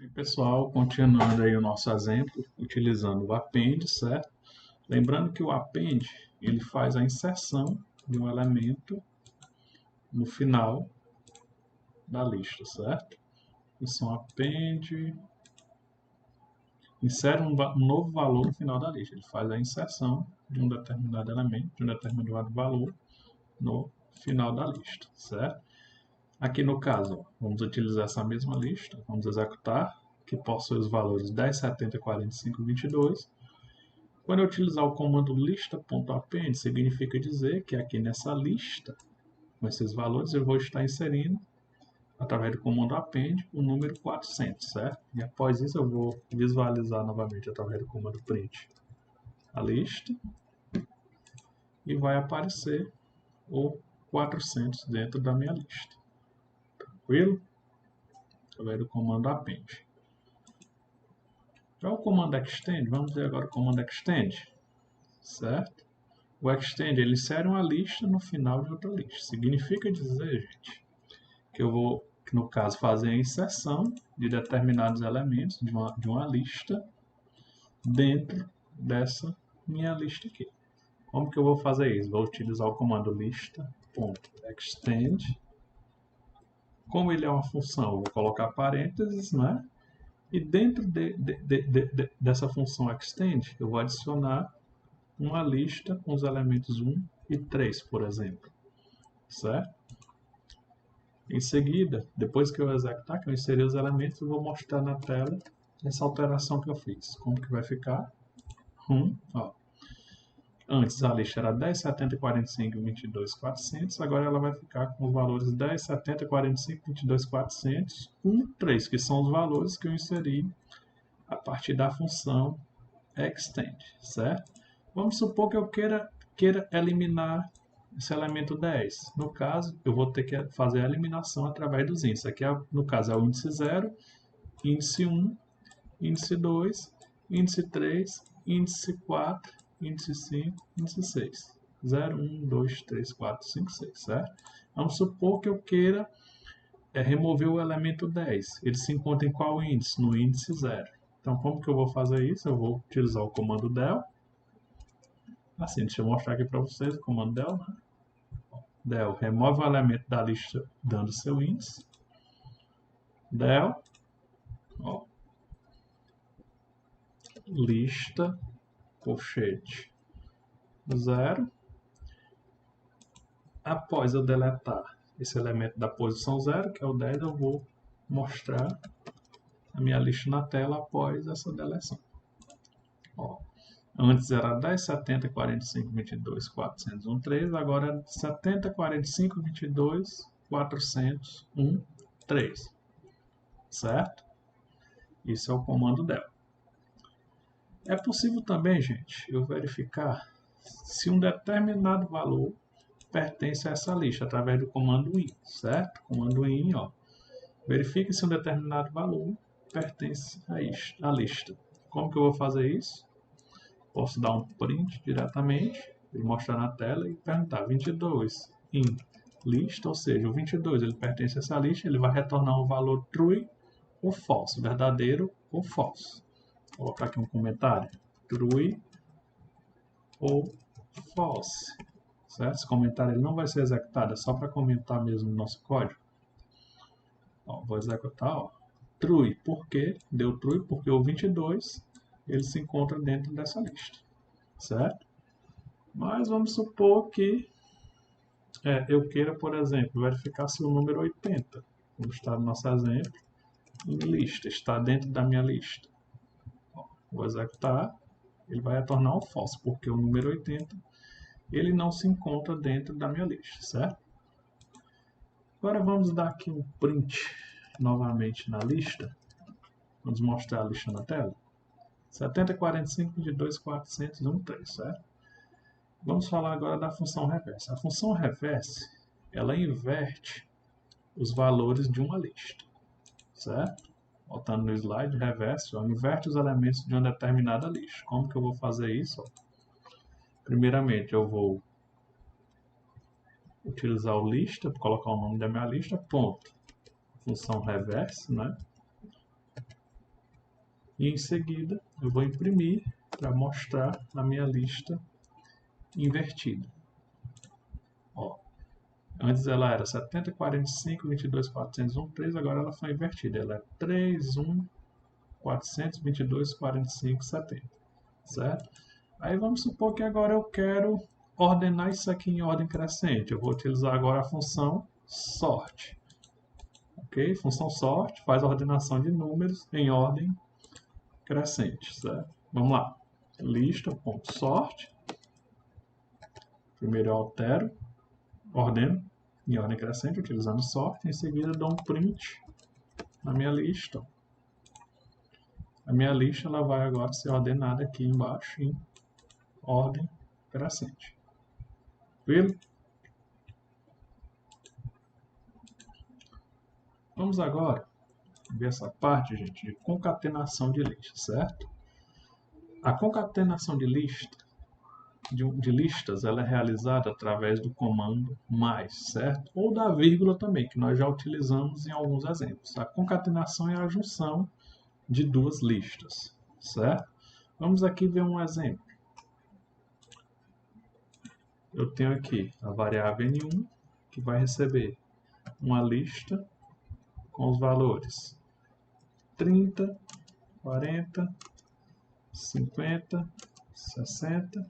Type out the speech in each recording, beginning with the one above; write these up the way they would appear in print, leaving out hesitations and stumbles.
E pessoal, continuando aí o nosso exemplo, utilizando o append, certo? Lembrando que o append, ele faz a inserção de um elemento no final da lista, certo? Função append insere um novo valor no final da lista. Ele faz a inserção de um determinado elemento, de um determinado valor no final da lista, certo? Aqui no caso, ó, vamos utilizar essa mesma lista, vamos executar, que possui os valores 10, 70, 45 e 22. Quando eu utilizar o comando lista.append, significa dizer que aqui nessa lista, com esses valores, eu vou estar inserindo, através do comando append, o número 400, certo? E após isso eu vou visualizar novamente através do comando print a lista e vai aparecer o 400 dentro da minha lista. Tranquilo? Através do comando append. Já o comando extend, vamos ver agora o comando extend, certo? O extend, ele insere uma lista no final de outra lista. Significa dizer, gente, que eu vou, no caso, fazer a inserção de determinados elementos de uma lista dentro dessa minha lista aqui. Como que eu vou fazer isso? Vou utilizar o comando lista.extend. Como ele é uma função, eu vou colocar parênteses, né? E dentro dessa função extend, eu vou adicionar uma lista com os elementos 1 e 3, por exemplo. Certo? Em seguida, depois que eu executar, que eu inserir os elementos, eu vou mostrar na tela essa alteração que eu fiz. Como que vai ficar? Ó. Antes a lista era 10, 70, 45, 22, 400. Agora ela vai ficar com os valores 10, 70, 45, 22, 400, 1, 3, que são os valores que eu inseri a partir da função extend, certo? Vamos supor que eu queira eliminar esse elemento 10. No caso, eu vou ter que fazer a eliminação através dos índices. Aqui, no caso, é o índice 0, índice 1, índice 2, índice 3, índice 4, índice 5, índice 6. 0, 1, 2, 3, 4, 5, 6, certo? Vamos supor que eu queira remover o elemento 10. Ele se encontra em qual índice? No índice 0. Então, como que eu vou fazer isso? Eu vou utilizar o comando del. Assim, deixa eu mostrar aqui para vocês o comando del, né? Del, remove o elemento da lista dando seu índice. Del, ó, lista, colchete, 0. Após eu deletar esse elemento da posição 0, que é o 10, eu vou mostrar a minha lista na tela após essa deleção. Ó, antes era 10, 70, 45, 22, 400, 1, 3. Agora é 70, 45, 22, 400, 1, 3. Certo? Isso é o comando del. É possível também, gente, eu verificar se um determinado valor pertence a essa lista através do comando in, certo? Comando in, ó. Verifique se um determinado valor pertence à lista. Como que eu vou fazer isso? Posso dar um print diretamente e mostrar na tela e perguntar 22 in lista, ou seja, o 22 ele pertence a essa lista, ele vai retornar um valor true ou false, verdadeiro ou false. Vou colocar aqui um comentário, true ou false. Certo? Esse comentário ele não vai ser executado, é só para comentar mesmo no nosso código. Ó, vou executar, ó, true. Por quê? Deu true porque o 22 ele se encontra dentro dessa lista, certo? Mas vamos supor que eu queira, por exemplo, verificar se o número 80, como está no nosso exemplo, em lista, está dentro da minha lista. Ó, vou executar, ele vai retornar um false, porque o número 80 ele não se encontra dentro da minha lista, certo? Agora vamos dar aqui um print novamente na lista. Vamos mostrar a lista na tela. 70, 45, 22, 400, 1, 3, certo? Vamos falar agora da função reverse. A função reverse, ela inverte os valores de uma lista, certo? Voltando no slide, reverse, ó, inverte os elementos de uma determinada lista. Como que eu vou fazer isso? Ó? Primeiramente, eu vou utilizar o lista, colocar o nome da minha lista, ponto. Função reverse, né? E em seguida eu vou imprimir para mostrar a minha lista invertida. Ó, antes ela era 70, 45, 22, 401, 3, agora ela foi invertida. Ela é 3, 1, 400, 22, 45, 70. Certo? Aí vamos supor que agora eu quero ordenar isso aqui em ordem crescente. Eu vou utilizar agora a função sort. Ok? Função sort faz a ordenação de números em ordem crescente. Certo? Vamos lá. Lista.sort. Primeiro eu altero, ordeno em ordem crescente utilizando sort. Em seguida dou um print na minha lista. A minha lista ela vai agora ser ordenada aqui embaixo em ordem crescente. Viu? Vamos agora ver essa parte, gente, de concatenação de listas, certo? A concatenação de listas ela é realizada através do comando mais, certo? Ou da vírgula também, que nós já utilizamos em alguns exemplos. A concatenação é a junção de duas listas, certo? Vamos aqui ver um exemplo. Eu tenho aqui a variável N1, que vai receber uma lista com os valores 30, 40, 50, 60,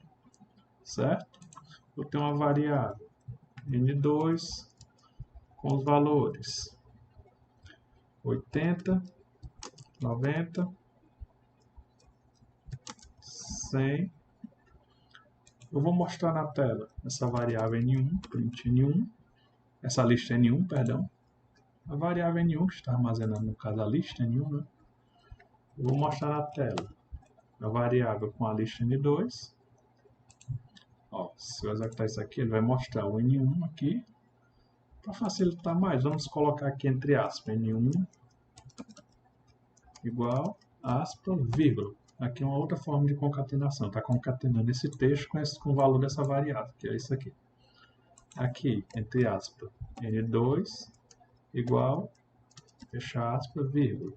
certo? Eu tenho uma variável N2 com os valores 80, 90, 100. Eu vou mostrar na tela essa variável N1, print N1, essa lista N1, perdão. A variável N1 que está armazenando, no caso, a lista N1, né? Eu vou mostrar na tela a variável com a lista N2. Ó, se eu executar isso aqui, ele vai mostrar o N1 aqui. Para facilitar mais, vamos colocar aqui entre aspas, N1 igual, aspas, vírgula. Aqui é uma outra forma de concatenação. Está concatenando esse texto com o valor dessa variável, que é isso aqui. Aqui, entre aspas, N2 igual, fecha aspas, vírgula.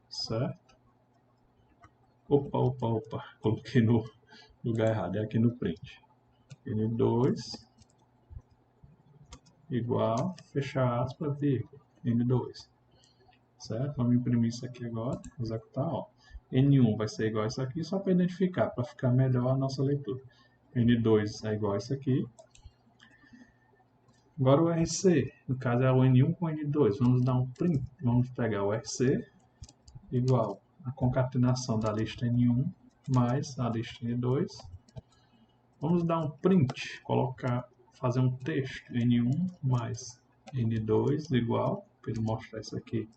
Certo? Opa. Coloquei no lugar errado. É aqui no print. N2 igual, fecha aspas, vírgula. N2. Certo? Vamos imprimir isso aqui agora. Executar, ó. N1 vai ser igual a isso aqui, só para identificar, para ficar melhor a nossa leitura. N2 é igual a isso aqui. Agora o RC, no caso é o N1 com N2. Vamos dar um print. Vamos pegar o RC igual a concatenação da lista N1 mais a lista N2. Vamos dar um print, fazer um texto N1 mais N2 igual, para ele mostrar isso aqui,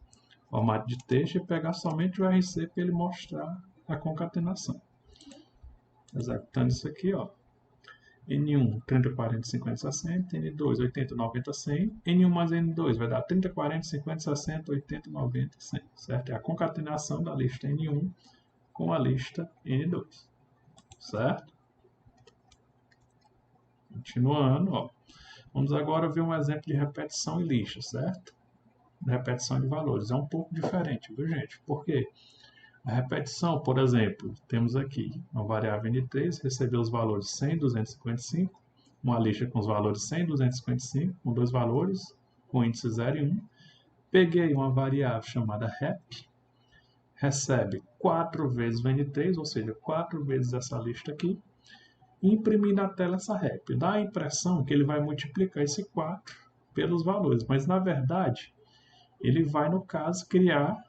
formato de texto, e pegar somente o RC para ele mostrar a concatenação. Executando isso aqui, ó. N1, 30, 40, 50, 60, N2, 80, 90, 100, N1 mais N2 vai dar 30, 40, 50, 60, 80, 90, 100, certo? É a concatenação da lista N1 com a lista N2, certo? Continuando, ó. Vamos agora ver um exemplo de repetição em lista, certo? Repetição de valores. É um pouco diferente, viu, gente? Por quê? A repetição, por exemplo, temos aqui uma variável N3, recebeu os valores 100, 255, uma lista com os valores 100, 255, com dois valores, com índice 0 e 1. Peguei uma variável chamada rep, recebe 4 vezes o N3, ou seja, 4 vezes essa lista aqui, e imprimi na tela essa rep. Dá a impressão que ele vai multiplicar esse 4 pelos valores, mas na verdade, ele vai, no caso, criar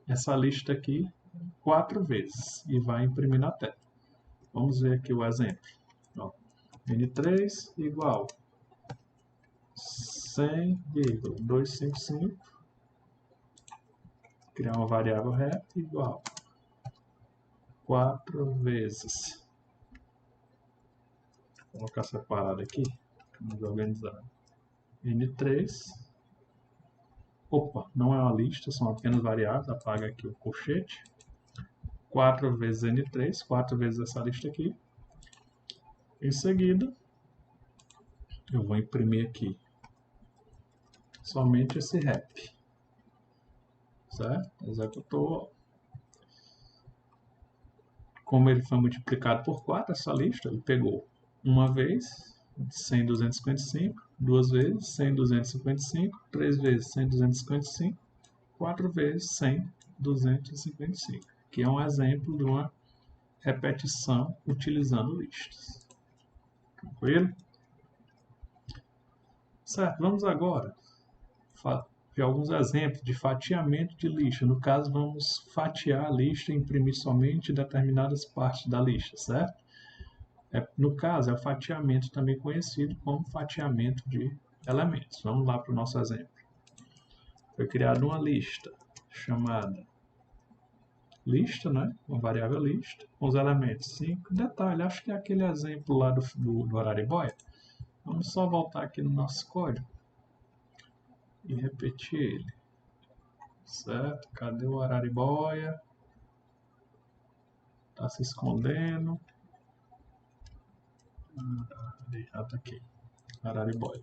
essa lista aqui 4 vezes e vai imprimir na tela. Vamos ver aqui o exemplo. Ó, N3 igual 100,255, criar uma variável rep igual 4 vezes. Vou colocar separado aqui, vamos organizar. N3. Opa, não é uma lista, são apenas variáveis. Apaga aqui o colchete. 4 vezes N3, 4 vezes essa lista aqui. Em seguida, eu vou imprimir aqui somente esse rep. Certo? Executou. como ele foi multiplicado por 4, essa lista, ele pegou uma vez 100, 255, duas vezes 100, 255, três vezes 100, 255, 4 vezes 100, 255, que é um exemplo de uma repetição utilizando listas. Tranquilo? Certo, vamos agora ver alguns exemplos de fatiamento de lista. No caso, vamos fatiar a lista e imprimir somente determinadas partes da lista, certo? No caso, é o fatiamento também conhecido como fatiamento de elementos. Vamos lá para o nosso exemplo. Foi criada uma lista chamada lista, né? Uma variável lista, com os elementos 5. Detalhe, acho que é aquele exemplo lá do Araribóia. Vamos só voltar aqui no nosso código e repetir ele. Certo? Cadê o Araribóia? Está se escondendo. Já está aqui. Araribóia.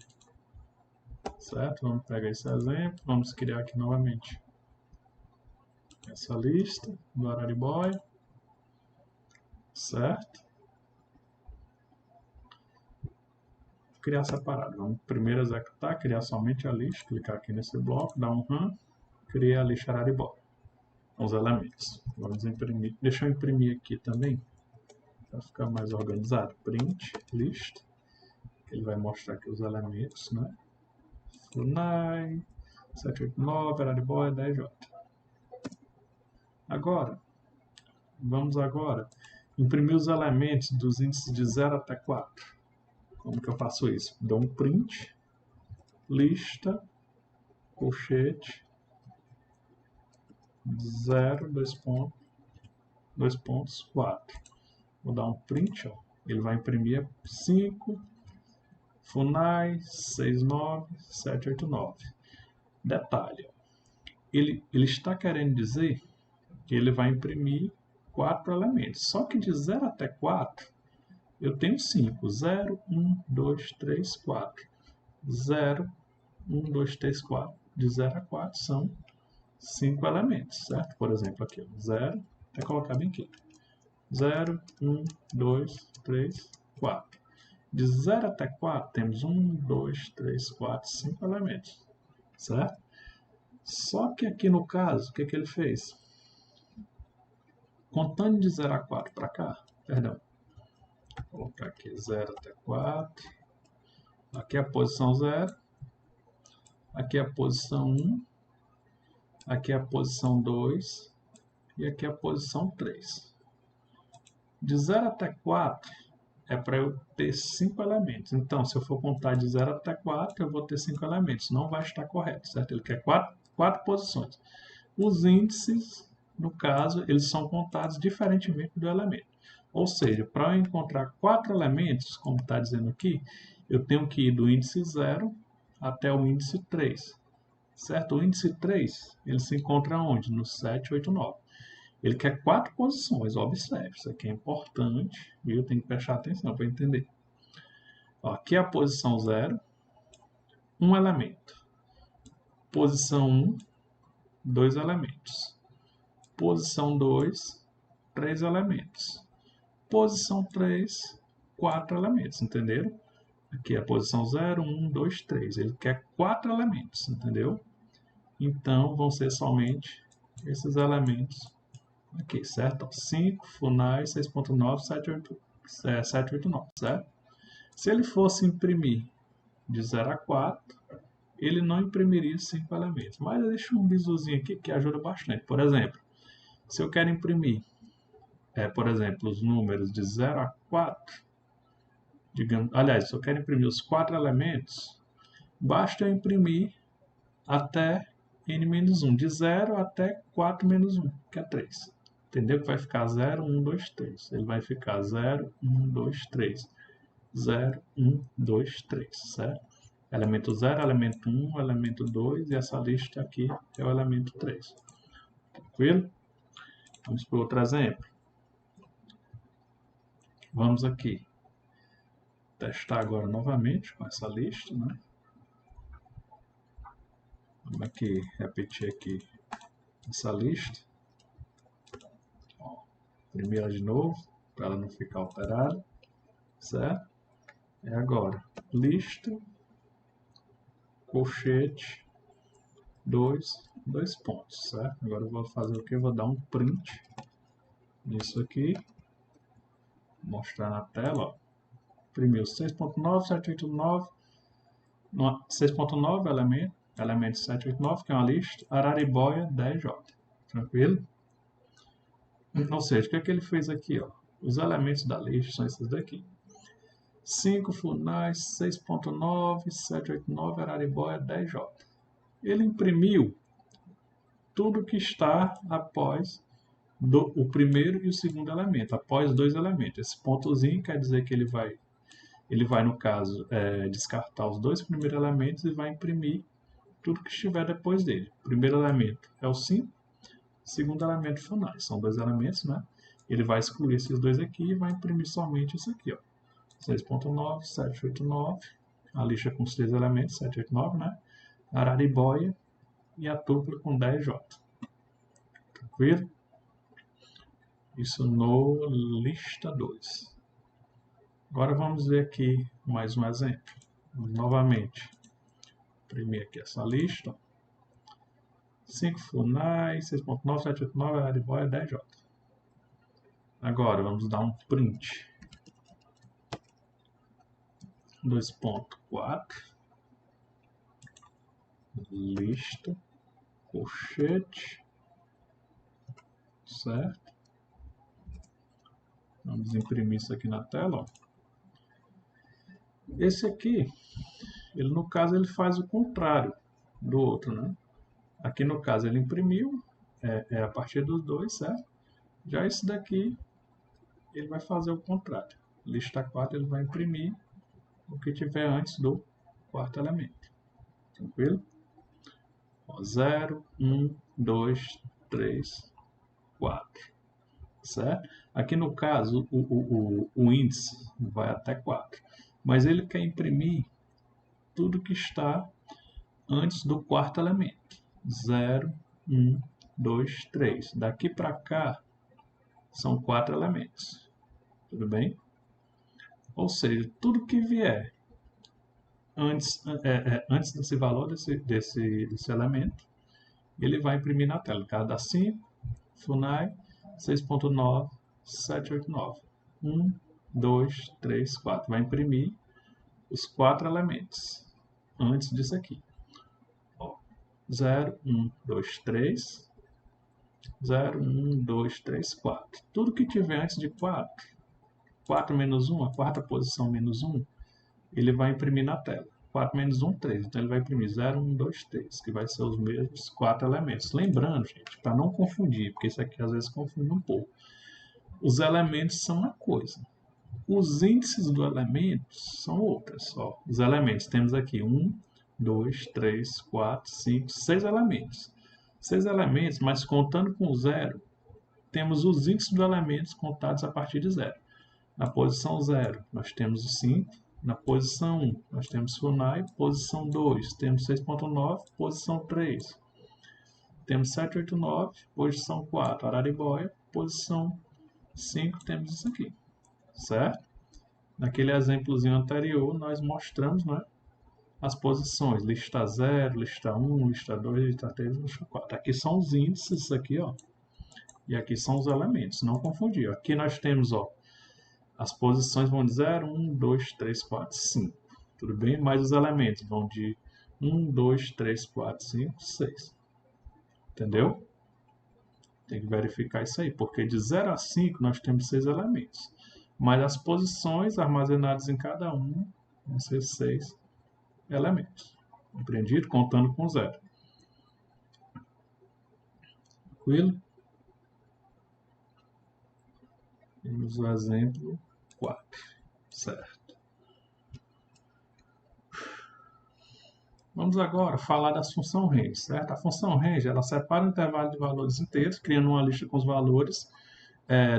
Certo? Vamos pegar esse exemplo. Vamos criar aqui novamente essa lista do Araribóia. Certo? Criar separado. Vamos primeiro executar, criar somente a lista. Clicar aqui nesse bloco, dar um run. Criar a lista Araribóia. Com os elementos. Vamos imprimir. Deixa eu imprimir aqui também. Para ficar mais organizado. Print, list. Ele vai mostrar aqui os elementos, né? Funai, 789, Araribóia, 10J. Agora, vamos agora imprimir os elementos dos índices de 0 até 4. Como que eu faço isso? Dou um print, lista, colchete, 0, 2 pontos, 4. Vou dar um print, ó. Ele vai imprimir 5, Funai, 69, 789. Detalhe, ele está querendo dizer que ele vai imprimir 4 elementos. Só que de 0 até 4, eu tenho 5. 0, 1, 2, 3, 4. 0, 1, 2, 3, 4. De 0 a 4 são 5 elementos, certo? Por exemplo, aqui, 0, até colocar bem aqui. 0, 1, 2, 3, 4. De 0 até 4, temos 1, 2, 3, 4, 5 elementos, certo? Só que aqui no caso, o que ele fez? Contando de 0 a 4 para cá, perdão, vou colocar aqui 0 até 4, aqui é a posição 0, aqui é a posição 1, aqui é a posição 2 e aqui é a posição 3. De 0 até 4 é para eu ter 5 elementos. Então, se eu for contar de 0 até 4, eu vou ter 5 elementos. Não vai estar correto, certo? Ele quer 4 posições. Os índices, no caso, eles são contados diferentemente do elemento. Ou seja, para eu encontrar 4 elementos, como está dizendo aqui, eu tenho que ir do índice 0 até o índice 3. Certo? O índice 3, ele se encontra onde? No 7, 8, 9. Ele quer 4 posições, observe, isso aqui é importante, viu? Tem que prestar atenção para entender. Ó, aqui é a posição 0, um elemento. Posição 1, 2 elementos. Posição 2, 3 elementos. Posição 3, 4 elementos, entenderam? Aqui é a posição 0, 1, 2, 3. Ele quer 4 elementos, entendeu? Então, vão ser somente esses elementos aqui, certo? 5, Funai, 6.9, 789, certo? Se ele fosse imprimir de 0 a 4, ele não imprimiria 5 elementos. Mas eu deixo um bisuzinho aqui que ajuda bastante. Por exemplo, se eu quero imprimir, por exemplo, os números de 0 a 4, digamos, aliás, se eu quero imprimir os 4 elementos, basta eu imprimir até n-1, de 0 até 4 menos 1, que é 3. Entendeu? Que vai ficar 0, 1, 2, 3. Ele vai ficar 0, 1, 2, 3. 0, 1, 2, 3, certo? Elemento 0, elemento 1, elemento 2 e essa lista aqui é o elemento 3. Tranquilo? Vamos para outro exemplo. Vamos aqui testar agora novamente com essa lista, né? Vamos aqui repetir aqui essa lista. imprimir ela de novo, para ela não ficar alterada, certo? É agora, lista, colchete, dois pontos, certo? Agora eu vou fazer o que? Eu vou dar um print nisso aqui, mostrar na tela, ó. Imprimiu 6.9, 789, 6.9 elemento 789, que é uma lista, Araribóia 10J, tranquilo? Ou seja, o que é que ele fez aqui, ó? Os elementos da lista são esses daqui. 5 Funais, 6.9, 789, Araribóia 10J. Ele imprimiu tudo que está após o primeiro e o segundo elemento, após dois elementos. Esse pontozinho quer dizer que ele vai no caso, descartar os dois primeiros elementos e vai imprimir tudo que estiver depois dele. O primeiro elemento é o 5, o segundo elemento Funais. São dois elementos, né? Ele vai excluir esses dois aqui e vai imprimir somente isso aqui, ó. 6.9, 789, a lista com os três elementos, 789, né? Araribóia e a tupla com 10J. Tranquilo? Isso no lista 2. Agora vamos ver aqui mais um exemplo. Novamente, imprimir aqui essa lista. 5 Funais, 6.9, 789, Araribóia 10J. Agora vamos dar um print. 2.4, lista, colchete, certo? Vamos imprimir isso aqui na tela, ó. Esse aqui, ele no caso ele faz o contrário do outro, né? Aqui no caso ele imprimiu, é a partir dos dois, certo? Já esse daqui, ele vai fazer o contrário. Lista 4 ele vai imprimir o que tiver antes do quarto elemento. Tranquilo? 0, 1, 2, 3, 4. Certo? Aqui no caso, o índice vai até 4. Mas ele quer imprimir tudo que está antes do quarto elemento. 0, 1, 2, 3. Daqui para cá são 4 elementos. Tudo bem? Ou seja, tudo que vier antes desse valor, desse elemento, ele vai imprimir na tela. Cada 5, Funai, 6.9, 789. 1, 2, 3, 4. Vai imprimir os 4 elementos antes disso aqui. 0, 1, 2, 3. 0, 1, 2, 3, 4. Tudo que tiver antes de 4, 4 menos 1, a quarta posição menos 1, ele vai imprimir na tela. 4 menos 1, 3. Então ele vai imprimir 0, 1, 2, 3, que vai ser os mesmos 4 elementos. Lembrando, gente, para não confundir, porque isso aqui às vezes confunde um pouco. Os elementos são uma coisa. Os índices do elemento são outras. Ó, os elementos, temos aqui 1, 2, 3, 4, 5, 6 elementos. 6 elementos, mas contando com 0, temos os índices dos elementos contados a partir de 0. Na posição 0, nós temos o 5. Na posição 1, nós temos Funai. Posição 2, temos 6.9. Posição 3, temos 789. Posição 4, Araribóia. Posição 5, temos isso aqui. Certo? Naquele exemplozinho anterior, nós mostramos, né, as posições. Lista 0, lista 1, lista 2, lista 3, lista 4. Aqui são os índices, aqui, ó. E aqui são os elementos. Não confundir. Aqui nós temos, ó, as posições vão de 0, 1, 2, 3, 4, 5. Tudo bem? Mas os elementos vão de 1, 2, 3, 4, 5, 6. Entendeu? Tem que verificar isso aí. Porque de 0 a 5 nós temos 6 elementos. Mas as posições armazenadas em cada um vão ser 6 elementos. Compreendido? Contando com 0. Tranquilo? Temos o exemplo 4, certo? Vamos agora falar da função range, certo? A função range, ela separa o intervalo de valores inteiros, criando uma lista com os valores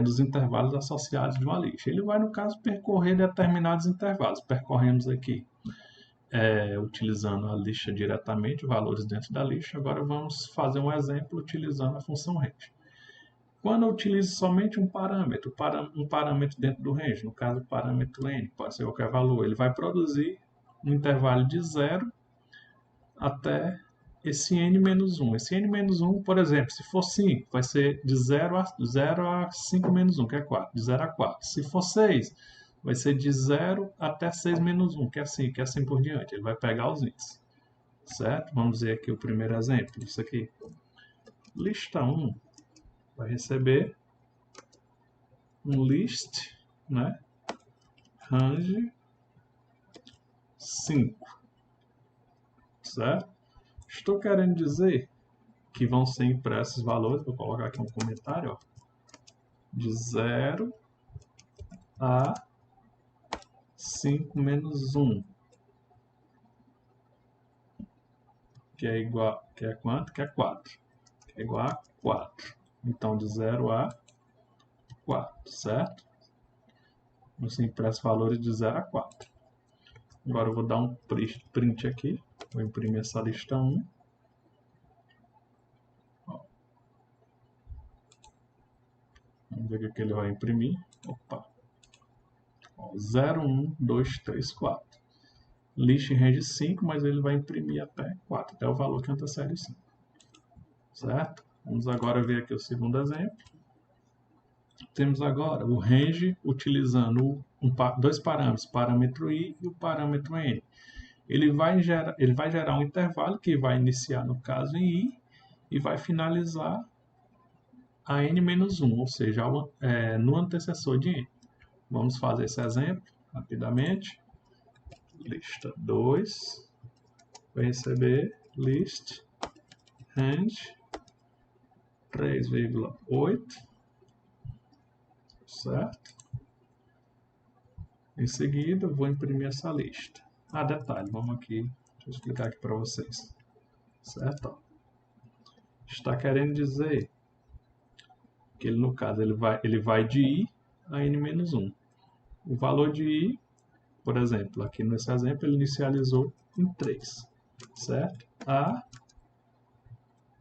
dos intervalos associados de uma lista. Ele vai, no caso, percorrer determinados intervalos. Percorremos aqui utilizando a lista diretamente, valores dentro da lista. Agora vamos fazer um exemplo utilizando a função range. Quando eu utilizo somente um parâmetro dentro do range, no caso o parâmetro n, pode ser qualquer valor, ele vai produzir um intervalo de 0 até esse n-1. Esse n-1, por exemplo, se for 5, vai ser de 0 a 5 menos 1, que é 4, de 0 a 4. Se for 6, vai ser de 0 até 6 menos 1, que é 5, que é assim por diante. Ele vai pegar os índices, certo? Vamos ver aqui o primeiro exemplo disso aqui. Lista 1 vai receber um list, né? Range 5, certo? Estou querendo dizer que vão ser impressos valores, vou colocar aqui um comentário, ó, de 0 a 5 menos 1, que é igual, que é quanto? Que é 4, que é igual a 4. Então, de 0 a 4, certo? Vão ser impressos valores de 0 a 4. Agora eu vou dar um print aqui, vou imprimir essa lista 1. Vamos ver o que ele vai imprimir. Opa. 0, 1, 2, 3, 4. List range 5, mas ele vai imprimir até 4, até o valor que antecede o 5. Certo? Vamos agora ver aqui o segundo exemplo. Temos agora o range utilizando dois parâmetros, o parâmetro i e o parâmetro n. Ele vai gerar um intervalo que vai iniciar, no caso, em i e vai finalizar a n-1, ou seja, no antecessor de n. Vamos fazer esse exemplo rapidamente. Lista 2 vai receber list range 3,8, certo? Em seguida, vou imprimir essa lista. Detalhe, vamos aqui, deixa eu explicar aqui para vocês, certo? Está querendo dizer que ele, no caso, ele vai de i a n-1. O valor de i, por exemplo, aqui nesse exemplo, ele inicializou em 3, certo?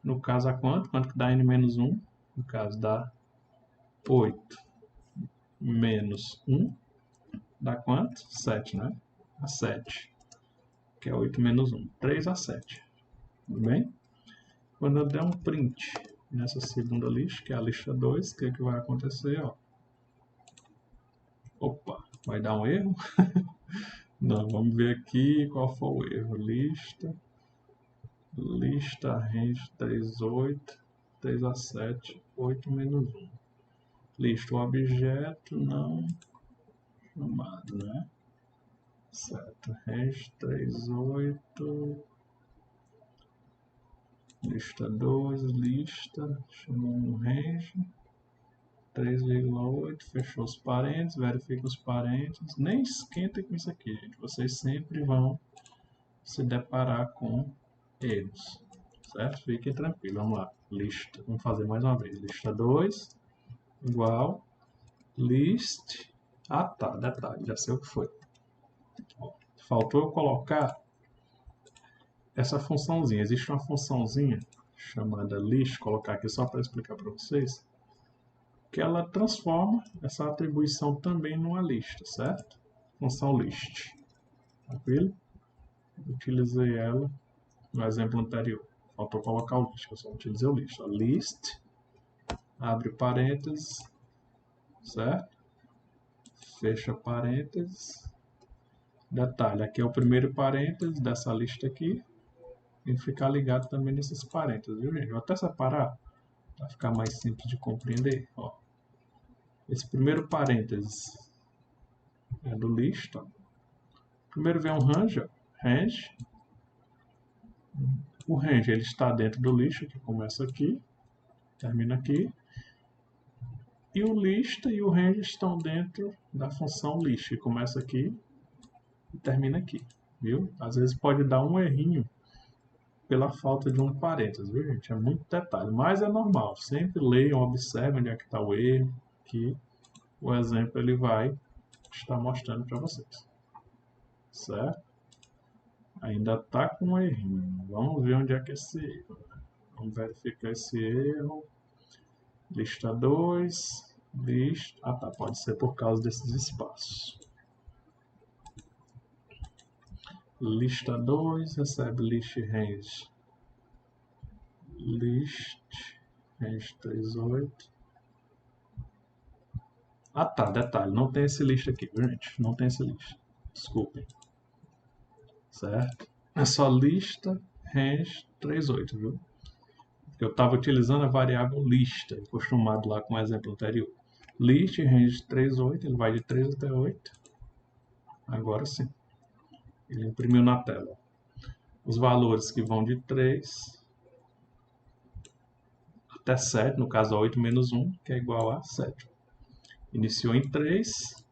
No caso, a quanto? Quanto que dá n-1? No caso, dá 8 menos 1, dá quanto? 7, né? A 7, que é 8 menos 1, 3 a 7. Tudo bem? Quando eu der um print nessa segunda lista, que é a lista 2, o que, que vai acontecer? Ó? Opa, vai dar um erro? Não, vamos ver aqui qual foi o erro. Lista range 38, 3 a 7, 8 menos 1. Lista o objeto não chamado, né? Certo, range 38, lista 2, lista, chamou um range 3,8, fechou os parênteses, verifica os parênteses, nem esquenta com isso aqui, gente. Vocês sempre vão se deparar com erros, certo? Fiquem tranquilos, vamos lá, lista, vamos fazer mais uma vez, lista 2, igual, list, tá, detalhe, já sei o que foi. Faltou eu colocar essa funçãozinha, existe uma funçãozinha chamada list, colocar aqui só para explicar para vocês, que ela transforma essa atribuição também numa lista, certo? Função list, tranquilo? Utilizei ela no exemplo anterior. Faltou colocar o list, eu só utilizei o list. List, abre parênteses, certo? Fecha parênteses. Detalhe, aqui é o primeiro parênteses dessa lista aqui. Tem que ficar ligado também nesses parênteses, viu, gente? Vou até separar para ficar mais simples de compreender. Ó. Esse primeiro parênteses é do list. Ó. Primeiro vem um range, range. O range ele está dentro do list, que começa aqui, termina aqui. E o lista e o range estão dentro da função list, que começa aqui e termina aqui, viu? Às vezes pode dar um errinho pela falta de um parênteses, viu, gente? É muito detalhe, mas é normal. Sempre leiam, observem onde é que está o erro, que o exemplo ele vai estar mostrando para vocês, certo? Ainda está com um errinho. Vamos ver onde é que é esse erro. Vamos verificar esse erro. Lista 2, lista... Ah, tá, pode ser por causa desses espaços. Lista 2 recebe list range. List range 38. Ah, tá, detalhe, não tem esse list aqui, gente, não tem esse list. Desculpem. Certo? É só lista range 38, viu? Eu estava utilizando a variável lista, acostumado lá com o exemplo anterior. List range 38, ele vai de 3 até 8. Agora sim. Ele imprimiu na tela. Os valores que vão de 3 até 7, no caso 8 menos 1, que é igual a 7. Iniciou em 3,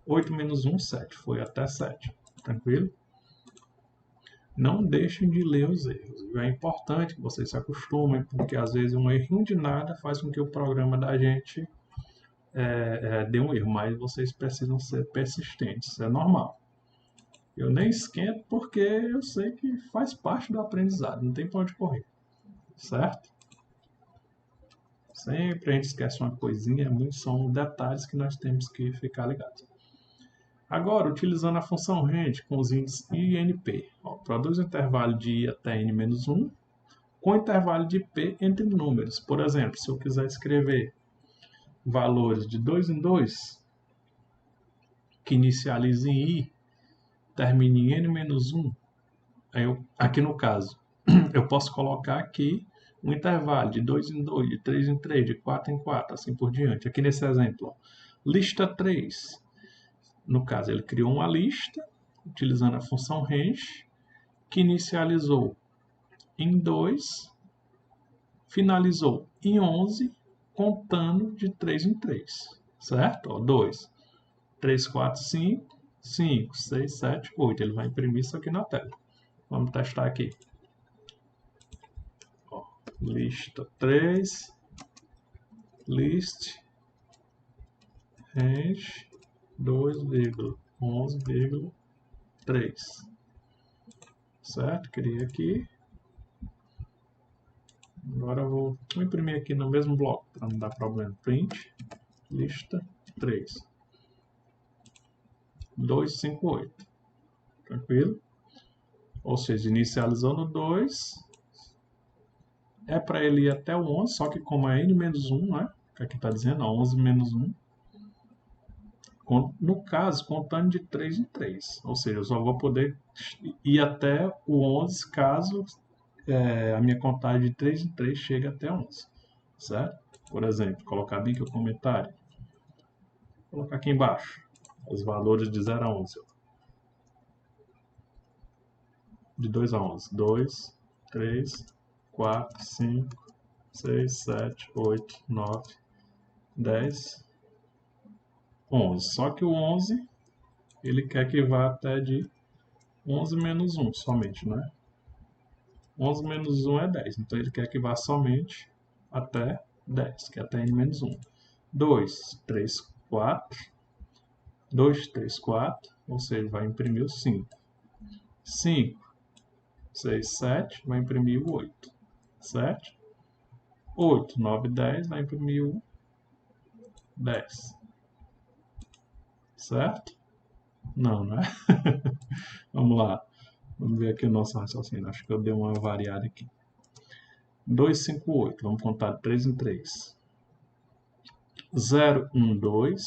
8 menos 1, 7. Foi até 7. Tranquilo? Não deixem de ler os erros. É importante que vocês se acostumem, porque às vezes um errinho de nada faz com que o programa da gente dê um erro, mas vocês precisam ser persistentes, isso é normal. Eu nem esquento porque eu sei que faz parte do aprendizado, não tem pra onde correr, certo? Sempre a gente esquece uma coisinha, são detalhes que nós temos que ficar ligados. Agora, utilizando a função range com os índices I e NP, produz um intervalo de I até N-1 com intervalo de P entre números. Por exemplo, se eu quiser escrever valores de 2 em 2, que inicializem em I, termine em N-1, aqui no caso, eu posso colocar aqui um intervalo de 2 em 2, de 3 em 3, de 4 em 4, assim por diante. Aqui nesse exemplo, lista 3. No caso, ele criou uma lista, utilizando a função range, que inicializou em 2, finalizou em 11, contando de 3 em 3, certo? 2, 3, 4, 5, 5, 6, 7, 8. Ele vai imprimir isso aqui na tela. Vamos testar aqui. Lista 3, list, range 2,11,3. Certo? Criei aqui. Agora eu vou imprimir aqui no mesmo bloco, para não dar problema. Print, lista 3. 258. Tranquilo? Ou seja, inicializou no 2. É para ele ir até o 11, só que como é n-1, né? Que aqui está dizendo, 11 menos 1. No caso, contando de 3 em 3. Ou seja, eu só vou poder ir até o 11 caso a minha contagem de 3 em 3 chegue até 11. Certo? Por exemplo, colocar bem aqui o comentário. Vou colocar aqui embaixo os valores de 0 a 11. De 2 a 11. 2, 3, 4, 5, 6, 7, 8, 9, 10, 11. Só que o 11, ele quer que vá até de 11 menos 1 somente, né? 11 menos 1 é 10, então ele quer que vá somente até 10, que é até n menos 1. 2, 3, 4. 2, 3, 4, ou seja, vai imprimir o 5. 5, 6, 7, vai imprimir o 8, certo? 8, 9, 10, vai imprimir o 10, certo? Não, né? Vamos lá. Vamos ver aqui o nosso raciocínio. Acho que eu dei uma variada aqui. 2, 5, 8. Vamos contar de 3 em 3. 0, 1, 2.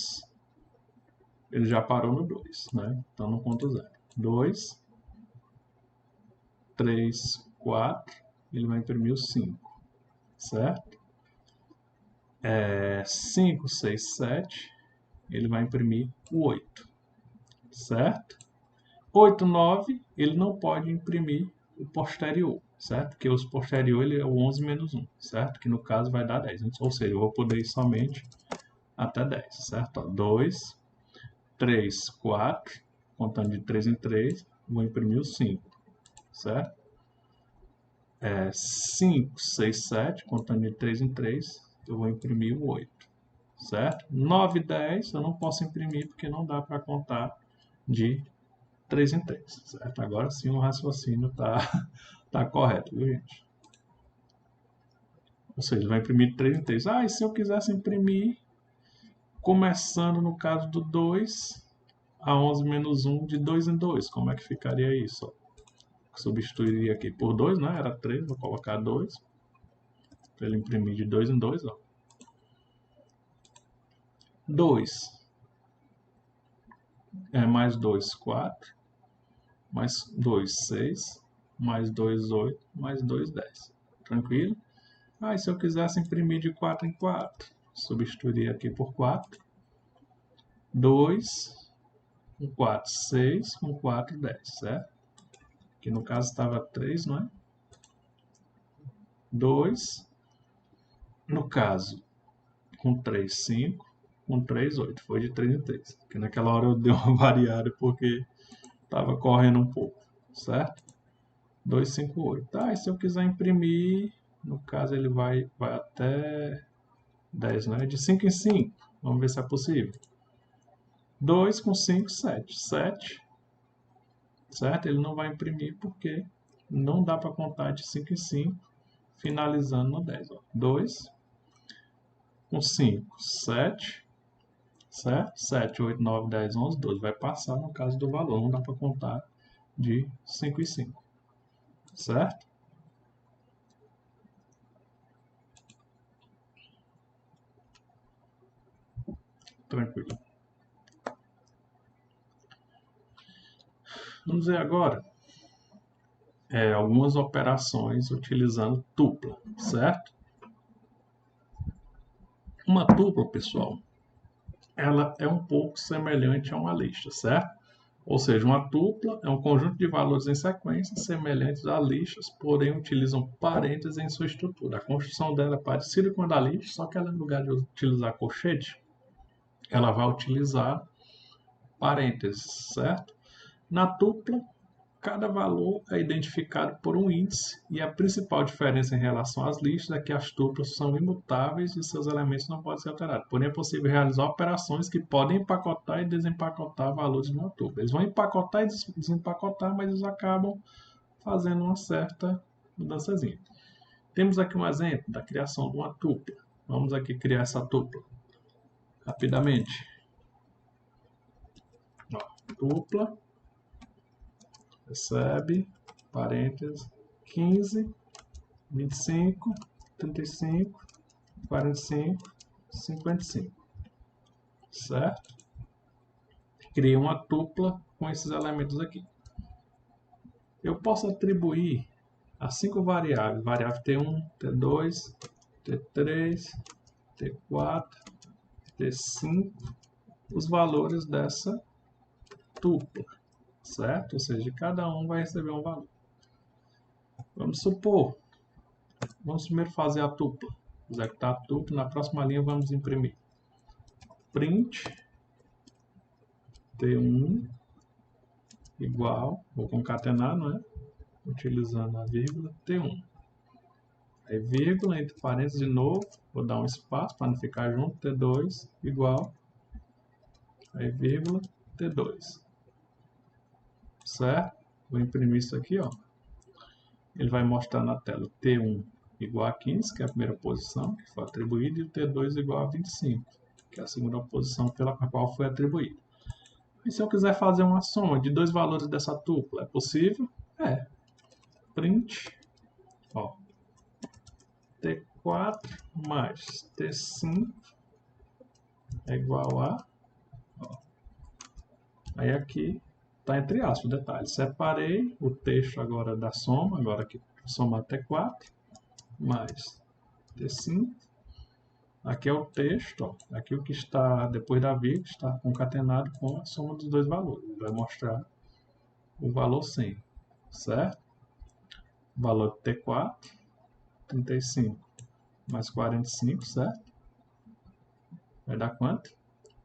Ele já parou no 2, né? Então não conta o 0. 2, 3, 4. Ele vai imprimir o 5, certo? 5, 6, 7. Ele vai imprimir o 8, certo? 8, 9, ele não pode imprimir o posterior, certo? Porque os posterior ele é o 11 menos 1, certo? Que no caso vai dar 10. Ou seja, eu vou poder ir somente até 10, certo? 2, 3, 4, contando de 3 em 3, vou imprimir o 5, certo? 5, 6, 7, contando de 3 em 3, eu vou imprimir o 8, certo? 9 e 10 eu não posso imprimir porque não dá para contar de 3 em 3, certo? Agora sim o raciocínio tá correto, viu, gente? Ou seja, ele vai imprimir de 3 em 3. Ah, e se eu quisesse imprimir, começando no caso do 2 a 11 menos 1 de 2 em 2, como é que ficaria isso? Substituiria aqui por 2, né? Era 3, vou colocar 2. Para ele imprimir de 2 em 2, ó. 2 mais 2, 4. Mais 2, 6. Mais 2, 8. Mais 2, 10. Tranquilo? Ah, e se eu quisesse imprimir de 4 em 4? Substituiria aqui por 4. 2, com 4, 6. Com 4, 10, certo? Aqui no caso estava 3, não é? 2. No caso, com 3, 5. Com 3, 8. Foi de 3 em 3. Porque naquela hora eu dei uma variada porque estava correndo um pouco, certo? 2, 5, 8. Tá, e se eu quiser imprimir, no caso ele vai até 10, né? De 5 em 5. Vamos ver se é possível. 2 com 5, 7. 7, certo? Ele não vai imprimir porque não dá para contar de 5 em 5, finalizando no 10. Ó. 2 com 5, 7, certo? 7, 8, 9, 10, 11, 12. Vai passar no caso do valor, não dá para contar de 5 em 5, certo? Tranquilo. Vamos ver agora algumas operações utilizando tupla, certo? Uma tupla, pessoal, ela é um pouco semelhante a uma lista, certo? Ou seja, uma tupla é um conjunto de valores em sequência semelhantes a listas, porém utilizam parênteses em sua estrutura. A construção dela é parecida com a da lista, só que ela, no lugar de utilizar colchete, ela vai utilizar parênteses, certo? Na tupla, cada valor é identificado por um índice e a principal diferença em relação às listas é que as tuplas são imutáveis e seus elementos não podem ser alterados. Porém, é possível realizar operações que podem empacotar e desempacotar valores de uma tupla. Eles vão empacotar e desempacotar, mas eles acabam fazendo uma certa mudançazinha. Temos aqui um exemplo da criação de uma tupla. Vamos aqui criar essa tupla rapidamente. Ó, tupla recebe, parênteses, 15, 25, 35, 45, 55, certo? Cria uma tupla com esses elementos aqui. Eu posso atribuir a 5 variáveis, variável T1, T2, T3, T4, T5, os valores dessa tupla, certo? Ou seja, cada um vai receber um valor. Vamos supor, vamos primeiro fazer a tupla. Executar a tupla, na próxima linha vamos imprimir. Print T1 igual, vou concatenar, não é? Utilizando a vírgula T1. Aí vírgula, entre parênteses de novo, vou dar um espaço para não ficar junto, T2 igual, aí vírgula T2. Certo? Vou imprimir isso aqui, ó. Ele vai mostrar na tela T1 igual a 15, que é a primeira posição que foi atribuída, e o T2 igual a 25, que é a segunda posição pela qual foi atribuído. E se eu quiser fazer uma soma de dois valores dessa tupla, é possível? É. Print, ó, T4 mais T5 é igual a... Ó, aí aqui está entre aspas, detalhe. Separei o texto agora da soma, agora aqui somar T4 mais T5. Aqui é o texto, ó. Aqui o que está depois da vírgula está concatenado com a soma dos dois valores. Vai mostrar o valor 100, certo? O valor de T4, 35 mais 45, certo? Vai dar quanto?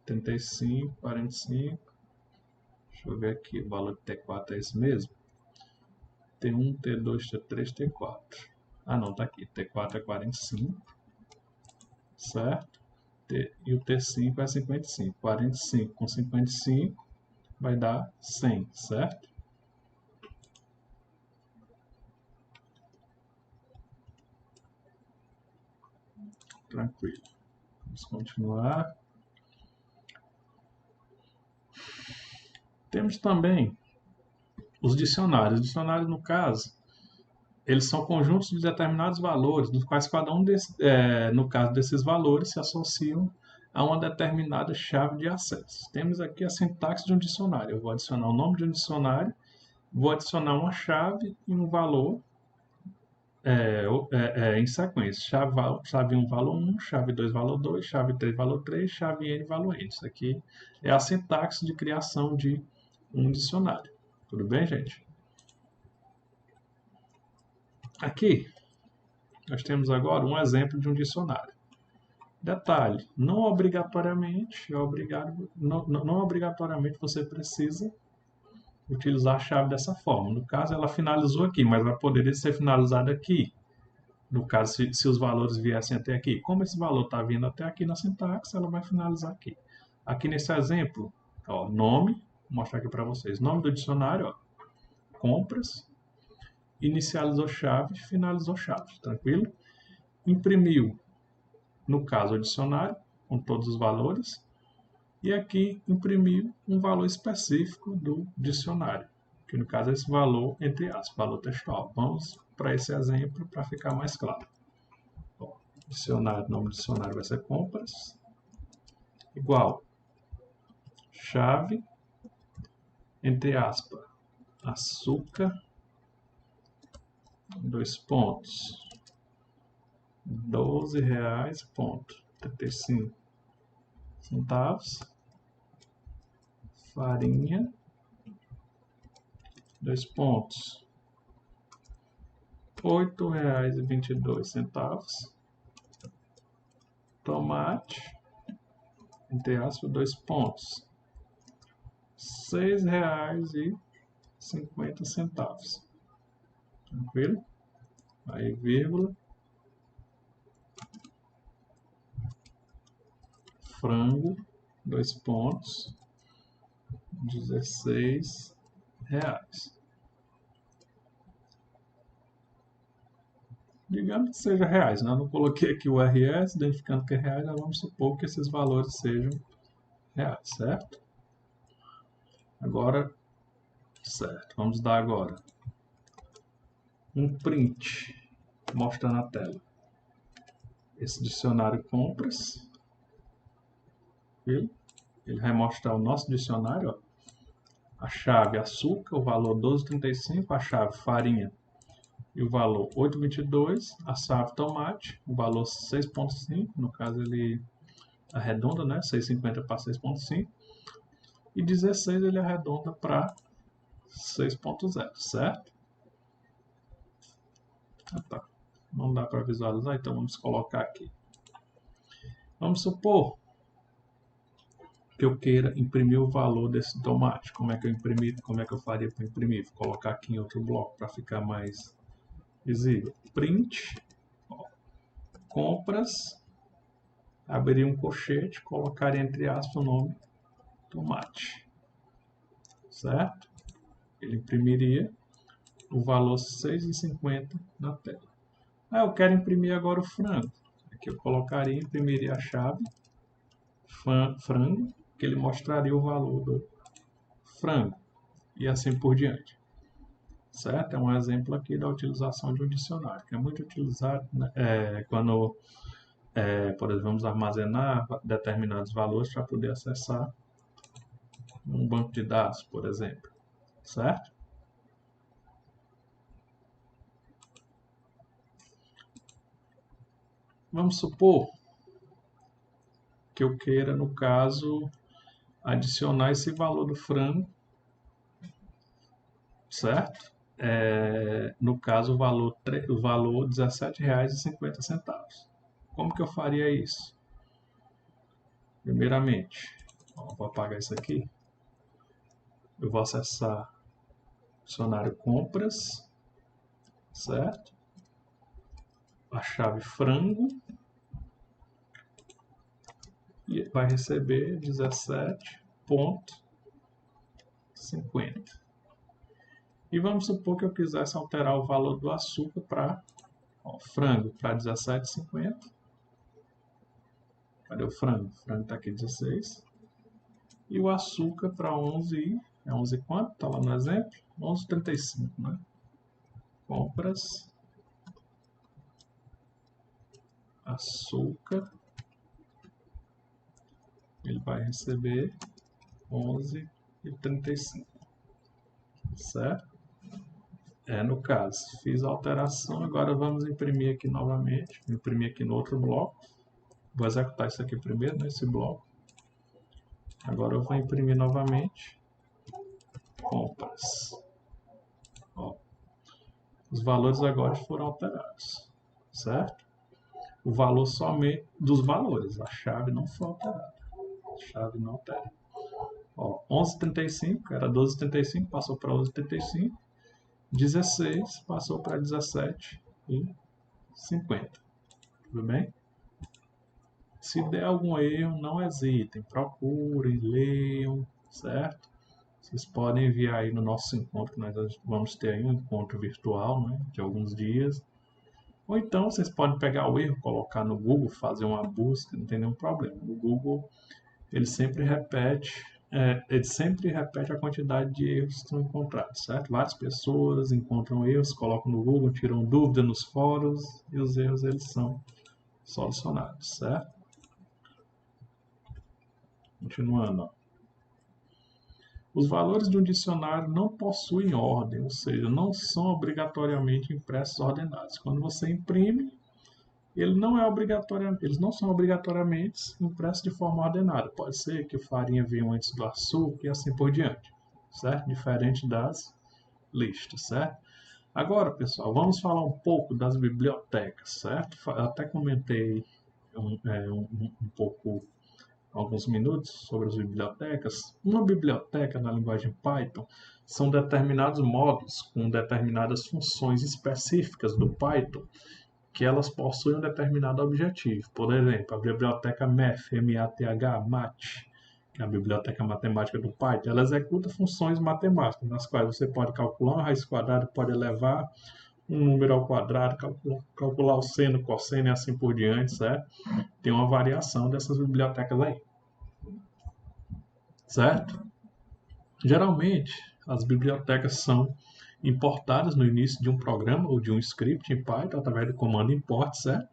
35, 45. Deixa eu ver aqui, o valor de T4 é esse mesmo? T1, T2, T3, T4. Ah não, tá aqui. T4 é 45, certo? E o T5 é 55. 45 com 55 vai dar 100, certo? Tranquilo. Vamos continuar. Temos também os dicionários. Os dicionários, no caso, eles são conjuntos de determinados valores, dos quais cada um, no caso desses valores, se associam a uma determinada chave de acesso. Temos aqui a sintaxe de um dicionário. Eu vou adicionar o nome de um dicionário, vou adicionar uma chave e um valor em sequência. Chave 1, valor 1, chave 2, valor 2, chave 3, valor 3, chave N, valor N. Isso aqui é a sintaxe de criação de um dicionário. Tudo bem, gente? Aqui, nós temos agora um exemplo de um dicionário. Detalhe, não obrigatoriamente você precisa utilizar a chave dessa forma. No caso, ela finalizou aqui, mas ela poderia ser finalizada aqui. No caso, se os valores viessem até aqui. Como esse valor está vindo até aqui na sintaxe, ela vai finalizar aqui. Aqui nesse exemplo, ó, nome, vou mostrar aqui para vocês. Nome do dicionário, ó, compras, inicializou chave, finalizou chave. Tranquilo? Imprimiu, no caso, o dicionário, com todos os valores. E aqui imprimiu um valor específico do dicionário, que no caso é esse valor, entre aspas, valor textual. Vamos para esse exemplo para ficar mais claro. Bom, dicionário, nome do dicionário vai ser compras, igual, chave, entre aspas, açúcar, 2 pontos, R$12,35, farinha, 2 pontos, R$8,22, tomate, entre aspas, 2 pontos, R$6,50. Tranquilo? Aí, vírgula, frango, 2 pontos, R$16. Digamos que seja reais, né? Eu não coloquei aqui o RS, identificando que é reais, nós vamos supor que esses valores sejam reais, certo? Agora, certo, vamos dar agora um print, mostrando na tela. Esse dicionário compras, viu? Ele vai mostrar o nosso dicionário, ó. A chave açúcar, o valor 12,35, a chave farinha e o valor 8,22, a chave tomate, o valor 6,5, no caso ele arredonda, né? 6,50 para 6,5, e 16 ele arredonda para 6,0, certo? Ah, tá. Não dá para visualizar, então vamos colocar aqui. Vamos supor que eu queira imprimir o valor desse tomate. Como é que eu faria para imprimir? Vou colocar aqui em outro bloco para ficar mais visível. Print, ó, compras, abriria um colchete, colocaria entre aspas o nome tomate, certo? Ele imprimiria o valor 6,50 na tela. Eu quero imprimir agora o frango. Aqui eu colocaria, imprimiria a chave frango, que ele mostraria o valor do frango e assim por diante. Certo? É um exemplo aqui da utilização de um dicionário, que é muito utilizado, né, quando, por exemplo, vamos armazenar determinados valores para poder acessar um banco de dados, por exemplo. Certo? Vamos supor que eu queira, no caso, adicionar esse valor do frango, certo? No caso, o valor R$17,50. Como que eu faria isso? Primeiramente, vou apagar isso aqui. Eu vou acessar o dicionário compras, certo? A chave frango e vai receber 17,50. E vamos supor que eu quisesse alterar o valor do açúcar para frango para 17,50 Cadê o frango? O frango está aqui 16. E o açúcar para 11, é 11 quanto? Está lá no exemplo? 11,35, né? Compras, açúcar, ele vai receber 11,35, certo? No caso, fiz a alteração, agora vamos imprimir aqui novamente, imprimir aqui no outro bloco. Vou executar isso aqui primeiro, nesse bloco. Agora eu vou imprimir novamente, compras. Ó, os valores agora foram alterados, certo? O valor somente dos valores, a chave não foi alterada. A chave não altera. Ó, 11,35, era 12,35, passou para 11,35. 16 passou para 17,50. Tudo bem? Se der algum erro, não hesitem, procurem, leiam, certo? Vocês podem enviar aí no nosso encontro, que nós vamos ter aí um encontro virtual, né, de alguns dias. Ou então vocês podem pegar o erro, colocar no Google, fazer uma busca, não tem nenhum problema. O Google, ele sempre repete a quantidade de erros que são encontrados, certo? Várias pessoas encontram erros, colocam no Google, tiram dúvida nos fóruns e os erros eles são solucionados, certo? Continuando, ó. Os valores de um dicionário não possuem ordem, ou seja, não são obrigatoriamente impressos ordenados. Quando você imprime, eles não são obrigatoriamente impressos de forma ordenada. Pode ser que a farinha venha antes do açúcar e assim por diante, certo? Diferente das listas, certo? Agora, pessoal, vamos falar um pouco das bibliotecas, certo? Eu até comentei um pouco, alguns minutos sobre as bibliotecas. Uma biblioteca na linguagem Python são determinados módulos com determinadas funções específicas do Python que elas possuem um determinado objetivo. Por exemplo, a biblioteca Math, M-A-T-H, que é a biblioteca matemática do Python, ela executa funções matemáticas, nas quais você pode calcular uma raiz quadrada, pode elevar um número ao quadrado, calcular o seno, cosseno e assim por diante, certo? Tem uma variação dessas bibliotecas aí, certo? Geralmente, as bibliotecas são importadas no início de um programa ou de um script em Python através do comando import, certo?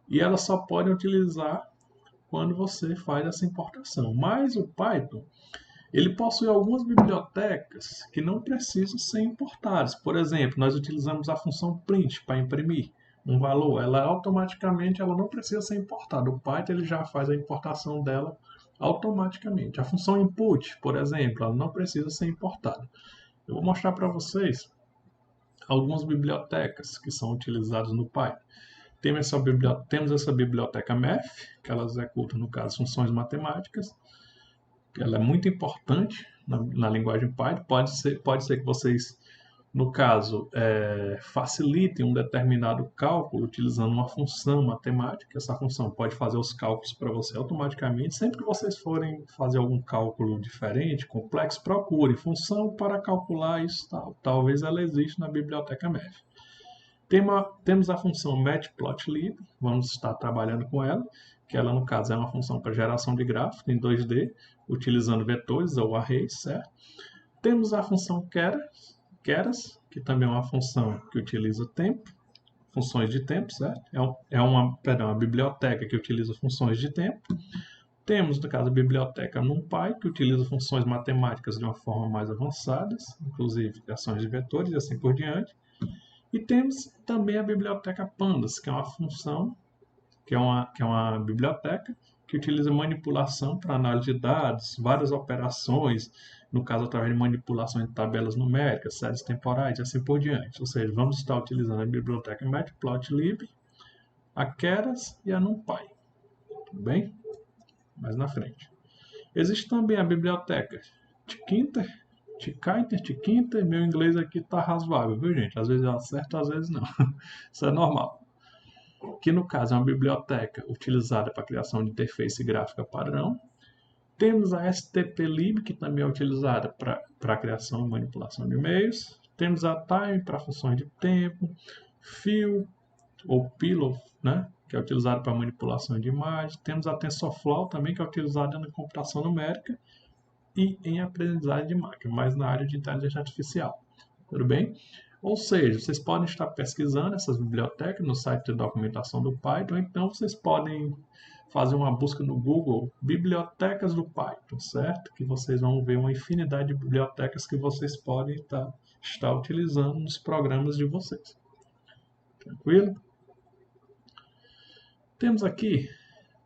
E elas só podem utilizar quando você faz essa importação. Mas o Python, ele possui algumas bibliotecas que não precisam ser importadas. Por exemplo, nós utilizamos a função print para imprimir um valor. Ela automaticamente ela não precisa ser importada. O Python ele já faz a importação dela automaticamente. A função input, por exemplo, ela não precisa ser importada. Eu vou mostrar para vocês algumas bibliotecas que são utilizadas no Python. Temos essa biblioteca Math, que ela executa, no caso, funções matemáticas. Ela é muito importante na linguagem Python. Pode ser que vocês, no caso, facilitem um determinado cálculo utilizando uma função matemática. Essa função pode fazer os cálculos para você automaticamente. Sempre que vocês forem fazer algum cálculo diferente, complexo, procure função para calcular isso. Talvez ela exista na biblioteca Math. Temos a função matplotlib, vamos estar trabalhando com ela, que ela, no caso, é uma função para geração de gráfico em 2D, utilizando vetores ou arrays, certo? Temos a função keras, que também é uma função que utiliza tempo, funções de tempo, certo? É uma biblioteca que utiliza funções de tempo. Temos, no caso, a biblioteca NumPy, que utiliza funções matemáticas de uma forma mais avançada, inclusive criações de vetores e assim por diante. E temos também a biblioteca Pandas, que é uma função, que é uma biblioteca que utiliza manipulação para análise de dados, várias operações, no caso através de manipulação de tabelas numéricas, séries temporais e assim por diante. Ou seja, vamos estar utilizando a biblioteca matplotlib, a keras e a NumPy. Tudo bem? Mais na frente. Existe também a biblioteca tkinter, meu inglês aqui está razoável, viu, gente? Às vezes eu acerto, às vezes não. Isso é normal. Que, no caso, é uma biblioteca utilizada para a criação de interface gráfica padrão. Temos a stplib, que também é utilizada para a criação e manipulação de e-mails. Temos a time para funções de tempo. Fill, ou pillow, né? que é utilizado para manipulação de imagem. Temos a TensorFlow também, que é utilizada na computação numérica e em aprendizagem de máquina, mas na área de inteligência artificial. Tudo bem? Ou seja, vocês podem estar pesquisando essas bibliotecas no site de documentação do Python, ou então vocês podem fazer uma busca no Google, bibliotecas do Python, certo? Que vocês vão ver uma infinidade de bibliotecas que vocês podem estar utilizando nos programas de vocês. Tranquilo? Temos aqui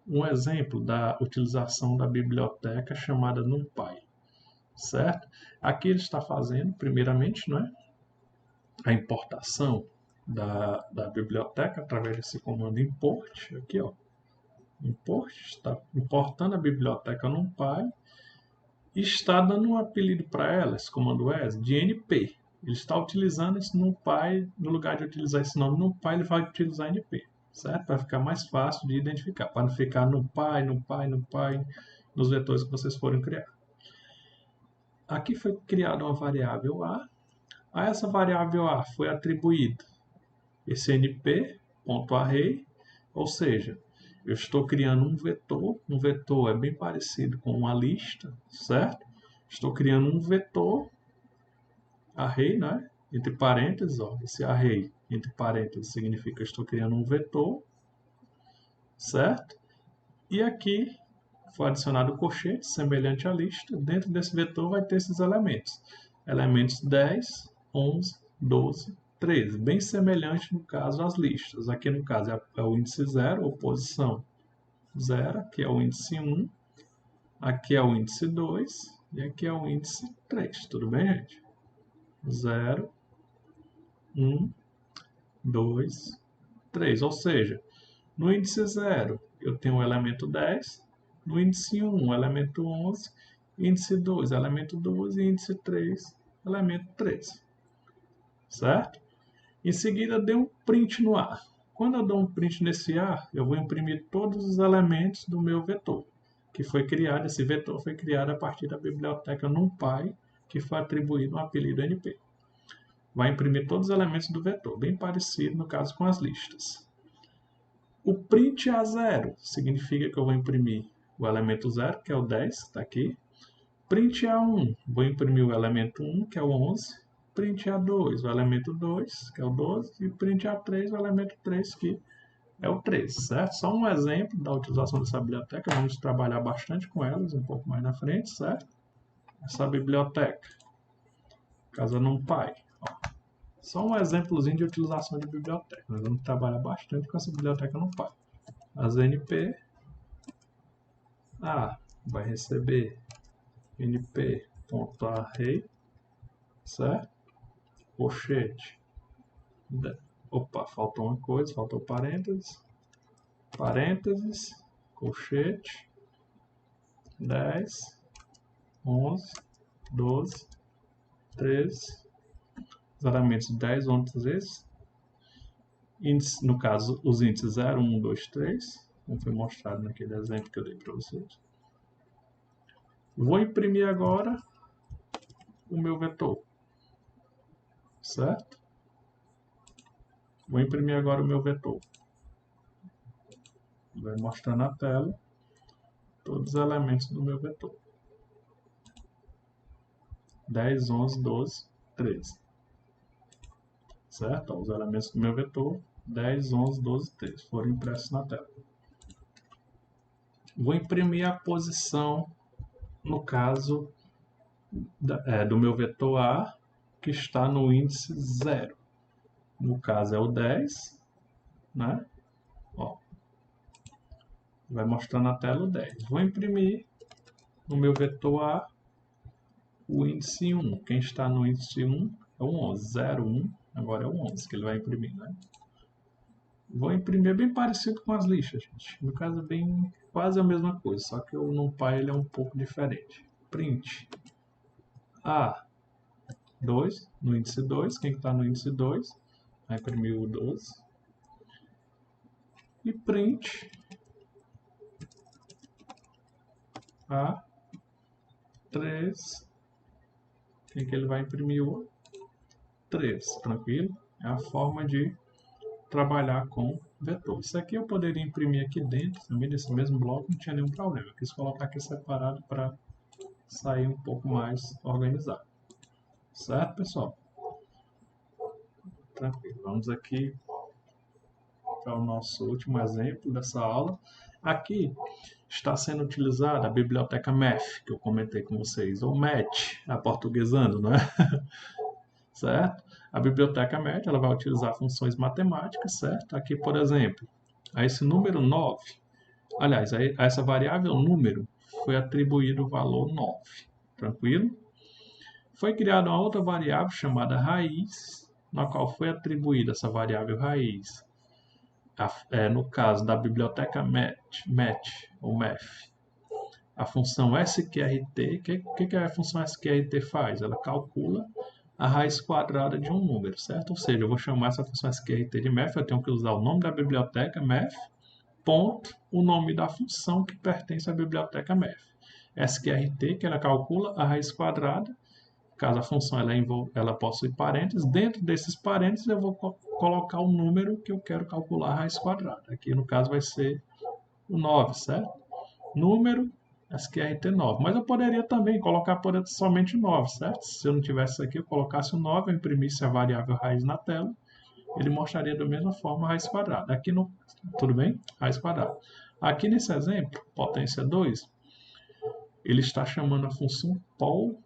um exemplo da utilização da biblioteca chamada NumPy, certo? Aqui ele está fazendo, primeiramente, não é? A importação da biblioteca através desse comando import, aqui ó, import, está importando a biblioteca NumPy e está dando um apelido para ela, esse comando ES, de NP. Ele está utilizando esse NumPy, no lugar de utilizar esse nome NumPy, ele vai utilizar NP, certo? Para ficar mais fácil de identificar, para não ficar NumPy nos vetores que vocês forem criar. Aqui foi criada uma variável A essa variável A foi atribuído esse np.array, ou seja, eu estou criando um vetor é bem parecido com uma lista, certo? Estou criando um vetor, array, né? Entre parênteses, ó, esse array, entre parênteses, significa que eu estou criando um vetor, certo? E aqui foi adicionado o colchete, semelhante à lista. Dentro desse vetor vai ter esses elementos. Elementos 10, 11, 12, 13. Bem semelhante, no caso, às listas. Aqui, no caso, é o índice 0, ou posição 0. Aqui é o índice 1. Aqui é o índice 2. E aqui é o índice 3. Tudo bem, gente? 0, 1, 2, 3. Ou seja, no índice 0, eu tenho o elemento 10. No índice 1, o elemento 11. Índice 2, elemento 12. E índice 3, elemento 13. Certo? Em seguida, dei um print no A. Quando eu dou um print nesse A, eu vou imprimir todos os elementos do meu vetor, que foi criado, esse vetor foi criado a partir da biblioteca NumPy, que foi atribuído um apelido NP. Vai imprimir todos os elementos do vetor, bem parecido, no caso, com as listas. O print A0 significa que eu vou imprimir o elemento 0, que é o 10, está aqui. Print A1, vou imprimir o elemento 1, que é o 11. Print A2, o elemento 2, que é o 12, e print A3, o elemento 3, que é o 13, certo? Só um exemplo da utilização dessa biblioteca, vamos trabalhar bastante com elas um pouco mais na frente, certo? Essa biblioteca, casa NumPy, ó. Só um exemplozinho de utilização de biblioteca, nós vamos trabalhar bastante com essa biblioteca NumPy. As NP, vai receber np.array, certo? Colchete. Opa, faltou uma coisa, faltou parênteses. Parênteses, colchete, 10, 11, 12, 13. Os elementos 10, 11, 13. Índice, no caso, os índices 0, 1, 2, 3. Como foi mostrado naquele exemplo que eu dei para vocês. Vou imprimir agora o meu vetor. Certo? Vou imprimir agora o meu vetor. Vai mostrar na tela todos os elementos do meu vetor. 10, 11, 12, 13. Certo? Os elementos do meu vetor, 10, 11, 12, 13, foram impressos na tela. Vou imprimir a posição, no caso, do meu vetor A, que está no índice 0. No caso é o 10, né? Ó, vai mostrar na tela o 10. Vou imprimir no meu vetor A o índice 1. Quem está no índice 1 é o 11. 0, 1, agora é o 11 que ele vai imprimir, né? Vou imprimir bem parecido com as listas, gente. No caso é bem quase a mesma coisa, só que o NumPy ele é um pouco diferente. Print A2, no índice 2. Quem está no índice 2 vai imprimir o 12. E print A3. Quem que ele vai imprimir o 3, tranquilo? É a forma de trabalhar com vetor. Isso aqui eu poderia imprimir aqui dentro, também nesse mesmo bloco, não tinha nenhum problema. Eu quis colocar aqui separado para sair um pouco mais organizado. Certo, pessoal? Tranquilo. Vamos aqui para o nosso último exemplo dessa aula. Aqui está sendo utilizada a biblioteca Math, que eu comentei com vocês, ou Math, aportuguesando, não é? Certo? A biblioteca Math, ela vai utilizar funções matemáticas, certo? Aqui, por exemplo, a esse número 9, aliás, a essa variável número foi atribuído o valor 9, tranquilo? Foi criada uma outra variável chamada raiz, na qual foi atribuída essa variável raiz, no caso da biblioteca Math, ou Math, a função sqrt. O que a função sqrt faz? Ela calcula a raiz quadrada de um número, certo? Ou seja, eu vou chamar essa função sqrt de math, eu tenho que usar o nome da biblioteca math, ponto, o nome da função que pertence à biblioteca math. Sqrt, que ela calcula a raiz quadrada, caso a função ela possui parênteses, dentro desses parênteses eu vou colocar o número que eu quero calcular a raiz quadrada. Aqui no caso vai ser o 9, certo? Número sqrt9. Mas eu poderia também colocar somente 9, certo? Se eu não tivesse aqui, eu colocasse o 9, eu imprimisse a variável raiz na tela, ele mostraria da mesma forma a raiz quadrada. Aqui no, tudo bem? Raiz quadrada. Aqui nesse exemplo, potência 2, ele está chamando a função pow,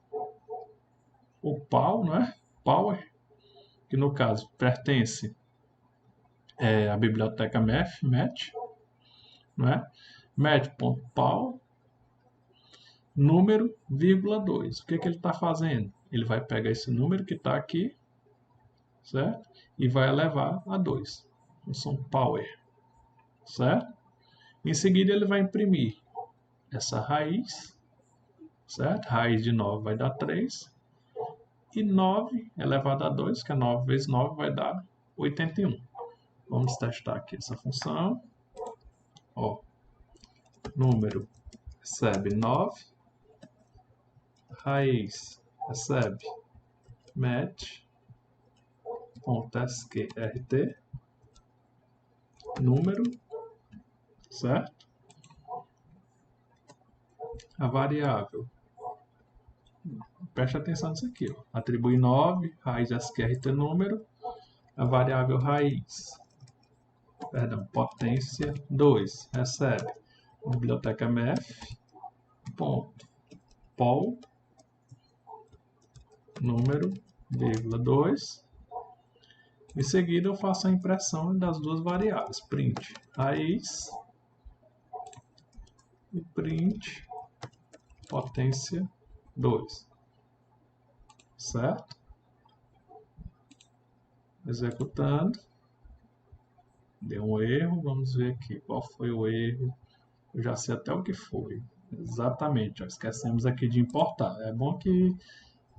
ou pow, não é? Power, que no caso pertence à biblioteca Math, não é? Math.pow, número, vírgula 2. O que ele está fazendo? Ele vai pegar esse número que está aqui, certo? E vai elevar a 2. Função power, certo? Em seguida ele vai imprimir essa raiz, certo? Raiz de 9 vai dar 3. E 9 elevado a 2, que é 9 vezes 9, vai dar 81. Vamos testar aqui essa função. Ó, número recebe 9. Raiz recebe match.sqrt, número, certo? A variável, preste atenção nisso aqui, ó. Atribui 9, raiz sqrt número, a variável raiz, potência 2, recebe biblioteca math.pow, número, vírgula 2. Em seguida eu faço a impressão das duas variáveis, print raiz e print potência 2, certo? Executando, deu um erro, vamos ver aqui qual foi o erro. Eu já sei até o que foi, exatamente, ó, esquecemos aqui de importar. É bom que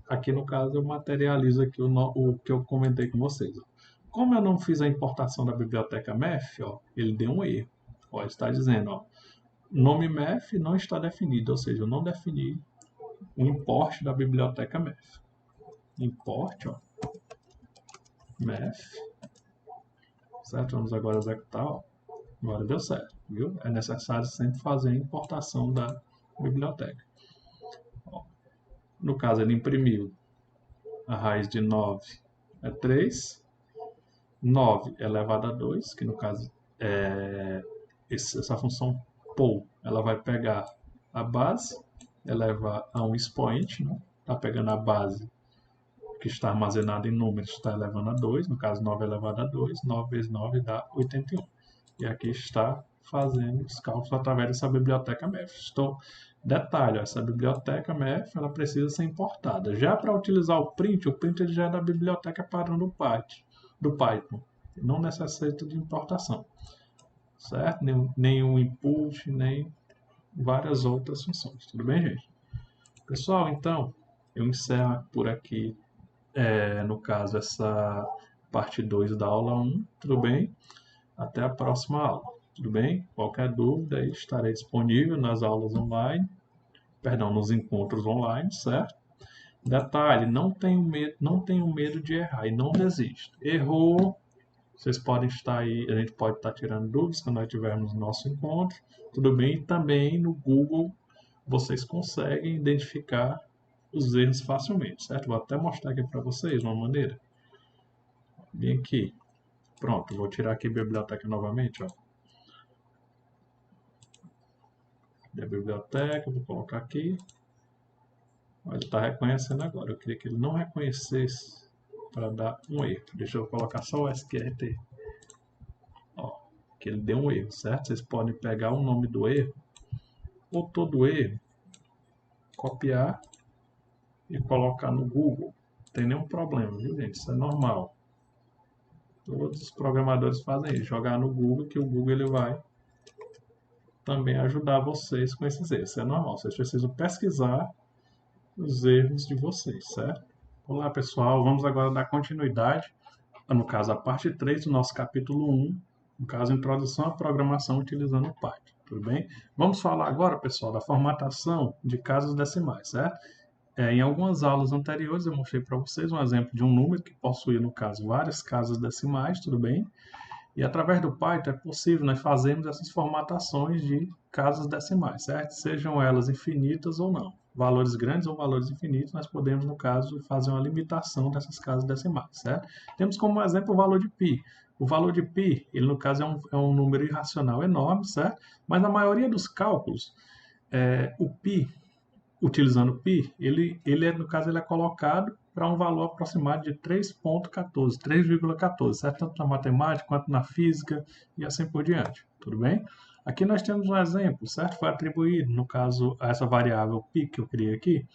aqui no caso eu materializo aqui o que eu comentei com vocês. Ó. Como eu não fiz a importação da biblioteca Math, ó, ele deu um erro. Ó, está dizendo, ó, nome Math não está definido, ou seja, eu não defini o import da biblioteca Math. Import, ó, Math, certo? Vamos agora executar, ó. Agora deu certo, viu? É necessário sempre fazer a importação da biblioteca. Ó, no caso, ele imprimiu a raiz de 9 é 3, 9 elevado a 2, que no caso é essa função poll, ela vai pegar a base, elevar a um expoente, né? Está pegando a base que está armazenada em números, está elevando a 2, no caso 9 elevado a 2, 9 vezes 9 dá 81. E aqui está fazendo os cálculos através dessa biblioteca Math. Detalhe, essa biblioteca Math ela precisa ser importada. Já para utilizar o print ele já é da biblioteca padrão do Python. Não necessita de importação, certo? Nenhum input, nem várias outras funções. Tudo bem, gente? Pessoal, então, eu encerro por aqui, no caso, essa parte 2 da aula 1. Tudo bem? Até a próxima aula. Tudo bem? Qualquer dúvida, estarei disponível nas aulas online, nos encontros online, certo? Detalhe, não tenho medo de errar e não desista. Errou, Vocês podem estar aí, a gente pode estar tirando dúvidas quando nós tivermos nosso encontro, tudo bem? E também no Google vocês conseguem identificar os erros facilmente, certo? Vou até mostrar aqui para vocês uma maneira. Vem aqui. Pronto, vou tirar aqui a biblioteca novamente, ó. Da biblioteca, vou colocar aqui. Ele está reconhecendo agora. Eu queria que ele não reconhecesse para dar um erro. Deixa eu colocar só o SQRT. Ó, que ele deu um erro, certo? Vocês podem pegar o nome do erro ou todo erro, copiar e colocar no Google. Não tem nenhum problema, viu, gente? Isso é normal. Todos os programadores fazem isso, jogar no Google, que o Google ele vai também ajudar vocês com esses erros. Isso é normal, vocês precisam pesquisar os erros de vocês, certo? Olá, pessoal, vamos agora dar continuidade, no caso, a parte 3 do nosso capítulo 1, no caso, Introdução à Programação utilizando o Python, tudo bem? Vamos falar agora, pessoal, da formatação de casas decimais, certo? Em algumas aulas anteriores eu mostrei para vocês um exemplo de um número que possui, no caso, várias casas decimais, tudo bem? E através do Python é possível nós fazermos essas formatações de casas decimais, certo? Sejam elas infinitas ou não. Valores grandes ou valores infinitos, nós podemos, no caso, fazer uma limitação dessas casas decimais, certo? Temos como exemplo o valor de π. O valor de π, ele no caso é um número irracional enorme, certo? Mas na maioria dos cálculos, o π, utilizando o π, no caso, ele é colocado para um valor aproximado de 3,14, certo? Tanto na matemática quanto na física e assim por diante, tudo bem? Aqui nós temos um exemplo, certo? Foi atribuído, no caso, a essa variável π que eu criei aqui,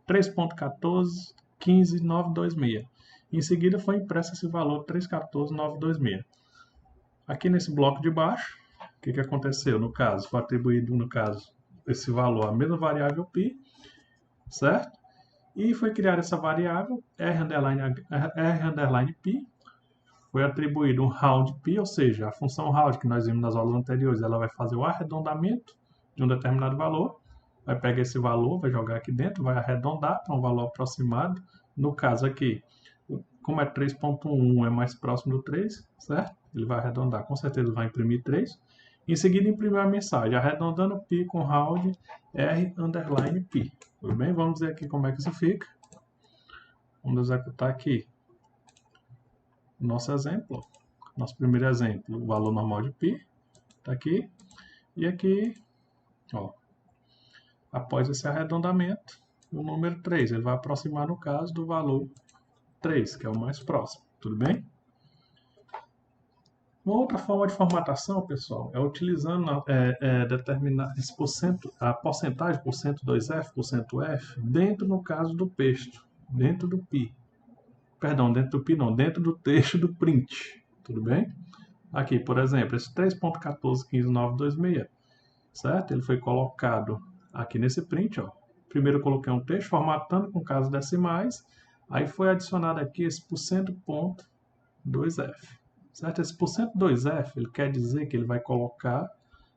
3,1415,926. Em seguida foi impresso esse valor 314,926. Aqui nesse bloco de baixo, o que aconteceu? No caso, foi atribuído, no caso, esse valor, a mesma variável π, certo? E foi criada essa variável r_π, foi atribuído um roundp, ou seja, a função round que nós vimos nas aulas anteriores, ela vai fazer o arredondamento de um determinado valor, vai pegar esse valor, vai jogar aqui dentro, vai arredondar para um valor aproximado. No caso aqui, como é 3.1 é mais próximo do 3, certo? Ele vai arredondar, com certeza vai imprimir 3. Em seguida, imprimir a mensagem, arredondando π com round r_π. Tudo bem? Vamos ver aqui como é que isso fica. Vamos executar aqui o nosso exemplo. Nosso primeiro exemplo, o valor normal de π, está aqui. E aqui, ó, após esse arredondamento, o número 3, ele vai aproximar, no caso, do valor 3, que é o mais próximo. Tudo bem? Uma outra forma de formatação, pessoal, é utilizando determinar a porcentagem, %2f, %f, dentro, no caso, do texto, dentro do π. Perdão, dentro do π não, dentro do texto do print. Tudo bem? Aqui, por exemplo, esse 3.1415926, certo? Ele foi colocado aqui nesse print, ó. Primeiro eu coloquei um texto formatando com casas decimais, aí foi adicionado aqui esse %.2f. Certo? Esse %2f, ele quer dizer que ele vai colocar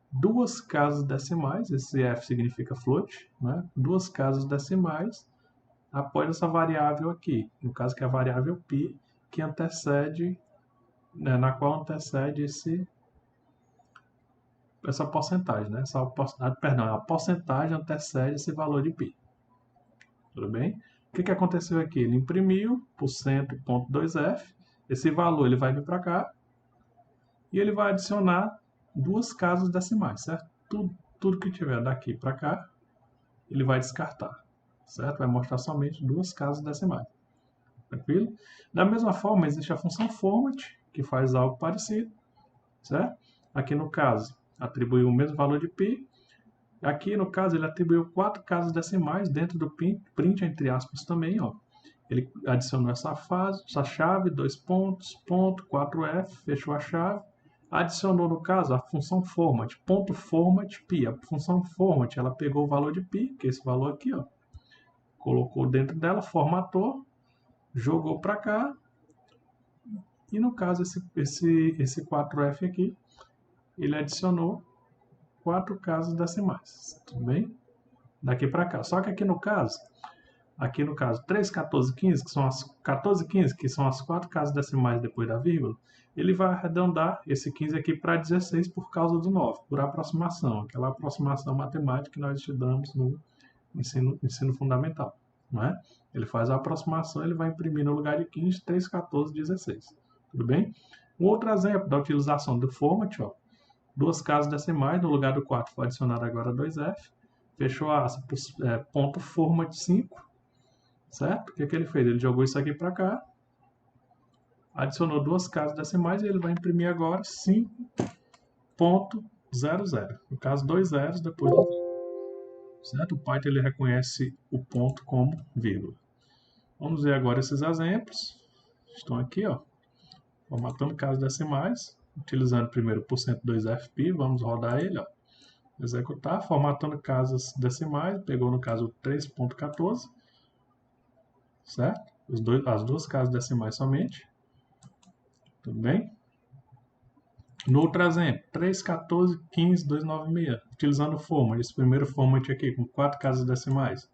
duas casas decimais, esse f significa float, né? Duas casas decimais após essa variável aqui, no caso que é a variável π, que antecede, né, na qual antecede essa porcentagem, né? A porcentagem antecede esse valor de π. Tudo bem? O que aconteceu aqui? Ele imprimiu %.2f, esse valor ele vai vir para cá e ele vai adicionar duas casas decimais, certo? Tudo que tiver daqui para cá, ele vai descartar, certo? Vai mostrar somente duas casas decimais. Tranquilo? Da mesma forma, existe a função format, que faz algo parecido, certo? Aqui no caso, atribuiu o mesmo valor de π. Aqui no caso, ele atribuiu 4 casas decimais dentro do print, entre aspas, também, ó. Ele adicionou essa chave, 2 pontos, ponto, 4f, fechou a chave. Adicionou, no caso, a função format, ponto format π. A função format, ela pegou o valor de π, que é esse valor aqui, ó. Colocou dentro dela, formatou, jogou para cá. E no caso, esse 4f aqui, ele adicionou 4 casas decimais, tudo bem? Daqui para cá. Só que aqui no caso, aqui no caso 3, 14, 15, que são as 14, 15, que são as 4 casas decimais depois da vírgula, ele vai arredondar esse 15 aqui para 16 por causa do 9, por aproximação, aquela aproximação matemática que nós estudamos no ensino fundamental. Não é? Ele faz a aproximação, ele vai imprimir no lugar de 15, 3, 14, 16. Tudo bem? Um outro exemplo da utilização do format, ó, 2 casas decimais, no lugar do 4 foi adicionado agora 2F, fechou a aspas, ponto format 5, certo? O que ele fez? Ele jogou isso aqui para cá, adicionou 2 casas decimais e ele vai imprimir agora 5.00. No caso, 2 zeros depois do zero. Certo? O Python ele reconhece o ponto como vírgula. Vamos ver agora esses exemplos. Estão aqui, ó, formatando casas decimais, utilizando primeiro o %2FP, vamos rodar ele, ó, executar, formatando casas decimais, pegou no caso 3.14, certo? As duas casas decimais somente, tudo bem? No outro exemplo, 3, 14, 15, 296, utilizando o format, esse primeiro format aqui, com 4 casas decimais.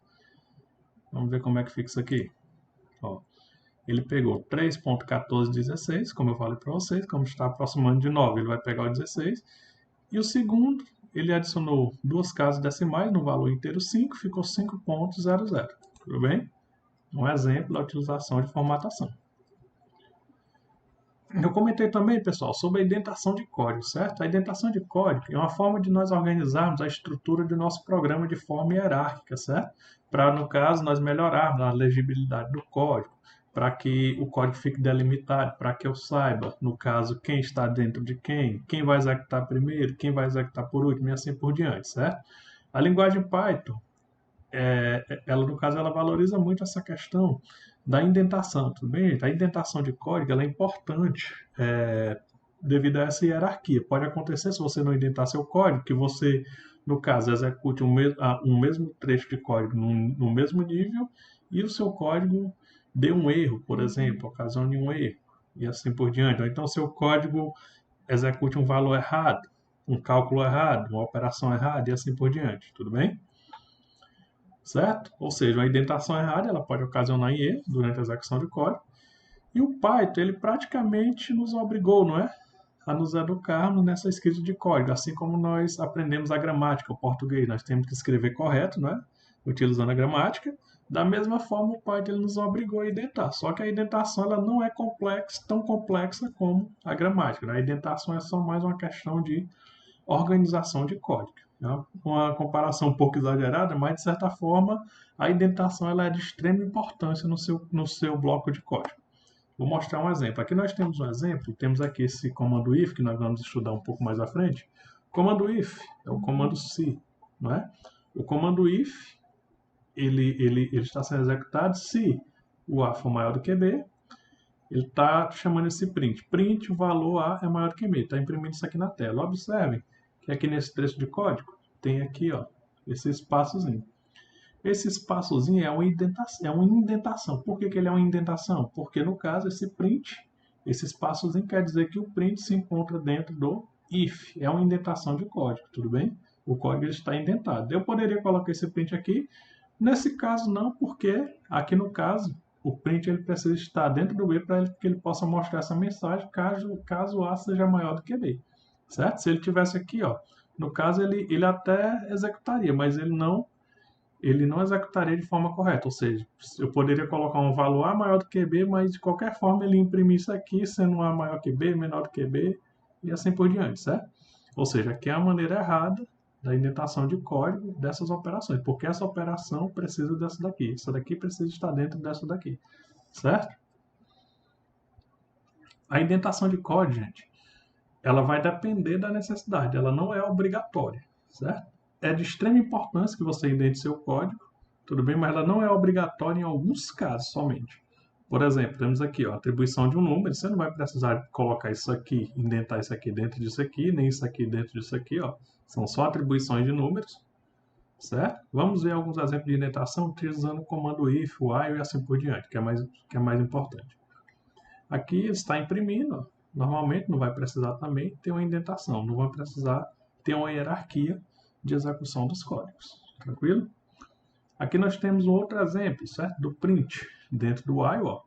Vamos ver como é que fica isso aqui. Ó, ele pegou 3.1416, como eu falei para vocês, como está aproximando de 9, ele vai pegar o 16. E o segundo, ele adicionou 2 casas decimais no valor inteiro 5, ficou 5.00. Tudo bem? Um exemplo da utilização de formatação. Eu comentei também, pessoal, sobre a indentação de código, certo? A indentação de código é uma forma de nós organizarmos a estrutura do nosso programa de forma hierárquica, certo? Para, no caso, nós melhorarmos a legibilidade do código, para que o código fique delimitado, para que eu saiba, no caso, quem está dentro de quem vai executar primeiro, quem vai executar por último e assim por diante, certo? A linguagem Python, ela, no caso, ela valoriza muito essa questão da indentação, tudo bem? A indentação de código ela é importante devido a essa hierarquia. Pode acontecer, se você não indentar seu código, que você, no caso, execute um mesmo trecho de código no mesmo nível e o seu código dê um erro, por exemplo, ocasione um erro e assim por diante. Ou então, seu código execute um valor errado, um cálculo errado, uma operação errada e assim por diante, tudo bem? Certo? Ou seja, uma indentação errada ela pode ocasionar erro durante a execução de código. E o Python, ele praticamente nos obrigou, não é? A nos educarmos nessa escrita de código, assim como nós aprendemos a gramática, o português, nós temos que escrever correto, não é? Utilizando a gramática. Da mesma forma, o Python ele nos obrigou a indentar. Só que a indentação ela não é tão complexa como a gramática. Né? A indentação é só mais uma questão de organização de código. Uma comparação um pouco exagerada, mas de certa forma a indentação ela é de extrema importância no seu bloco de código. Vou mostrar um exemplo. Aqui nós temos um exemplo, temos aqui esse comando if, que nós vamos estudar um pouco mais à frente. O comando if é o comando se, não é? O comando if, ele está sendo executado se o a for maior do que b, ele está chamando esse print. Print, o valor a é maior do que b. Está imprimindo isso aqui na tela. Observem que aqui nesse trecho de código tem aqui, ó, esse espaçozinho. Esse espaçozinho é uma indentação. Por que ele é uma indentação? Porque, no caso, esse print, esse espaçozinho quer dizer que o print se encontra dentro do if. É uma indentação de código, tudo bem? O código está indentado. Eu poderia colocar esse print aqui. Nesse caso, não, porque aqui no caso, o print ele precisa estar dentro do b para que ele possa mostrar essa mensagem caso A seja maior do que B. Certo? Se ele tivesse aqui, ó, no caso ele até executaria, mas ele não executaria de forma correta. Ou seja, eu poderia colocar um valor A maior do que B, mas de qualquer forma ele imprimir isso aqui, sendo A maior que B, menor do que B, e assim por diante, certo? Ou seja, aqui é a maneira errada da indentação de código dessas operações, porque essa operação precisa dessa daqui, essa daqui precisa estar dentro dessa daqui, certo? A indentação de código, gente, ela vai depender da necessidade, ela não é obrigatória, certo? É de extrema importância que você indente seu código, tudo bem, mas ela não é obrigatória em alguns casos somente. Por exemplo, temos aqui ó, a atribuição de um número, você não vai precisar colocar isso aqui, indentar isso aqui dentro disso aqui, nem isso aqui dentro disso aqui, ó. São só atribuições de números, certo? Vamos ver alguns exemplos de indentação utilizando o comando if, while e assim por diante, que é mais importante. Aqui está imprimindo, ó. Normalmente não vai precisar também ter uma indentação, não vai precisar ter uma hierarquia de execução dos códigos. Tranquilo? Aqui nós temos um outro exemplo, certo? Do print, dentro do while, ó.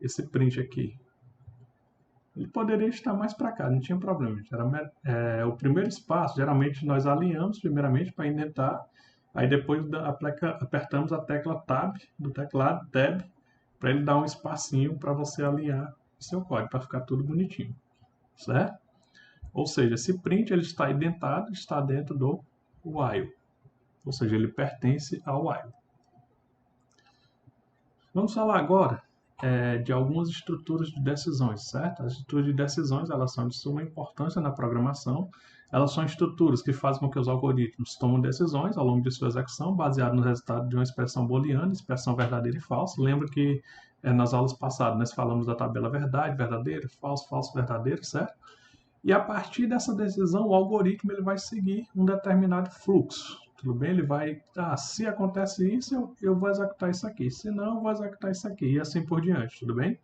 Esse print aqui. Ele poderia estar mais para cá, não tinha problema. Era, o primeiro espaço, geralmente nós alinhamos primeiramente para indentar, aí depois apertamos a tecla Tab do teclado, Tab, para ele dar um espacinho para você alinhar o seu código, para ficar tudo bonitinho, certo? Ou seja, esse print ele está indentado, está dentro do while, ou seja, ele pertence ao while. Vamos falar agora de algumas estruturas de decisões, certo? As estruturas de decisões, elas são de suma importância na programação. Elas são estruturas que fazem com que os algoritmos tomem decisões ao longo de sua execução, baseado no resultado de uma expressão booleana, expressão verdadeira e falsa. Lembra que nas aulas passadas nós falamos da tabela verdade, verdadeira, falso, falso, verdadeiro, certo? E a partir dessa decisão, o algoritmo ele vai seguir um determinado fluxo. Tudo bem? Ele vai, se acontece isso, eu vou executar isso aqui. Se não, eu vou executar isso aqui. E assim por diante, tudo bem?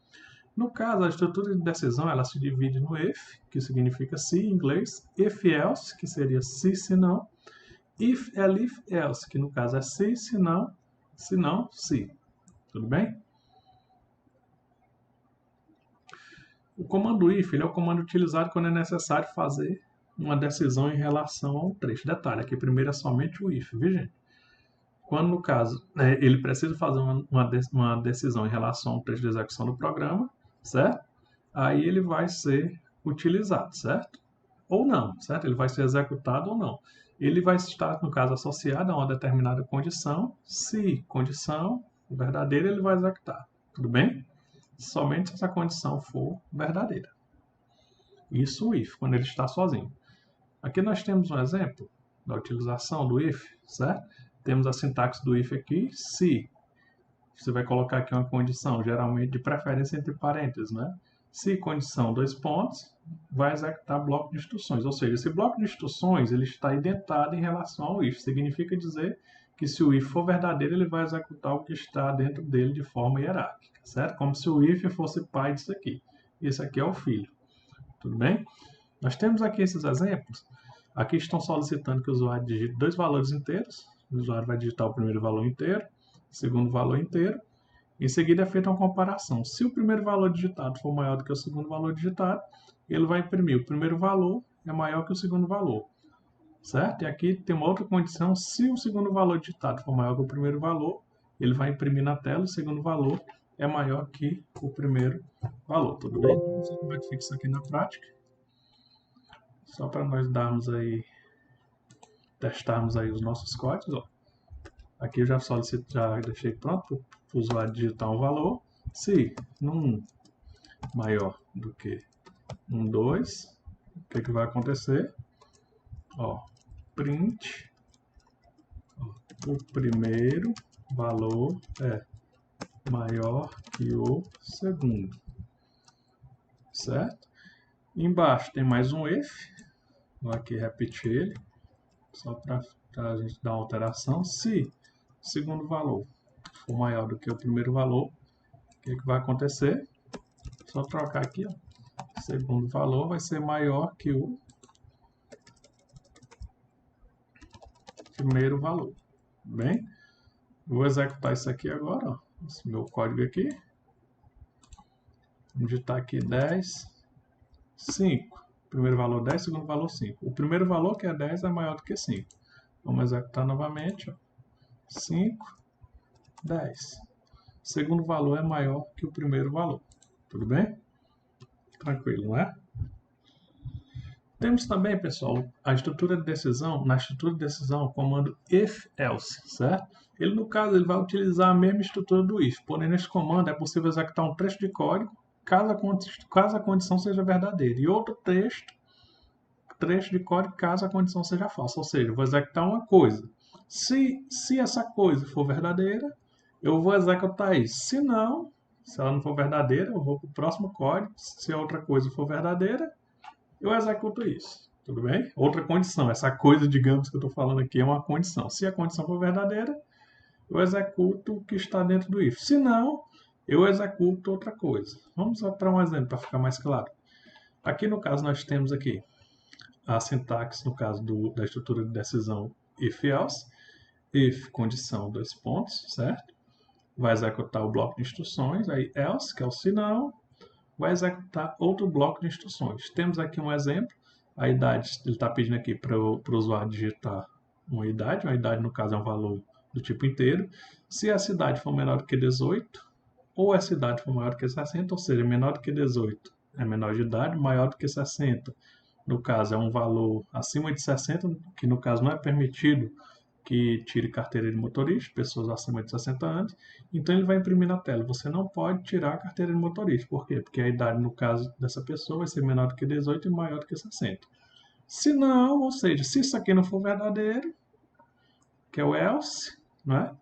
No caso, a estrutura de decisão, ela se divide no if, que significa se em inglês, if else, que seria se não, if else, que no caso é se não, se. Tudo bem? O comando if ele é o comando utilizado quando é necessário fazer uma decisão em relação a um trecho. Detalhe, aqui primeiro é somente o if, viu gente? Quando, no caso, ele precisa fazer uma decisão em relação a um trecho de execução do programa, certo? Aí ele vai ser utilizado, certo? Ou não, certo? Ele vai ser executado ou não. Ele vai estar, no caso, associado a uma determinada condição. Se condição verdadeira, ele vai executar. Tudo bem? Somente se essa condição for verdadeira. Isso o if, quando ele está sozinho. Aqui nós temos um exemplo da utilização do if, certo? Temos a sintaxe do if aqui, se. Você vai colocar aqui uma condição, geralmente de preferência entre parênteses, né? Se condição, dois pontos, vai executar bloco de instruções. Ou seja, esse bloco de instruções ele está identado em relação ao if. Significa dizer que se o if for verdadeiro, ele vai executar o que está dentro dele de forma hierárquica, certo? Como se o if fosse pai disso aqui. Esse aqui é o filho. Tudo bem? Nós temos aqui esses exemplos. Aqui estão solicitando que o usuário digite dois valores inteiros. O usuário vai digitar o primeiro valor inteiro, o segundo valor inteiro. Em seguida é feita uma comparação. Se o primeiro valor digitado for maior do que o segundo valor digitado, ele vai imprimir o primeiro valor é maior que o segundo valor. Certo? E aqui tem uma outra condição. Se o segundo valor digitado for maior que o primeiro valor, ele vai imprimir na tela o segundo valor é maior que o primeiro valor. Tudo bem? Vamos ver como é que fica isso aqui na prática. Só para nós darmos aí, testarmos aí os nossos códigos, ó. Aqui eu já deixei pronto para o usuário digitar um valor. Se num maior do que 2, o que vai acontecer? Ó, print, ó, o primeiro valor é maior que o segundo, certo? Embaixo tem mais um if, vou aqui repetir ele, só para a gente dar uma alteração. Se o segundo valor for maior do que o primeiro valor, o que vai acontecer? Só trocar aqui, ó. O segundo valor vai ser maior que o primeiro valor. Bem, vou executar isso aqui agora, ó. Esse meu código aqui. Vamos digitar aqui 10, 5. Primeiro valor 10, segundo valor 5. O primeiro valor, que é 10, é maior do que 5. Vamos executar novamente, ó. 5, 10. O segundo valor é maior que o primeiro valor. Tudo bem? Tranquilo, não é? Temos também, pessoal, a estrutura de decisão. Na estrutura de decisão, o comando if-else, certo? Ele, no caso, ele vai utilizar a mesma estrutura do if. Porém, nesse comando é possível executar um trecho de código caso a condição seja verdadeira. E outro trecho de código caso a condição seja falsa. Ou seja, eu vou executar uma coisa. Se essa coisa for verdadeira, eu vou executar isso. Se não, se ela não for verdadeira, eu vou para o próximo código. Se a outra coisa for verdadeira, eu executo isso. Tudo bem? Outra condição. Essa coisa, digamos, que eu estou falando aqui é uma condição. Se a condição for verdadeira, eu executo o que está dentro do if. Se não, eu executo outra coisa. Vamos para um exemplo para ficar mais claro. Aqui no caso nós temos aqui a sintaxe, no caso da estrutura de decisão if-else. if, condição, dois pontos, certo? Vai executar o bloco de instruções, aí else, que é o sinal, vai executar outro bloco de instruções. Temos aqui um exemplo, a idade, ele está pedindo aqui para o usuário digitar uma idade no caso é um valor do tipo inteiro. Se essa idade for menor do que 18, ou essa idade for maior do que 60, ou seja, menor do que 18 é menor de idade, maior do que 60, no caso é um valor acima de 60, que no caso não é permitido que tire carteira de motorista, pessoas acima de 60 anos, então ele vai imprimir na tela. Você não pode tirar a carteira de motorista. Por quê? Porque a idade, no caso dessa pessoa, vai ser menor do que 18 e maior do que 60. Se não, ou seja, se isso aqui não for verdadeiro, que é o else, né?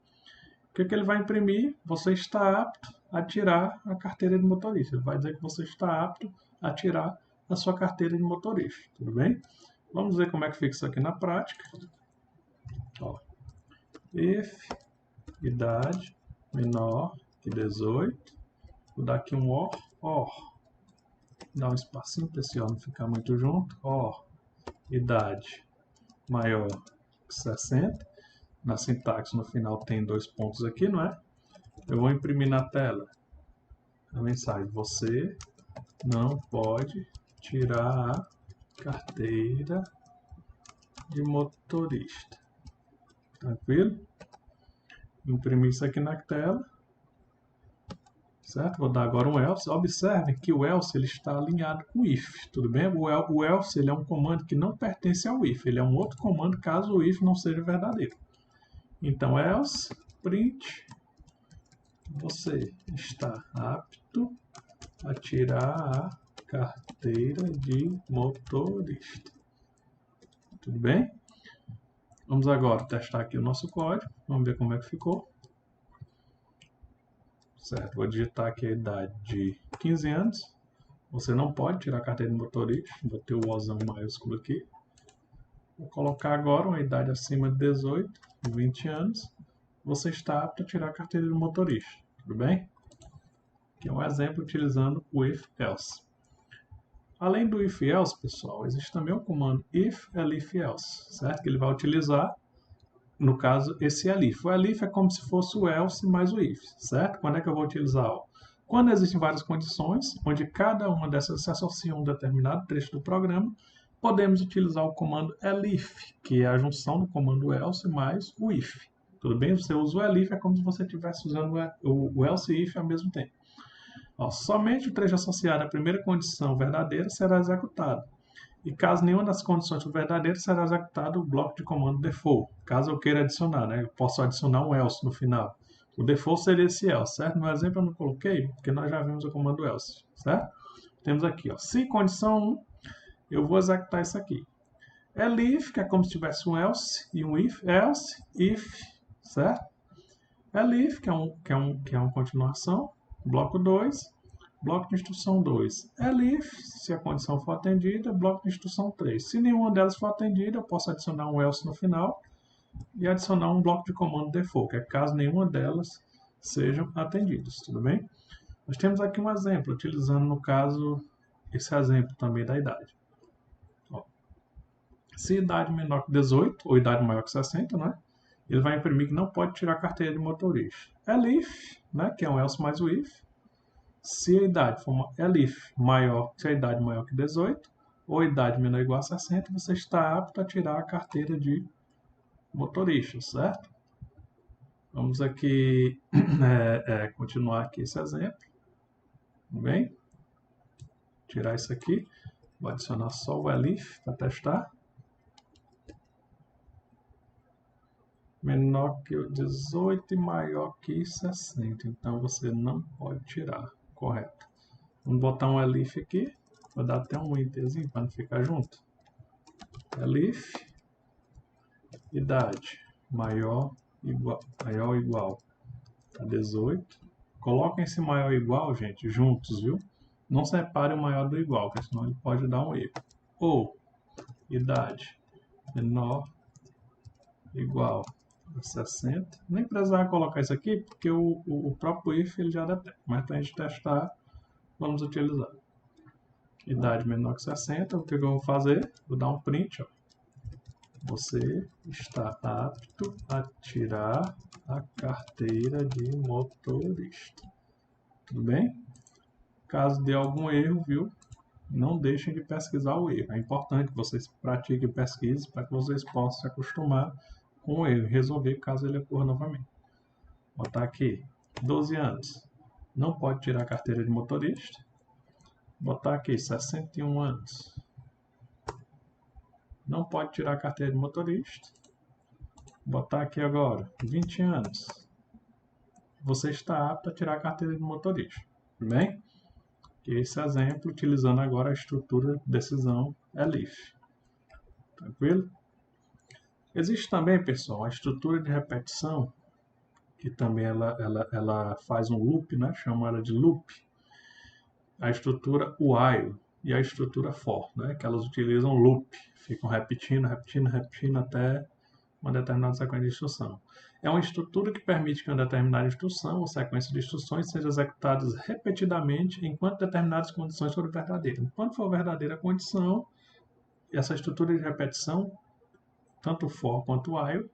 O que ele vai imprimir? Você está apto a tirar a carteira de motorista. Ele vai dizer que você está apto a tirar a sua carteira de motorista. Tudo bem? Vamos ver como é que fica isso aqui na prática. Ó, if idade menor que 18, vou dar aqui um or, dá um espacinho para esse or não ficar muito junto, or, idade maior que 60, na sintaxe no final tem dois pontos aqui, não é? Eu vou imprimir na tela a mensagem, você não pode tirar a carteira de motorista. Tranquilo? Imprimir isso aqui na tela, certo? Vou dar agora um else. Observem que o else ele está alinhado com o if, tudo bem? O else ele é um comando que não pertence ao if, ele é um outro comando caso o if não seja verdadeiro. Então, else, print, você está apto a tirar a carteira de motorista. Tudo bem? Vamos agora testar aqui o nosso código. Vamos ver como é que ficou. Certo, vou digitar aqui a idade de 15 anos. Você não pode tirar a carteira de motorista. Vou ter o Ozão maiúsculo aqui. Vou colocar agora uma idade acima de 18, 20 anos. Você está apto a tirar a carteira de motorista. Tudo bem? Aqui é um exemplo utilizando o if-else. Além do if-else, pessoal, existe também o comando if-elif-else, certo? Que ele vai utilizar, no caso, esse elif. O elif é como se fosse o else mais o if, certo? Quando é que eu vou utilizar? Quando existem várias condições, onde cada uma dessas se associa a um determinado trecho do programa, podemos utilizar o comando elif, que é a junção do comando else mais o if. Tudo bem? Você usa o elif, é como se você estivesse usando o else e if ao mesmo tempo. Ó, somente o trecho associado à primeira condição verdadeira será executado. E caso nenhuma das condições for verdadeira, será executado o bloco de comando default. Caso eu queira adicionar, né? Eu posso adicionar um else no final. O default seria esse else, certo? No exemplo eu não coloquei, porque nós já vimos o comando else, certo? Temos aqui, ó, se condição 1, eu vou executar isso aqui. Elif, que é como se tivesse um else e um if, else, if, certo? Elif, que é uma continuação. Bloco 2, bloco de instrução 2. Elif, se a condição for atendida, bloco de instrução 3. Se nenhuma delas for atendida, eu posso adicionar um else no final e adicionar um bloco de comando default, que é caso nenhuma delas sejam atendidas, tudo bem? Nós temos aqui um exemplo, utilizando, no caso, esse exemplo também da idade. Ó, se idade menor que 18, ou idade maior que 60, né? Ele vai imprimir que não pode tirar a carteira de motorista. Elif, né, que é um else mais o if. Se a idade for elif maior, se a idade maior que 18, ou a idade menor ou igual a 60, você está apto a tirar a carteira de motorista, certo? Vamos aqui continuar aqui esse exemplo. Tudo bem? Tirar isso aqui. Vou adicionar só o elif para testar. Menor que 18 e maior que 60. Então você não pode tirar. Correto. Vamos botar um elif aqui. Vou dar até um enterzinho para não ficar junto. Elif. Idade. Maior ou igual a 18. Coloquem esse maior ou igual, gente, juntos, viu? Não separe o maior do igual, porque senão ele pode dar um erro. Ou idade menor igual 60. Nem precisava colocar isso aqui, porque o próprio if ele já detecta. Mas para a gente testar, vamos utilizar. Idade menor que 60. O que eu vou fazer? Vou dar um print. Ó. Você está apto a tirar a carteira de motorista. Tudo bem? Caso dê algum erro, viu? Não deixem de pesquisar o erro. É importante que vocês pratiquem pesquisas para que vocês possam se acostumar com o erro e resolver caso ele ocorra novamente. Vou botar aqui, 12 anos. Não pode tirar a carteira de motorista. Vou botar aqui, 61 anos. Não pode tirar a carteira de motorista. Vou botar aqui agora, 20 anos. Você está apto a tirar a carteira de motorista. Tudo bem? Esse exemplo, utilizando agora a estrutura de decisão ELIF. Tranquilo? Existe também, pessoal, a estrutura de repetição, que também ela faz um loop, né? Chama ela de loop. A estrutura while e a estrutura for, né? Que elas utilizam loop. Ficam repetindo até uma determinada sequência de instrução. É uma estrutura que permite que uma determinada instrução ou sequência de instruções seja executadas repetidamente enquanto determinadas condições forem verdadeiras. Enquanto for verdadeira a condição, essa estrutura de repetição, tanto for quanto while,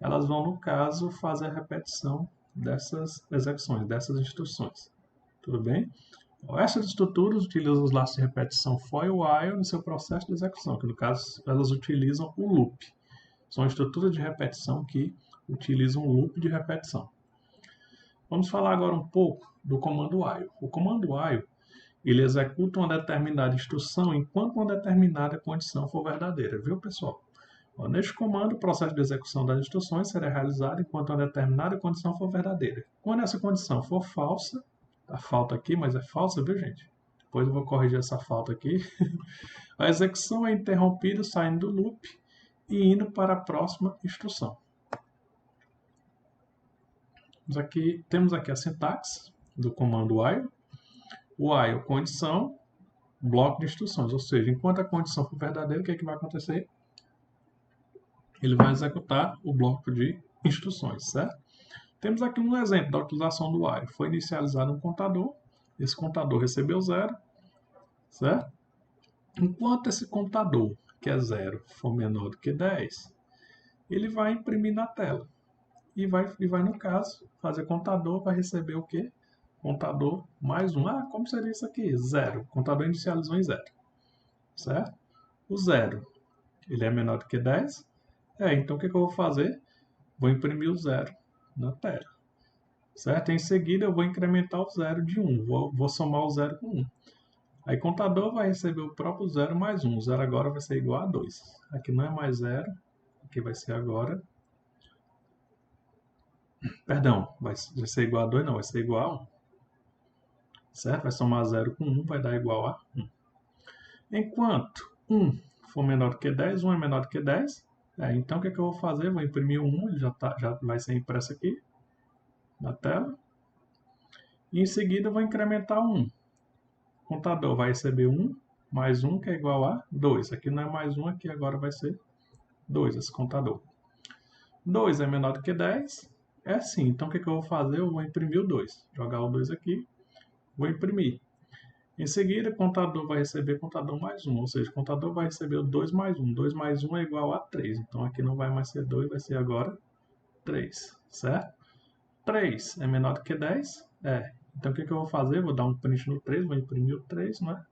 elas vão, no caso, fazer a repetição dessas execuções, dessas instruções. Tudo bem? Essas estruturas utilizam os laços de repetição for e while no seu processo de execução, que no caso elas utilizam o loop. São estruturas de repetição que utilizam um loop de repetição. Vamos falar agora um pouco do comando while. O comando while, ele executa uma determinada instrução enquanto uma determinada condição for verdadeira, viu, pessoal? Neste comando, o processo de execução das instruções será realizado enquanto uma determinada condição for verdadeira. Quando essa condição for falsa, a falta aqui, mas é falsa, viu, gente? Depois eu vou corrigir essa falta aqui. A execução é interrompida saindo do loop e indo para a próxima instrução. Temos aqui a sintaxe do comando while. While, condição, bloco de instruções. Ou seja, enquanto a condição for verdadeira, o que é que vai acontecer? Ele vai executar o bloco de instruções, certo? Temos aqui um exemplo da utilização do while. Foi inicializado um contador. Esse contador recebeu 0, certo? Enquanto esse contador, que é 0, for menor do que 10, ele vai imprimir na tela. E vai, no caso, fazer contador, vai receber o quê? Contador mais 1. Ah, como seria isso aqui? 0. Contador inicializou em 0. Certo? O 0, ele é menor do que 10. Então o que eu vou fazer? Vou imprimir o 0 na tela. Certo? Em seguida eu vou incrementar o 0 de 1. Vou somar o 0 com 1. Aí o contador vai receber o próprio 0 mais 1. O 0 agora vai ser igual a 2. Aqui não é mais 0. Aqui vai ser agora... Perdão, vai ser igual a 2, não, vai ser igual a 1. Certo? Vai somar 0 com 1, vai dar igual a 1. Enquanto 1 for menor do que 10, 1 é menor do que 10. Então o que eu vou fazer? Vou imprimir o 1, ele já vai ser impresso aqui na tela. E em seguida eu vou incrementar o 1. O contador vai receber 1 mais 1, que é igual a 2. Aqui não é mais 1, aqui agora vai ser 2, esse contador. 2 é menor do que 10. É sim, então o que eu vou fazer? Eu vou imprimir o 2. Jogar o 2 aqui, vou imprimir. Em seguida, o contador vai receber contador mais 1, ou seja, o contador vai receber o 2 mais 1. 2 mais 1 é igual a 3, então aqui não vai mais ser 2, vai ser agora 3, certo? 3 é menor do que 10? Então o que eu vou fazer? Vou dar um print no 3, vou imprimir o 3, né?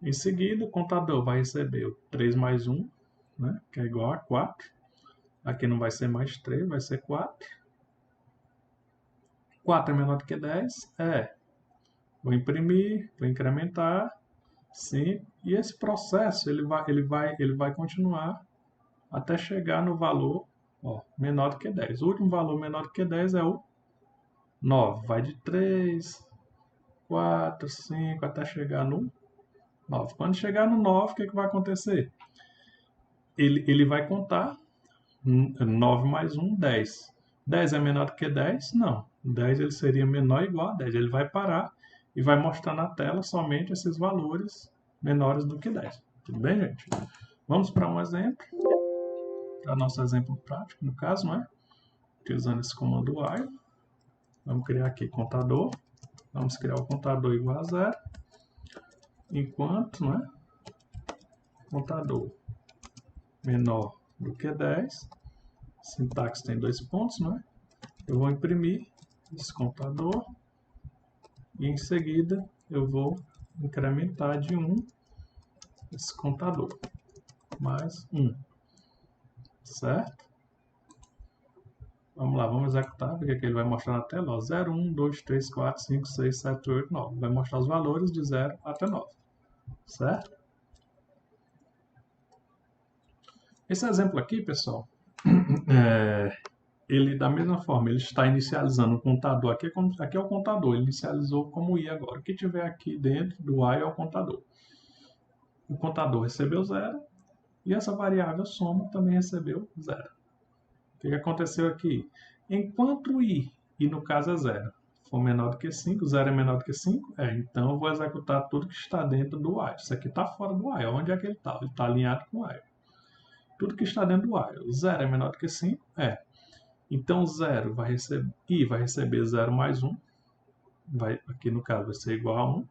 Em seguida, o contador vai receber o 3 mais 1, né? Que é igual a 4. Aqui não vai ser mais 3, vai ser 4. 4 é menor do que 10? Vou imprimir, vou incrementar, sim. E esse processo ele vai continuar até chegar no valor menor do que 10. O último valor menor do que 10 é o 9. Vai de 3, 4, 5 até chegar no 9. Quando chegar no 9, o que vai acontecer? Ele vai contar 9 mais 1, 10. 10 é menor do que 10? Não. 10 ele seria menor ou igual a 10. Ele vai parar e vai mostrar na tela somente esses valores menores do que 10. Tudo bem, gente? Vamos para um exemplo. Para nosso exemplo prático, no caso, não é? Utilizando esse comando while. Vamos criar aqui contador. Vamos criar o contador igual a 0. Enquanto, não é? Contador menor do que 10. Sintaxe tem 2 pontos, não é? Eu vou imprimir esse contador e em seguida eu vou incrementar de 1 esse contador, mais 1, certo? Vamos lá, vamos executar, porque aqui ele vai mostrar na tela, ó, 0, 1, 2, 3, 4, 5, 6, 7, 8, 9. Vai mostrar os valores de 0 até 9, certo? Esse exemplo aqui, pessoal, ele da mesma forma, ele está inicializando o contador, aqui é o contador, ele inicializou como i agora. O que tiver aqui dentro do i é o contador. O contador recebeu 0 e essa variável soma também recebeu 0. O que aconteceu aqui? Enquanto i no caso é 0, for menor do que 5, 0 é menor do que 5, então eu vou executar tudo que está dentro do while. Isso aqui está fora do while. Onde é que ele está? Ele está alinhado com o while. Tudo que está dentro do while. 0 é menor do que 5? Então, i vai receber 0 mais 1. Aqui no caso vai ser igual a 1.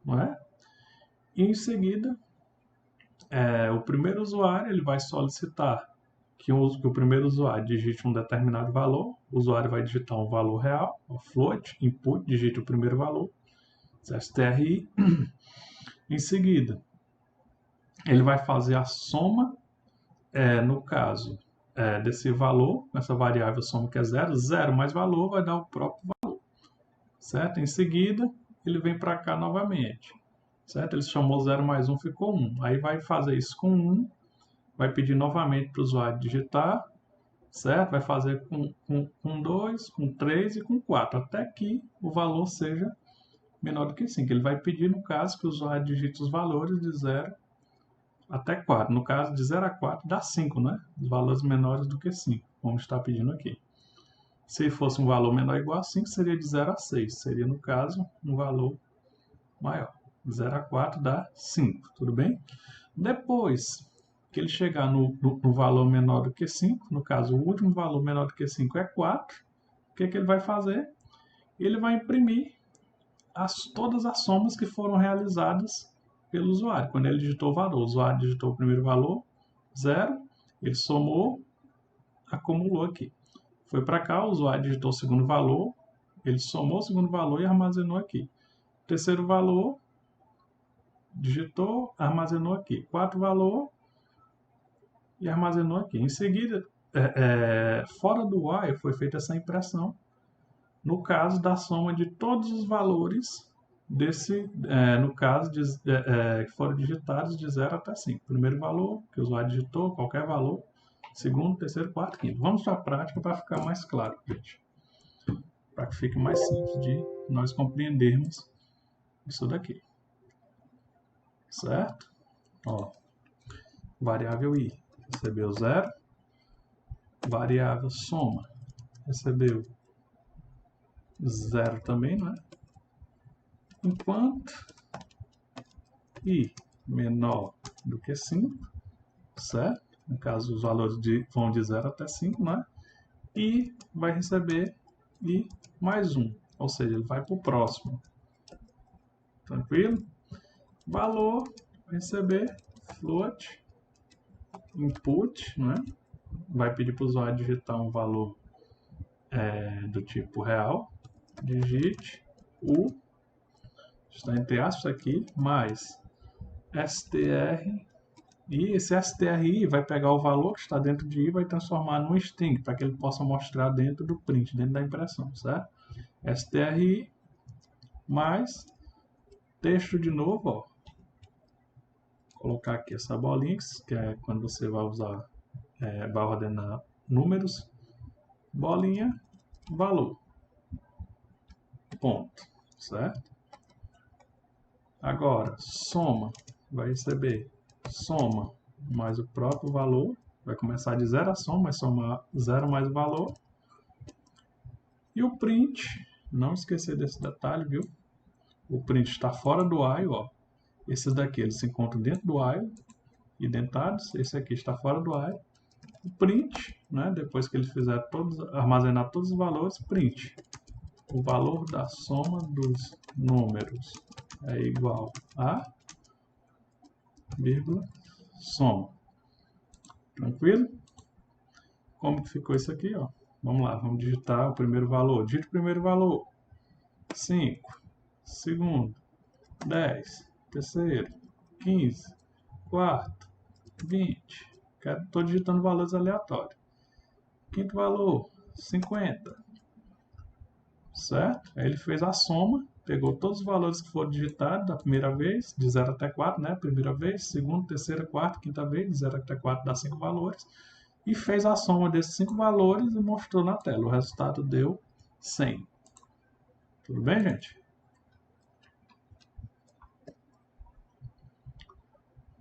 Não é? E em seguida, o primeiro usuário ele vai solicitar que o primeiro usuário digite um determinado valor. O usuário vai digitar um valor real, float, input, digite o primeiro valor, stri. Em seguida, ele vai fazer a soma, no caso desse valor, essa variável soma que é 0, 0 mais valor vai dar o próprio valor, certo? Em seguida, ele vem para cá novamente, certo? Ele chamou 0 mais 1, ficou 1. Aí vai fazer isso com 1, vai pedir novamente para o usuário digitar, certo? Vai fazer com 2, com 3 e com 4, até que o valor seja menor do que 5. Ele vai pedir, no caso, que o usuário digite os valores de 0 até 4. No caso, de 0 a 4 dá 5, né? Os valores menores do que 5, como está pedindo aqui. Se fosse um valor menor ou igual a 5, seria de 0 a 6. Seria, no caso, um valor maior. 0 a 4 dá 5, tudo bem? Depois que ele chegar no valor menor do que 5, no caso, o último valor menor do que 5 é 4, o que ele vai fazer? Ele vai imprimir todas as somas que foram realizadas pelo usuário. Quando ele digitou o valor, o usuário digitou o primeiro valor, 0, ele somou, acumulou aqui. Foi para cá, o usuário digitou o segundo valor, ele somou o segundo valor e armazenou aqui. O terceiro valor, digitou, armazenou aqui. Quarto valor, e armazenou aqui. Em seguida, fora do while, foi feita essa impressão, no caso da soma de todos os valores no caso, que foram digitados de 0 até 5. Primeiro valor que o usuário digitou, qualquer valor. Segundo, terceiro, quarto, quinto. Vamos para a prática para ficar mais claro, gente. Para que fique mais simples de nós compreendermos isso daqui. Certo? Ó, variável i recebeu 0. Variável soma recebeu 0 também, não é? Enquanto i menor do que 5, certo? No caso, os valores vão de 0 até 5, né? E vai receber i mais 1, ou seja, ele vai para o próximo. Tranquilo? Valor, vai receber float, input, né? Vai pedir para o usuário digitar um valor do tipo real, digite o, está entre aspas aqui, mais str, e esse stri vai pegar o valor que está dentro de i e vai transformar num string, para que ele possa mostrar dentro do print, dentro da impressão, certo? Stri mais texto de novo, ó. Colocar aqui essa bolinha, que é quando você vai usar, vai ordenar números, bolinha, valor, ponto, certo? Agora, soma, vai receber soma mais o próprio valor, vai começar de 0 a soma, vai somar 0 mais o valor. E o print, não esquecer desse detalhe, viu? O print está fora do while, ó. Esses daqui, eles se encontram dentro do while, identados. Esse aqui está fora do while. O print, né? Depois que ele fizer armazenar todos os valores, print. O valor da soma dos números é igual a, vírgula, soma. Tranquilo? Como que ficou isso aqui, ó? Vamos lá, vamos digitar o primeiro valor. Digita o primeiro valor. 5. Segundo. 10. Terceiro. 15. Quarto. 20. Estou digitando valores aleatórios. Quinto valor. 50. Certo? Aí ele fez a soma. Pegou todos os valores que foram digitados da primeira vez, de 0 até 4, né? Primeira vez, segunda, terceira, quarta, quinta vez, de 0 até 4 dá 5 valores. E fez a soma desses 5 valores e mostrou na tela. O resultado deu 100. Tudo bem, gente?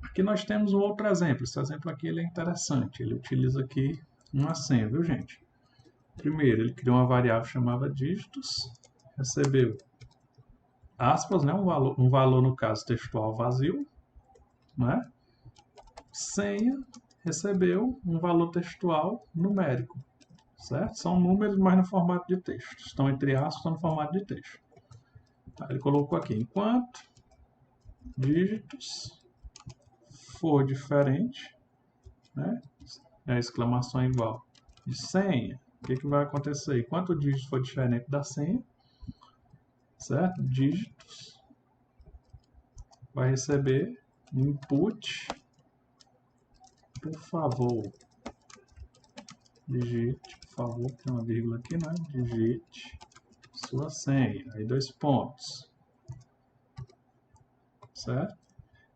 Aqui nós temos um outro exemplo. Esse exemplo aqui ele é interessante. Ele utiliza aqui uma senha, viu, gente? Primeiro, ele criou uma variável chamada dígitos, recebeu aspas, né? Um valor no caso textual vazio, né? Senha, recebeu um valor textual numérico, certo? São números, mas no formato de texto. Estão entre aspas, estão no formato de texto. Aí ele colocou aqui, enquanto dígitos for diferente, né? A exclamação igual de senha. O que vai acontecer? Enquanto o dígito for diferente da senha, certo? Dígitos vai receber input. Por favor, digite, por favor, tem uma vírgula aqui, né? Digite sua senha. Aí 2 pontos. Certo?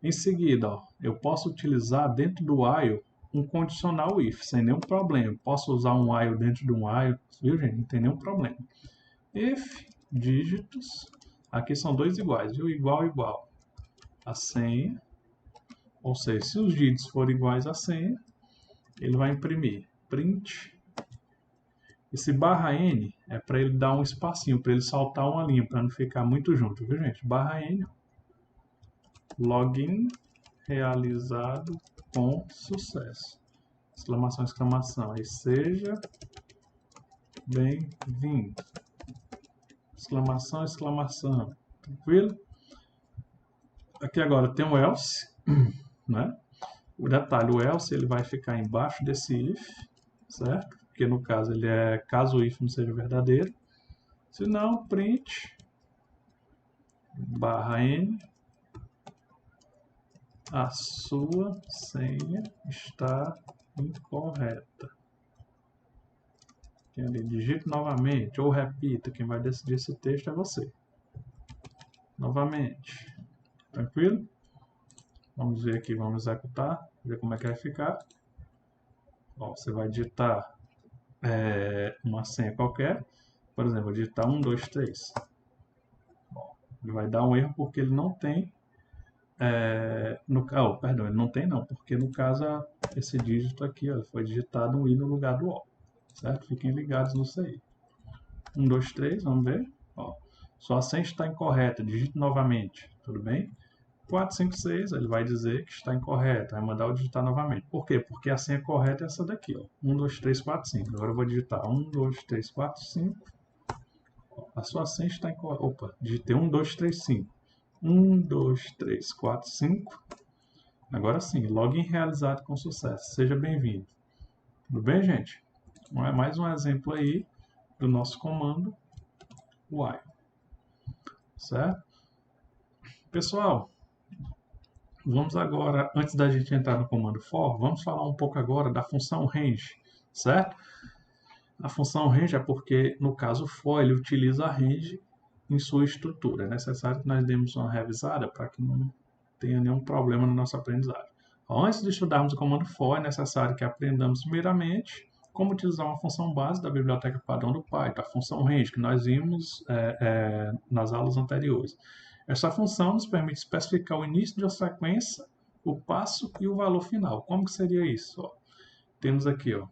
Em seguida, ó, eu posso utilizar dentro do while um condicional if, sem nenhum problema. Posso usar um while dentro de um while, viu, gente? Não tem nenhum problema. If dígitos, aqui são dois iguais, viu? Igual, igual. A senha, ou seja, se os dígitos forem iguais à senha, ele vai imprimir print. Esse barra N é para ele dar um espacinho, para ele saltar uma linha, para não ficar muito junto, viu, gente? Barra N, login realizado com sucesso. Exclamação, exclamação. Aí seja bem-vindo. Exclamação, exclamação. Tranquilo? Aqui agora tem o else, né? O detalhe, o else ele vai ficar embaixo desse if, certo? Porque no caso ele é caso o if não seja verdadeiro. Se não, print barra N, a sua senha está incorreta. Tem ali, digite novamente ou repita, quem vai decidir esse texto é você. Novamente. Tranquilo? Vamos ver aqui, vamos executar, ver como é que vai ficar. Ó, você vai digitar uma senha qualquer, por exemplo, vou digitar 1, 2, 3. Bom, ele vai dar um erro porque ele não tem, perdão, ele não tem não, porque no caso esse dígito aqui, ó, foi digitado um I no lugar do O, certo? Fiquem ligados nisso aí. 1, 2, 3, vamos ver. Ó, sua senha está incorreta, digite novamente, tudo bem? 4, 5, 6, ele vai dizer que está incorreta, vai mandar eu digitar novamente. Por quê? Porque a senha correta é essa daqui, ó. 1, 2, 3, 4, 5. Agora eu vou digitar 1, 2, 3, 4, 5. A sua senha está incorreta. Opa, digitei 1, 2, 3, 5. 1, 2, 3, 4, 5. Agora sim, login realizado com sucesso. Seja bem-vindo. Tudo bem, gente? Então, é mais um exemplo aí do nosso comando while. Certo? Pessoal, vamos agora, antes da gente entrar no comando for, vamos falar um pouco agora da função range, certo? A função range é porque, no caso for, ele utiliza a range em sua estrutura. É necessário que nós demos uma revisada para que não tenha nenhum problema na nossa aprendizagem. Antes de estudarmos o comando for, é necessário que aprendamos primeiramente como utilizar uma função base da biblioteca padrão do Python, a função range, que nós vimos nas aulas anteriores. Essa função nos permite especificar o início de uma sequência, o passo e o valor final. Como que seria isso? Ó, temos aqui, ó,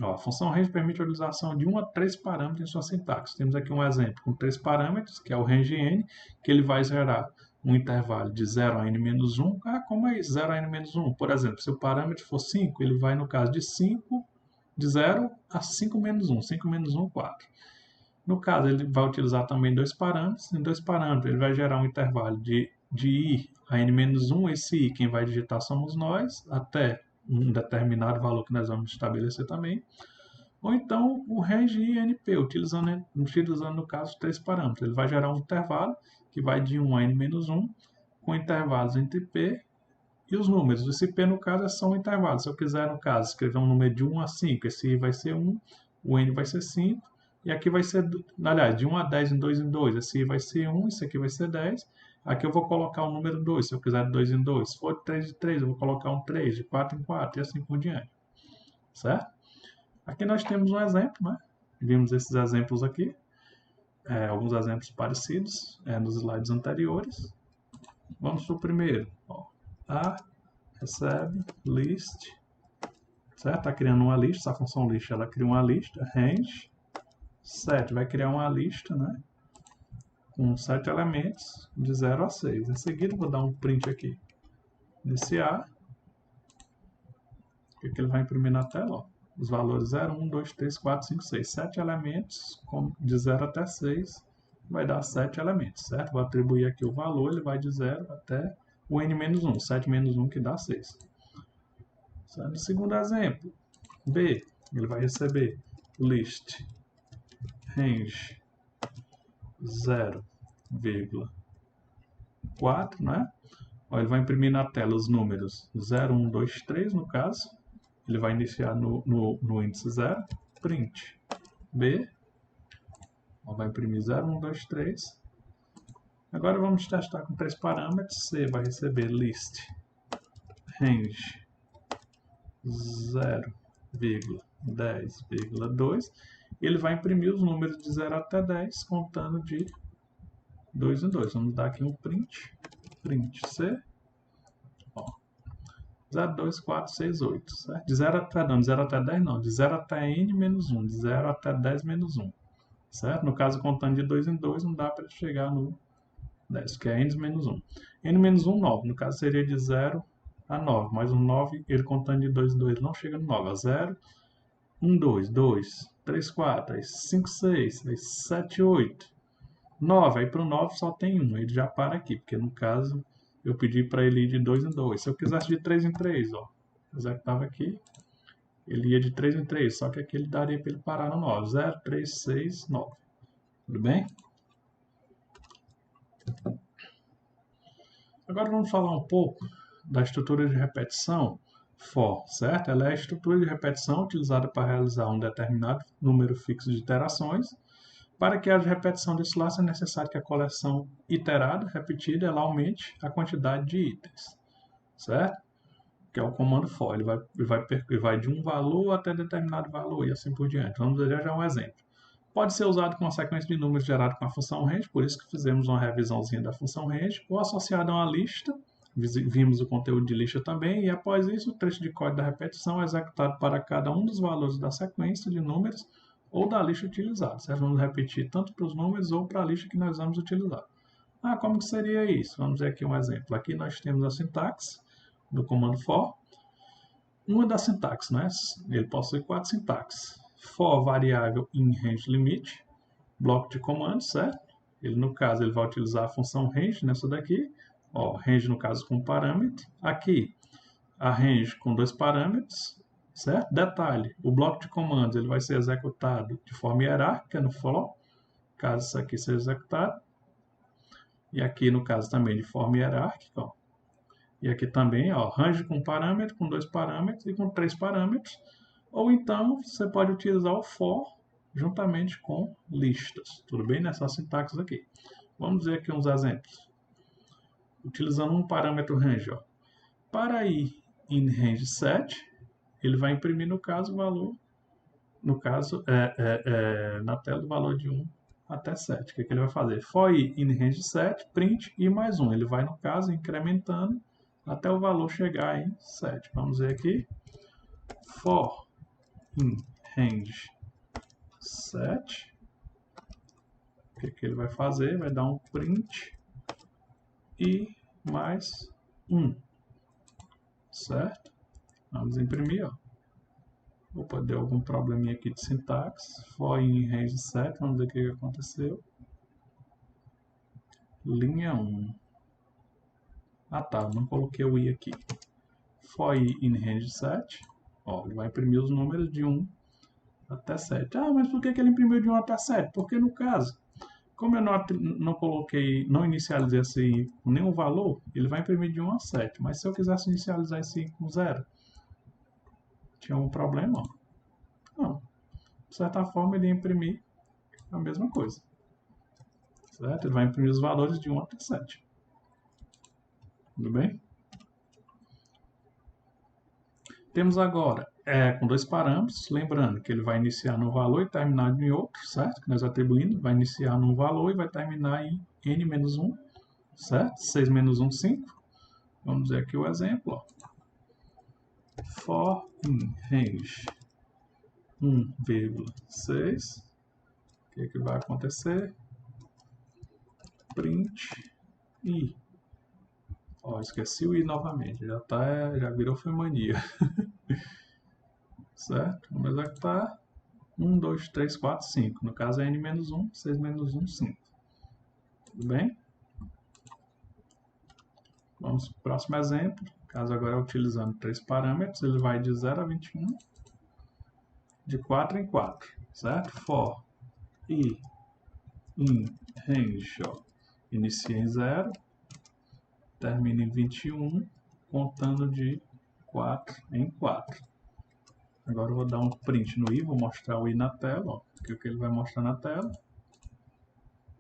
a função range permite a utilização de 1 a 3 parâmetros em sua sintaxe. Temos aqui um exemplo com 3 parâmetros, que é o range n, que ele vai gerar um intervalo de 0 a n-1. Como é isso? 0 a n-1? Por exemplo, se o parâmetro for 5, ele vai, no caso, de 0 a 5-1. 5-1, 4. No caso, ele vai utilizar também 2 parâmetros. Em 2 parâmetros, ele vai gerar um intervalo de i a n-1. Esse i, quem vai digitar somos nós, até um determinado valor que nós vamos estabelecer também. Ou então o range INP, utilizando no caso 3 parâmetros. Ele vai gerar um intervalo que vai de 1 a n-1, com intervalos entre P e os números. Esse P, no caso, é só um intervalo. Se eu quiser, no caso, escrever um número de 1 a 5, esse I vai ser 1, o N vai ser 5, e aqui vai ser, aliás, de 1 a 10 em 2 em 2, esse I vai ser 1, esse aqui vai ser 10. Aqui eu vou colocar o número 2, se eu quiser de 2 em 2. Se for de 3 em 3, eu vou colocar um 3, de 4 em 4, e assim por diante. Certo? Aqui nós temos um exemplo, né? Vimos esses exemplos aqui, alguns exemplos parecidos nos slides anteriores. Vamos para o primeiro. Ó. A recebe list, certo? Está criando uma lista, essa função list, ela cria uma lista, range, set, vai criar uma lista, né? Com 7 elementos, de 0 a 6. Em seguida, eu vou dar um print aqui nesse A, que ele vai imprimir na tela, ó. Os valores 0, 1, 2, 3, 4, 5, 6. 7 elementos, de 0 até 6, vai dar 7 elementos, certo? Vou atribuir aqui o valor, ele vai de 0 até o n-1, 7 menos 1 que dá 6. Certo? No segundo exemplo, B, ele vai receber list range 0,4, né? Ó, ele vai imprimir na tela os números 0, 1, 2, 3, no caso. Ele vai iniciar no índice 0, print B, vai imprimir 0, 1, 2, 3. Agora vamos testar com 3 parâmetros. C vai receber list range 0,10,2. Ele vai imprimir os números de 0 até 10, contando de 2 em 2. Vamos dar aqui um print C. 0, 2, 4, 6, 8, certo? De 0 até 10 não, de 0 até n-1, de 0 até 10 menos 1, certo? No caso, contando de 2 em 2, não dá para chegar no 10, que é n-1. n-1, 9, no caso seria de 0 a 9, mas o 9, ele contando de 2 em 2, não chega no 9, a 0, 1, 2, 2, 3, 4, 5, 6, 7, 8, 9, aí para o 9 só tem 1, ele já para aqui, porque no caso eu pedi para ele ir de 2 em 2. Se eu quisesse de 3 em 3, ó, executava aqui, ele ia de 3 em 3, só que aqui ele daria para ele parar no 9. 0, 3, 6, 9. Tudo bem? Agora vamos falar um pouco da estrutura de repetição for, certo? Ela é a estrutura de repetição utilizada para realizar um determinado número fixo de iterações. Para que haja repetição desse laço, é necessário que a coleção iterada, repetida, ela aumente a quantidade de itens, certo? Que é o comando for. Ele vai de um valor até determinado valor e assim por diante. Vamos ver já um exemplo. Pode ser usado com uma sequência de números gerada com a função range, por isso que fizemos uma revisãozinha da função range, ou associado a uma lista, vimos o conteúdo de lista também, e após isso o trecho de código da repetição é executado para cada um dos valores da sequência de números ou da lista utilizada, certo? Vamos repetir tanto para os números ou para a lista que nós vamos utilizar. Como que seria isso? Vamos ver aqui um exemplo. Aqui nós temos a sintaxe do comando for. Uma das sintaxes, né? Ele possui 4 sintaxes. For variável in range limit, bloco de comandos, certo? Ele, no caso, ele vai utilizar a função range nessa daqui. Ó, range, no caso, com parâmetro. Aqui, a range com 2 parâmetros, certo? Detalhe, o bloco de comandos ele vai ser executado de forma hierárquica no for, caso isso aqui seja executado. E aqui, no caso, também de forma hierárquica, ó. E aqui também, ó, range com parâmetro, com 2 parâmetros e com 3 parâmetros. Ou então, você pode utilizar o for juntamente com listas. Tudo bem? Nessa sintaxe aqui. Vamos ver aqui uns exemplos. Utilizando um parâmetro range, ó. Para ir em range set, ele vai imprimir, no caso, o valor, no caso, na tela o valor de 1 até 7. O que ele vai fazer? For i in range set, print i mais 1. Ele vai, no caso, incrementando até o valor chegar em 7. Vamos ver aqui. For in range set. O que ele vai fazer? Vai dar um print i mais 1. Certo? Vamos imprimir, ó. Opa, deu algum probleminha aqui de sintaxe. For in range set, vamos ver o que aconteceu. Linha 1. Tá, não coloquei o i aqui. for i in range 7, ó, ele vai imprimir os números de 1 até 7. Ah, mas por que ele imprimiu de 1 até 7? Porque no caso, como eu não inicializei esse i com nenhum valor, ele vai imprimir de 1 a 7. Mas se eu quisesse inicializar esse i com 0, tinha um problema? Não. De certa forma, ele ia imprimir a mesma coisa. Certo? Ele vai imprimir os valores de 1 até 7. Tudo bem? Temos agora com dois parâmetros, lembrando que ele vai iniciar num valor e terminar em outro, certo? Que nós atribuindo, vai iniciar num valor e vai terminar em n-1, certo? 6 menos 1, 5. Vamos ver aqui o exemplo, ó. For in range 1,6. O que vai acontecer? Print i. Ó, esqueci o i novamente, já virou femania. Certo? Vamos executar. 1, 2, 3, 4, 5. No caso é n-1, 6 menos 1, 5. Tudo bem? Vamos para o próximo exemplo. Caso agora utilizando 3 parâmetros, ele vai de 0 a 21, de 4 em 4. Certo? For i in range, ó, inicia em 0, termina em 21, contando de 4 em 4. Agora eu vou dar um print no i, vou mostrar o i na tela, ó, que é o que ele vai mostrar na tela.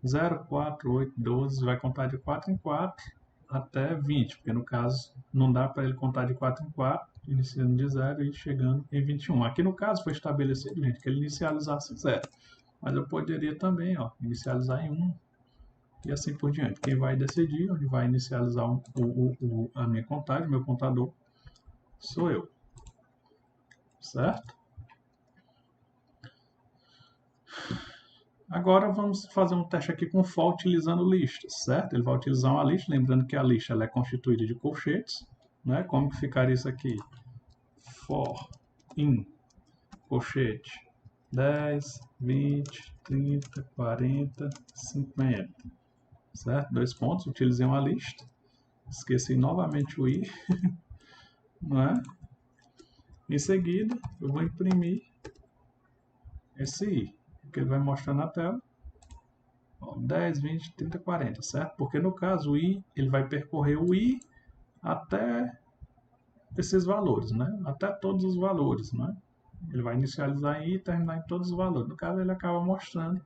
0, 4, 8, 12, vai contar de 4 em 4 até 20, porque no caso não dá para ele contar de 4 em 4, iniciando de 0 e chegando em 21. Aqui no caso foi estabelecido, gente, que ele inicializasse 0, mas eu poderia também, ó, inicializar em 1 e assim por diante. Quem vai decidir onde vai inicializar a minha contagem, meu contador, sou eu. Certo? Agora vamos fazer um teste aqui com for utilizando listas, certo? Ele vai utilizar uma lista, lembrando que a lista ela é constituída de colchetes, né? Como que ficaria isso aqui? For in colchete 10, 20, 30, 40, 50, certo? 2 pontos, utilizei uma lista, esqueci novamente o i, não é? Em seguida, eu vou imprimir esse i, que ele vai mostrar na tela. Ó, 10, 20, 30, 40, certo? Porque no caso o i, ele vai percorrer o i até esses valores, né? Até todos os valores, né? Ele vai inicializar em i e terminar em todos os valores. No caso, ele acaba mostrando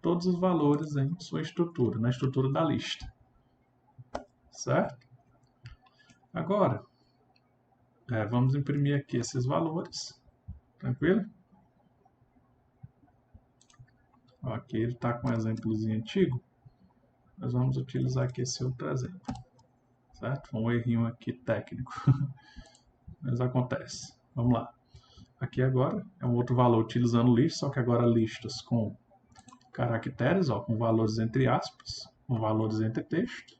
todos os valores em sua estrutura, na estrutura da lista. Certo? Agora, vamos imprimir aqui esses valores. Tranquilo? Aqui ele está com um exemplozinho antigo. Nós vamos utilizar aqui esse outro exemplo. Certo? Um errinho aqui técnico. Mas acontece. Vamos lá. Aqui agora é um outro valor utilizando listas, só que agora listas com caracteres, ó, com valores entre aspas, com valores entre texto.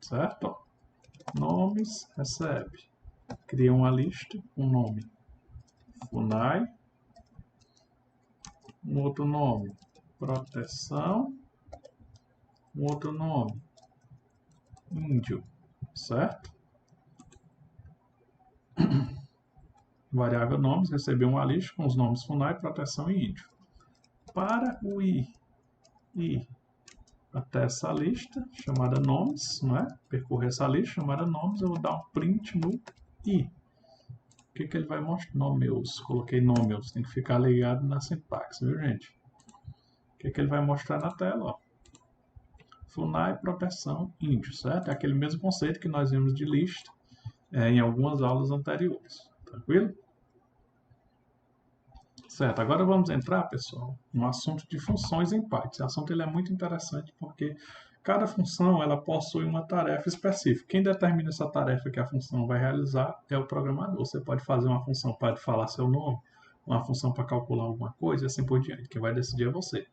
Certo? Ó. Nomes, recebe. Cria uma lista, um nome FUNAI, um outro nome proteção, um outro nome índio, certo? Variável nomes recebeu uma lista com os nomes FUNAI, proteção e índio. Para o i até essa lista chamada nomes, não é? Percorrer essa lista chamada nomes, eu vou dar um print no i. O que ele vai mostrar? Nomeus. Coloquei nomeus. Tem que ficar ligado na sintaxe, viu, gente? O que ele vai mostrar na tela? Ó. FUNAI, proteção, índio, certo? É aquele mesmo conceito que nós vimos de lista em algumas aulas anteriores. Tranquilo? Certo. Agora vamos entrar, pessoal, no assunto de funções em Python. Esse assunto ele é muito interessante porque cada função ela possui uma tarefa específica. Quem determina essa tarefa que a função vai realizar é o programador. Você pode fazer uma função para falar seu nome, uma função para calcular alguma coisa e assim por diante. Quem vai decidir é você.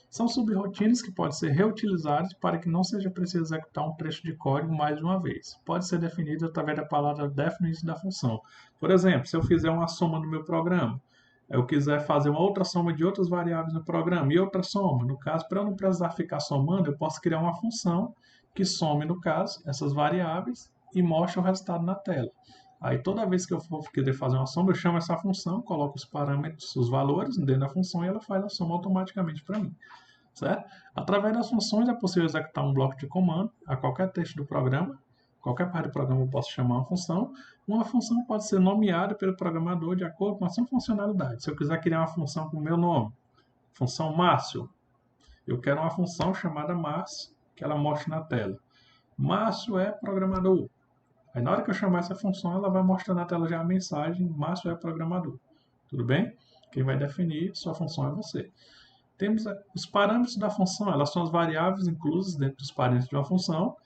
São subrotinas que podem ser reutilizadas para que não seja preciso executar um trecho de código mais de uma vez. Pode ser definido através da palavra definite da função. Por exemplo, se eu fizer uma soma no meu programa, eu quiser fazer uma outra soma de outras variáveis no programa e outra soma, no caso, para eu não precisar ficar somando, eu posso criar uma função que some, no caso, essas variáveis e mostra o resultado na tela. Aí toda vez que eu for querer fazer uma soma, eu chamo essa função, coloco os parâmetros, os valores dentro da função e ela faz a soma automaticamente para mim. Certo? Através das funções é possível executar um bloco de comando a qualquer texto do programa. Qualquer parte do programa eu posso chamar uma função. Uma função pode ser nomeada pelo programador de acordo com a sua funcionalidade. Se eu quiser criar uma função com o meu nome, função Márcio, eu quero uma função chamada Márcio, que ela mostre na tela. Márcio é programador. Aí na hora que eu chamar essa função, ela vai mostrar na tela já a mensagem Márcio é programador. Tudo bem? Quem vai definir sua função é você. Temos os parâmetros da função, elas são as variáveis inclusas dentro dos parâmetros de uma função.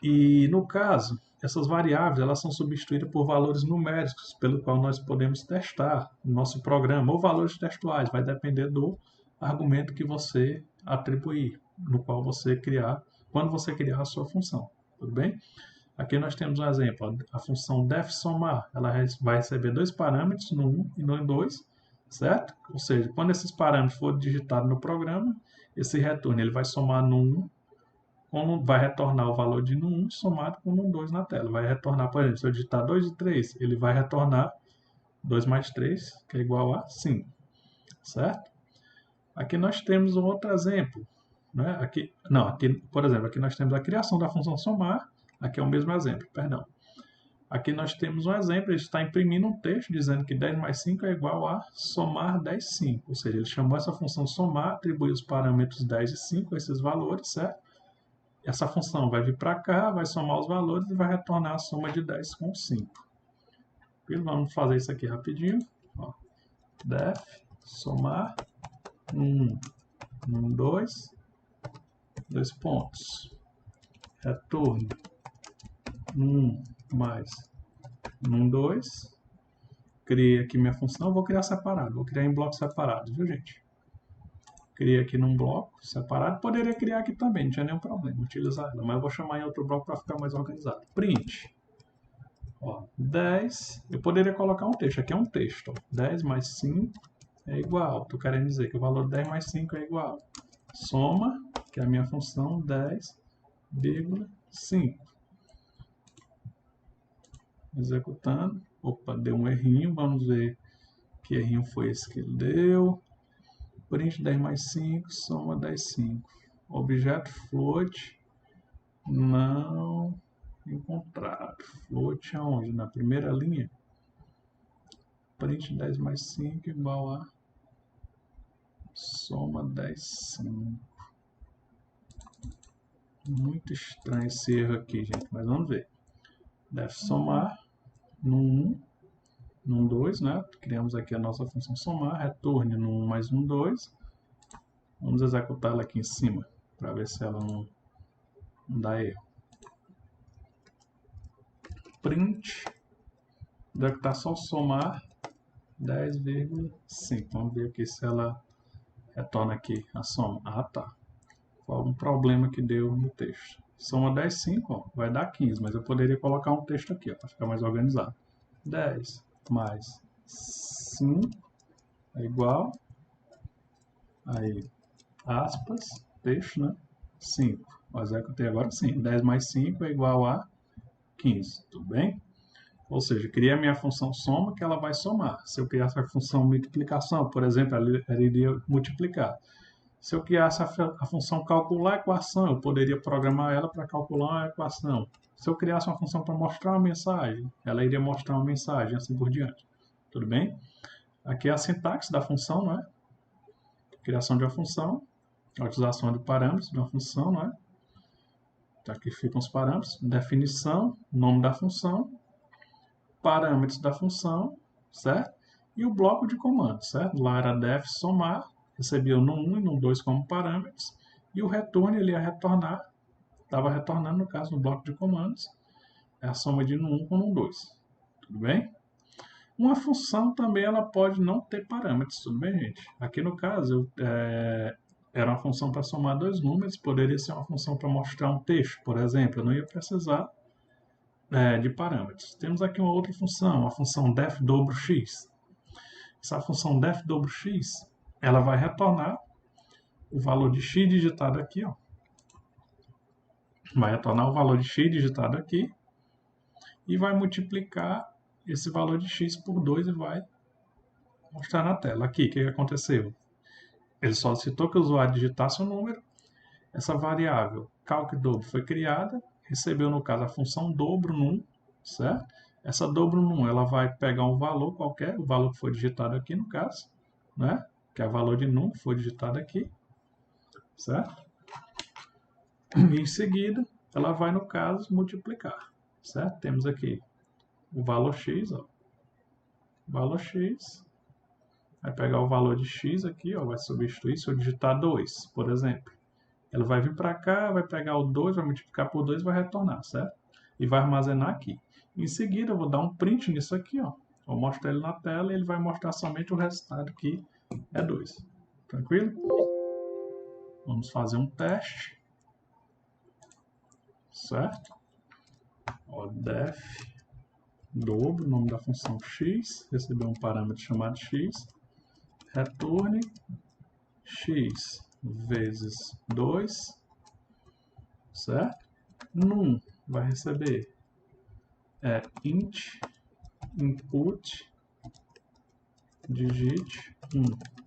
E no caso, essas variáveis elas são substituídas por valores numéricos, pelo qual nós podemos testar o nosso programa, ou valores textuais, vai depender do argumento que você atribuir, no qual você criar, quando você criar a sua função. Tudo bem? Aqui nós temos um exemplo, a função def_somar, ela vai receber dois parâmetros, no 1 e no 2, certo? Ou seja, quando esses parâmetros forem digitados no programa, esse retorno ele vai somar no 1, vai retornar o valor de no 1 somado com no 2 na tela. Vai retornar, por exemplo, se eu digitar 2 e 3, ele vai retornar 2 mais 3, que é igual a 5, certo? Aqui nós temos um outro exemplo. Né? Aqui, por exemplo, aqui nós temos a criação da função somar, aqui é o mesmo exemplo, perdão. Aqui nós temos um exemplo, ele está imprimindo um texto dizendo que 10 mais 5 é igual a somar 10, 5. Ou seja, ele chamou essa função somar, atribuiu os parâmetros 10 e 5 a esses valores, certo? Essa função vai vir para cá, vai somar os valores e vai retornar a soma de 10 com 5. Vamos fazer isso aqui rapidinho. Ó. Def, somar, 1, 2, 2 pontos. Retorno, 1 mais 2. Criei aqui minha função, vou criar separado, vou criar em blocos separados, viu gente? Criei aqui num bloco separado, poderia criar aqui também, não tinha nenhum problema utilizar ela, mas eu vou chamar em outro bloco para ficar mais organizado. Print, ó, 10, eu poderia colocar um texto, aqui é um texto, ó, 10 mais 5 é igual, estou querendo dizer que o valor de 10 mais 5 é igual, soma, que é a minha função, 10,5. Executando, opa, deu um errinho, vamos ver que errinho foi esse que ele deu. Print 10 mais 5, soma 10, 5. Objeto float não encontrado. Float aonde? Na primeira linha. Print 10 mais 5 igual a soma 10, 5. Muito estranho esse erro aqui, gente, mas vamos ver. Deve somar no 1, no 2, né? Criamos aqui a nossa função somar, retorne no 1 mais 1, 2. Vamos executá-la aqui em cima, para ver se ela não dá erro. Print, executar só somar 10,5. Vamos ver aqui se ela retorna aqui a soma. Ah, tá. Foi algum problema que deu no texto. Soma 10, 5, ó, vai dar 15, mas eu poderia colocar um texto aqui, para ficar mais organizado. 10 mais 5 é igual, aí, aspas, texto, né? 5. Eu executei agora sim. 10 mais 5 é igual a 15, tudo bem? Ou seja, criei a minha função soma, que ela vai somar. Se eu criasse a função multiplicação, por exemplo, ela iria multiplicar. Se eu criasse a função calcular a equação, eu poderia programar ela para calcular uma equação. Se eu criasse uma função para mostrar uma mensagem, ela iria mostrar uma mensagem, assim por diante. Tudo bem? Aqui é a sintaxe da função, não é? Criação de uma função, a utilização de parâmetros de uma função, não é? Então, aqui ficam os parâmetros, definição, nome da função, parâmetros da função, certo? E o bloco de comando, certo? Lá era def somar, recebia o no 1 e no 2 como parâmetros, e o retorno ele ia retornar, estava retornando no caso no bloco de comandos, é a soma de no 1 com no 2. Tudo bem? Uma função também ela pode não ter parâmetros, tudo bem, gente? Aqui no caso, era uma função para somar dois números, poderia ser uma função para mostrar um texto, por exemplo, eu não ia precisar de parâmetros. Temos aqui uma outra função, a função def dobro x. Essa função def dobro x, ela vai retornar o valor de x digitado aqui, ó. Vai retornar o valor de x digitado aqui, e vai multiplicar esse valor de x por 2 e vai mostrar na tela. Aqui, o que aconteceu? Ele só citou que o usuário digitasse o número. Essa variável calc dobro foi criada, recebeu no caso a função dobro num, certo? Essa dobro num, ela vai pegar um valor qualquer, o valor que foi digitado aqui no caso, né? Que é o valor de num que foi digitado aqui, certo? E em seguida, ela vai no caso multiplicar, certo? Temos aqui o valor x, ó. O valor x, vai pegar o valor de x aqui, ó, vai substituir, se eu digitar 2, por exemplo. Ela vai vir para cá, vai pegar o 2, vai multiplicar por 2 e vai retornar, certo? E vai armazenar aqui. Em seguida, eu vou dar um print nisso aqui, ó. Vou mostrar ele na tela e ele vai mostrar somente o resultado que é 2. Tranquilo? Vamos fazer um teste. Certo? Ó, def dobro, nome da função x, recebeu um parâmetro chamado x, retorne x vezes 2, certo? Num vai receber int input, digite um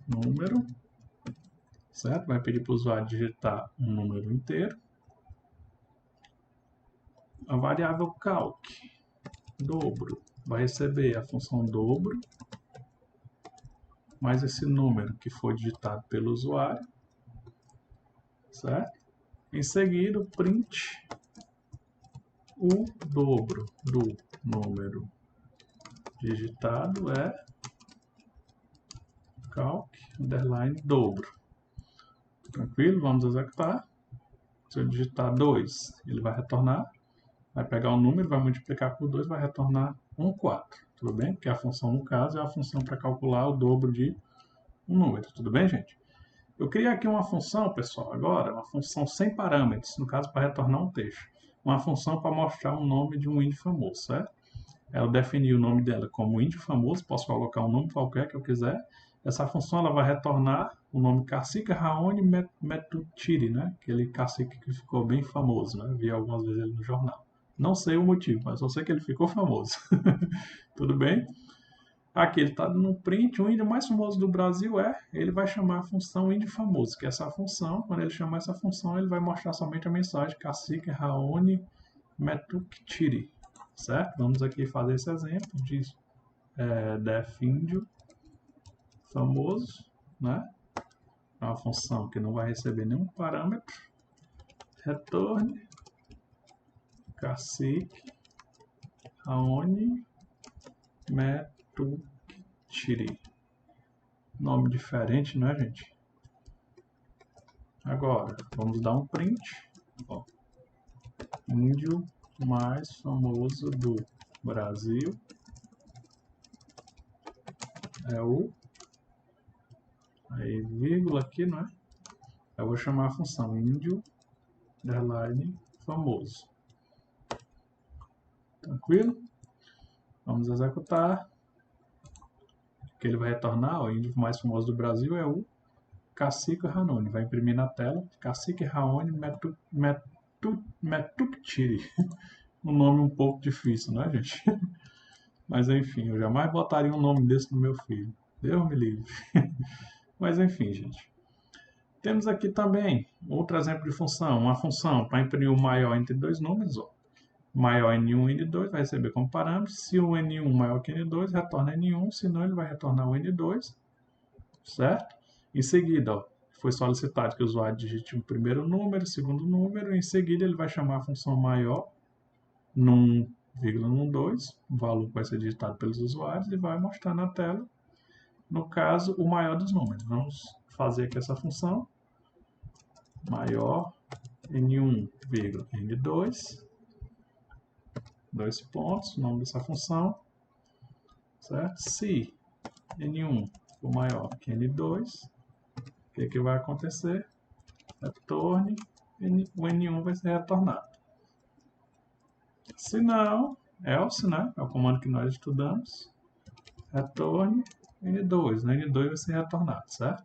número, certo? Vai pedir para o usuário digitar um número inteiro. A variável calc dobro vai receber a função dobro mais esse número que foi digitado pelo usuário, certo? Em seguida, o print o dobro do número digitado é calc underline dobro. Tranquilo? Vamos executar. Se eu digitar 2, ele vai retornar, vai pegar o número, vai multiplicar por 2, vai retornar 4. Tudo bem? Que a função, no caso, é a função para calcular o dobro de um número. Tudo bem, gente? Eu criei aqui uma função, pessoal, agora, uma função sem parâmetros, no caso, para retornar um texto. Uma função para mostrar o nome de um índio famoso, certo? Eu defini o nome dela como índio famoso, posso colocar um nome qualquer que eu quiser. Essa função ela vai retornar o nome Cacique Raoni Metuchiri, né? Aquele cacique que ficou bem famoso, né? Vi algumas vezes ele no jornal. Não sei o motivo, mas só sei que ele ficou famoso. Tudo bem? Aqui ele está dando um print, o índio mais famoso do Brasil ele vai chamar a função índio famoso, que é essa função, quando ele chamar essa função, ele vai mostrar somente a mensagem Cacique Raoni Metuchiri, certo? Vamos aqui fazer esse exemplo de def índio famoso, né? É uma função que não vai receber nenhum parâmetro, retorne Cacique Raoni Metuchiri. Nome diferente, né, gente? Agora, vamos dar um print. Ó. Índio mais famoso do Brasil é o... Aí, vírgula aqui, não é? Eu vou chamar a função índio underline famoso. Tranquilo? Vamos executar. O que ele vai retornar, o índio mais famoso do Brasil é o Cacique Raoni. Vai imprimir na tela. Cacique Raoni Metuchiri. Um nome um pouco difícil, né, gente? Mas enfim, eu jamais botaria um nome desse no meu filho. Deus me livre. Mas enfim, gente. Temos aqui também outro exemplo de função. Uma função para imprimir o maior entre dois números. Ó. Maior N1 e N2 vai receber como parâmetro. Se o N1 maior que N2, retorna N1. Senão, ele vai retornar o N2. Certo? Em seguida, ó, foi solicitado que o usuário digite o primeiro número, o segundo número. Em seguida, ele vai chamar a função maior num, vírgula, num 2. O valor vai ser digitado pelos usuários e vai mostrar na tela, no caso, o maior dos números. Vamos fazer aqui essa função. Maior N1, vírgula, N2. 2 pontos, o nome dessa função, certo? Se N1 for maior que N2, o que vai acontecer? Retorne, o N1 vai ser retornado. Se não, else, né? É o comando que nós estudamos. Retorne N2, né? N2 vai ser retornado, certo?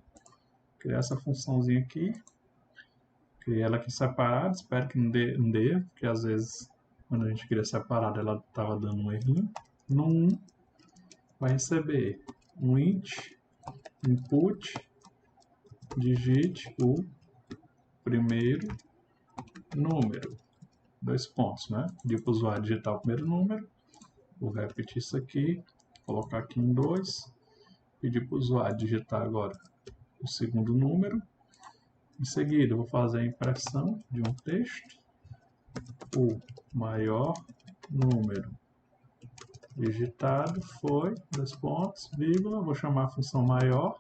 Criar essa funçãozinha aqui. Criei ela aqui separada, espero que não dê, porque às vezes quando a gente queria separar, ela estava dando um errinho. No 1, vai receber um int input, digite o primeiro número. 2 pontos, né? Pedir para o usuário digitar o primeiro número. Vou repetir isso aqui, colocar aqui um 2. Pedir para o usuário digitar agora o segundo número. Em seguida, eu vou fazer a impressão de um texto. O maior número digitado foi, 2 pontos, vírgula, vou chamar a função maior,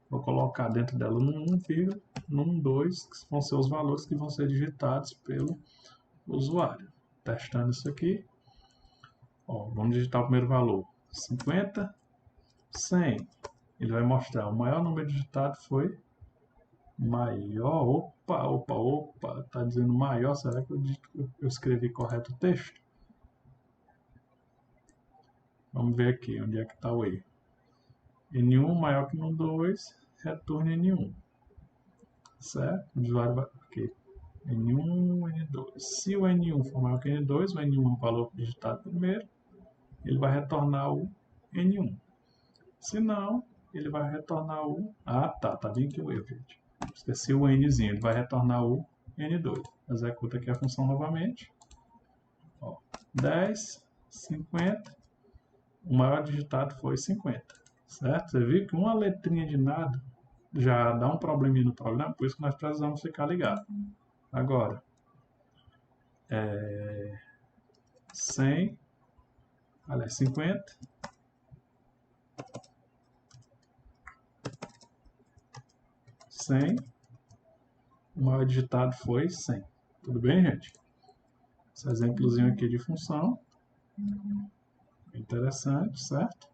vou colocar dentro dela no 1, vírgula, no 2, que vão ser os valores que vão ser digitados pelo usuário. Testando isso aqui, ó, vamos digitar o primeiro valor, 50, 100, ele vai mostrar, o maior número digitado foi maior, opa, tá dizendo maior, será que eu escrevi correto o texto? Vamos ver aqui, onde é que está o erro. N1 maior que N2, retorne N1. Certo? O usuário vai aqui. N1, N2. Se o N1 for maior que N2, o N1 é um valor digitado primeiro, ele vai retornar o N1. Se não, ele vai retornar o... Ah, tá vendo que o erro, gente. Esqueci o Nzinho, ele vai retornar o N2. Executa aqui a função novamente. Ó, 10, 50... O maior digitado foi 50, certo? Você viu que uma letrinha de nada já dá um probleminha no programa, por isso que nós precisamos ficar ligados. Agora, 100, aliás, 50, 100, o maior digitado foi 100. Tudo bem, gente? Esse exemplozinho aqui de função. Interessante, certo?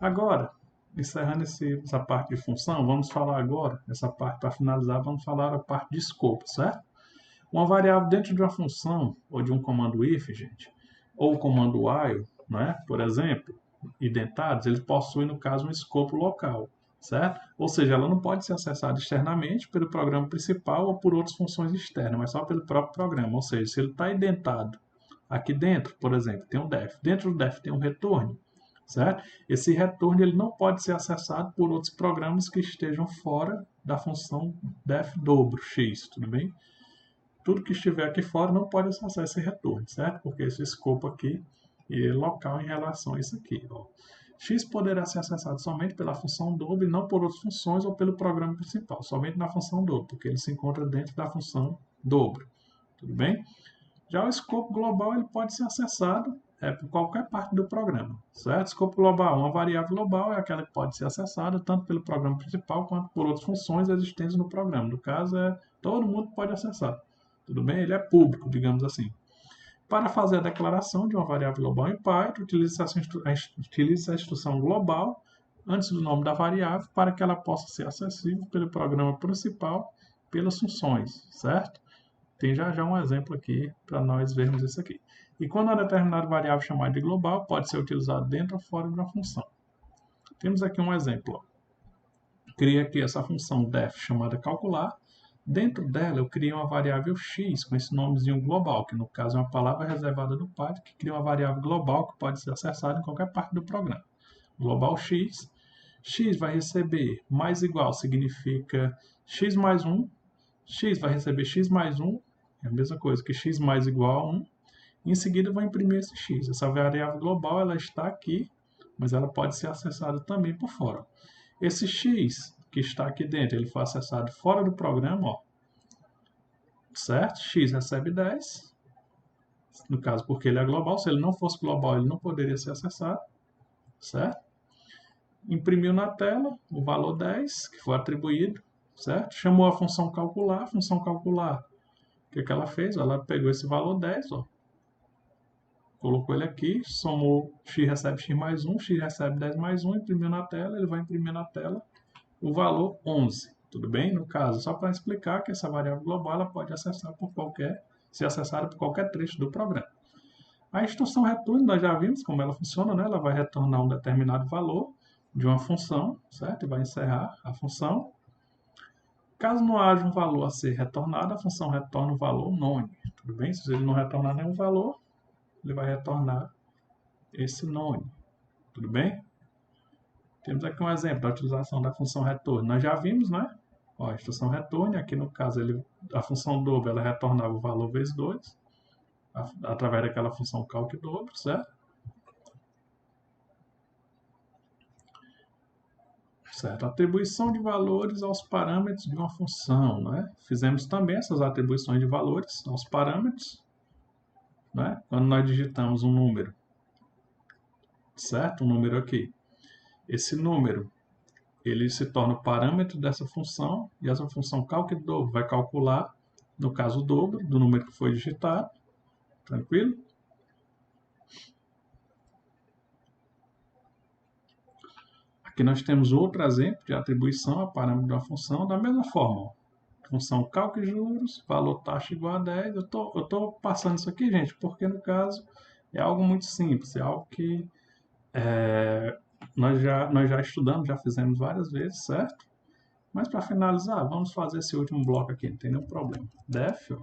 Agora, encerrando essa parte de função, vamos falar agora, essa parte para finalizar, vamos falar a parte de escopo, certo? Uma variável dentro de uma função, ou de um comando if, gente, ou o comando while, né, por exemplo, identados, eles possuem, no caso, um escopo local, certo? Ou seja, ela não pode ser acessada externamente pelo programa principal ou por outras funções externas, mas só pelo próprio programa. Ou seja, se ele está identado aqui dentro, por exemplo, tem um def. Dentro do def tem um return, certo? Esse return ele não pode ser acessado por outros programas que estejam fora da função def dobro x, tudo bem? Tudo que estiver aqui fora não pode acessar esse return, certo? Porque esse escopo aqui é local em relação a isso aqui. Ó. X poderá ser acessado somente pela função dobro e não por outras funções ou pelo programa principal, somente na função dobro, porque ele se encontra dentro da função dobro, tudo bem? Já o escopo global ele pode ser acessado por qualquer parte do programa, certo? Escopo global, uma variável global é aquela que pode ser acessada tanto pelo programa principal quanto por outras funções existentes no programa. No caso, todo mundo pode acessar, tudo bem? Ele é público, digamos assim. Para fazer a declaração de uma variável global em Python, utiliza a instrução global antes do nome da variável para que ela possa ser acessível pelo programa principal pelas funções, certo? Tem já um exemplo aqui para nós vermos isso aqui. E quando uma determinada variável chamada de global pode ser utilizada dentro ou fora de uma função. Temos aqui um exemplo. Ó. Criei aqui essa função def chamada calcular. Dentro dela eu criei uma variável x com esse nomezinho global, que no caso é uma palavra reservada do Python, que cria uma variável global que pode ser acessada em qualquer parte do programa. Global x. X vai receber mais igual, significa x mais 1. X vai receber x mais 1. É a mesma coisa que x mais igual a 1. Em seguida, eu vou imprimir esse x. Essa variável global ela está aqui, mas ela pode ser acessada também por fora. Esse x que está aqui dentro, ele foi acessado fora do programa, ó, certo? X recebe 10. No caso, porque ele é global. Se ele não fosse global, ele não poderia ser acessado, certo? Imprimiu na tela o valor 10, que foi atribuído, certo? Chamou a função calcular. A função calcular, o que ela fez? Ela pegou esse valor 10, ó, colocou ele aqui, somou x recebe x mais 1, x recebe 10 mais 1, imprimiu na tela, ele vai imprimir na tela o valor 11, tudo bem? No caso, só para explicar que essa variável global ela pode ser acessada por qualquer trecho do programa. A instrução return, nós já vimos como ela funciona, né? Ela vai retornar um determinado valor de uma função, certo? E vai encerrar a função. Caso não haja um valor a ser retornado, a função retorna o valor none. Tudo bem? Se ele não retornar nenhum valor, ele vai retornar esse none. Tudo bem? Temos aqui um exemplo da utilização da função return. Nós já vimos, né? Ó, a instrução return, aqui no caso a função dobro ela retornava o valor vezes 2, através daquela função calc dobro, certo? Certo, atribuição de valores aos parâmetros de uma função, né? Fizemos também essas atribuições de valores aos parâmetros, né? Quando nós digitamos um número, certo? Um número aqui. Esse número, ele se torna o parâmetro dessa função e essa função calc dobro vai calcular, no caso, o dobro do número que foi digitado. Tranquilo? Aqui nós temos outro exemplo de atribuição a parâmetro de uma função da mesma forma. Ó. Função calc juros, valor taxa igual a 10. Eu tô passando isso aqui, gente, porque no caso é algo muito simples, é algo que nós já estudamos, já fizemos várias vezes, certo? Mas para finalizar, vamos fazer esse último bloco aqui, não tem nenhum problema. Def, ó,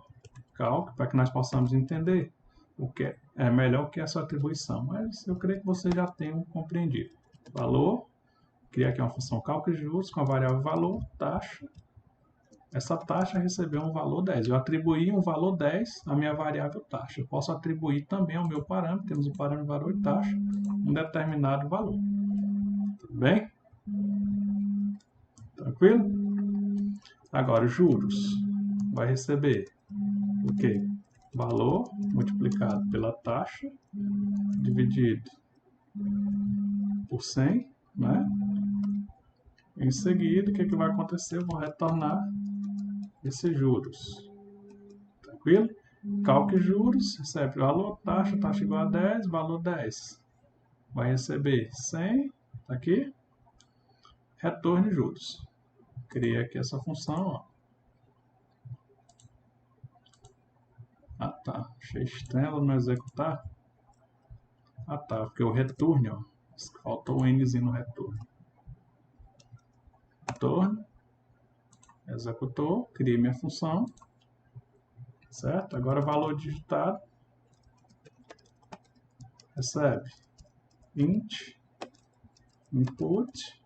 calc, para que nós possamos entender o que é melhor o que é essa atribuição. Mas eu creio que vocês já tenham compreendido. Valor, criar aqui uma função calc juros com a variável valor, taxa. Essa taxa recebeu um valor 10. Eu atribuí um valor 10 à minha variável taxa. Eu posso atribuir também ao meu parâmetro, temos o parâmetro valor e taxa, um determinado valor. Tudo bem? Tranquilo? Agora, juros. Vai receber o quê? Valor multiplicado pela taxa, dividido por 100, né? Em seguida, o que vai acontecer? Eu vou retornar esses juros. Tranquilo? Calc juros, recebe valor, taxa igual a 10, valor 10. Vai receber 100, tá aqui, retorne juros. Criei aqui essa função, ó. Ah tá, achei estranho ela não executar. Ah tá, porque o return, ó, faltou um nzinho no return. Retorno, executou, criei minha função, certo? Agora valor digitado, recebe int, input,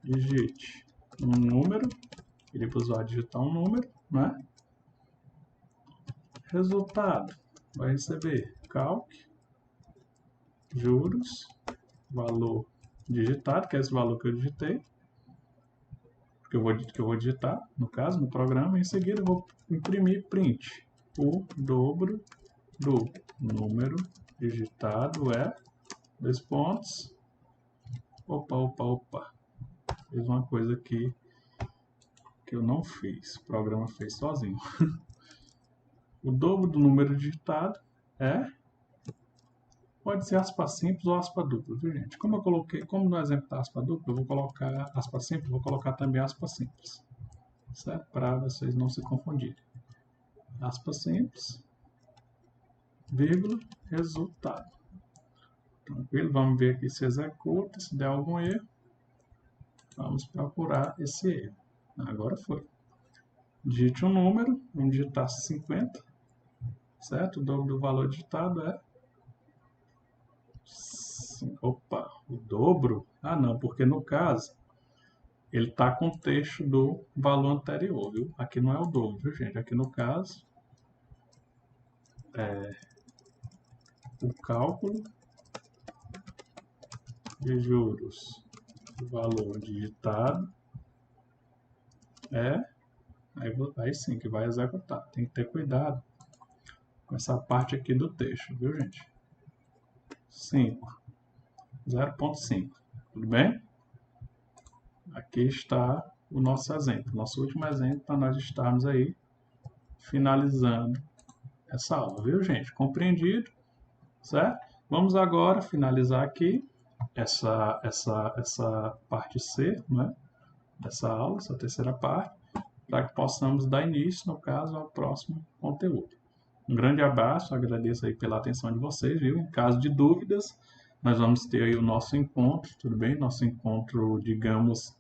digite um número, ele para o usuário digitar um número, né? Resultado, vai receber calc, juros, valor digitado, que é esse valor que eu digitei, que eu vou digitar, no caso, no programa, e em seguida eu vou imprimir print. O dobro do número digitado é 2 pontos. Opa. Fiz uma coisa aqui que eu não fiz. O programa fez sozinho. O dobro do número digitado pode ser aspa simples ou aspa dupla, viu, gente? Como no exemplo da aspa dupla, eu vou colocar aspa simples, vou colocar também aspa simples, certo? Para vocês não se confundirem. Aspa simples, vírgula, resultado. Tranquilo? Vamos ver aqui se executa, se der algum erro. Vamos procurar esse erro. Agora foi. Digite um número, vamos digitar 50, certo? O dobro do valor digitado é... Opa, o dobro? Ah não, porque no caso, ele está com o texto do valor anterior, viu? Aqui não é o dobro, viu, gente? Aqui no caso, o cálculo de juros do valor digitado aí sim que vai executar. Tem que ter cuidado com essa parte aqui do texto, viu, gente? 0.5, tudo bem? Aqui está o nosso exemplo, nosso último exemplo, para nós estarmos aí finalizando essa aula, viu, gente? Compreendido, certo? Vamos agora finalizar aqui essa parte C, né? Dessa aula, essa terceira parte, para que possamos dar início, no caso, ao próximo conteúdo. Um grande abraço, agradeço aí pela atenção de vocês, viu? Em caso de dúvidas, nós vamos ter aí o nosso encontro, tudo bem? Nosso encontro, digamos,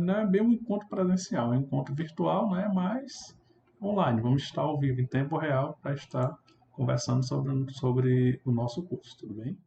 não é bem um encontro presencial, é um encontro virtual, né? Mas online. Vamos estar ao vivo em tempo real para estar conversando sobre o nosso curso, tudo bem?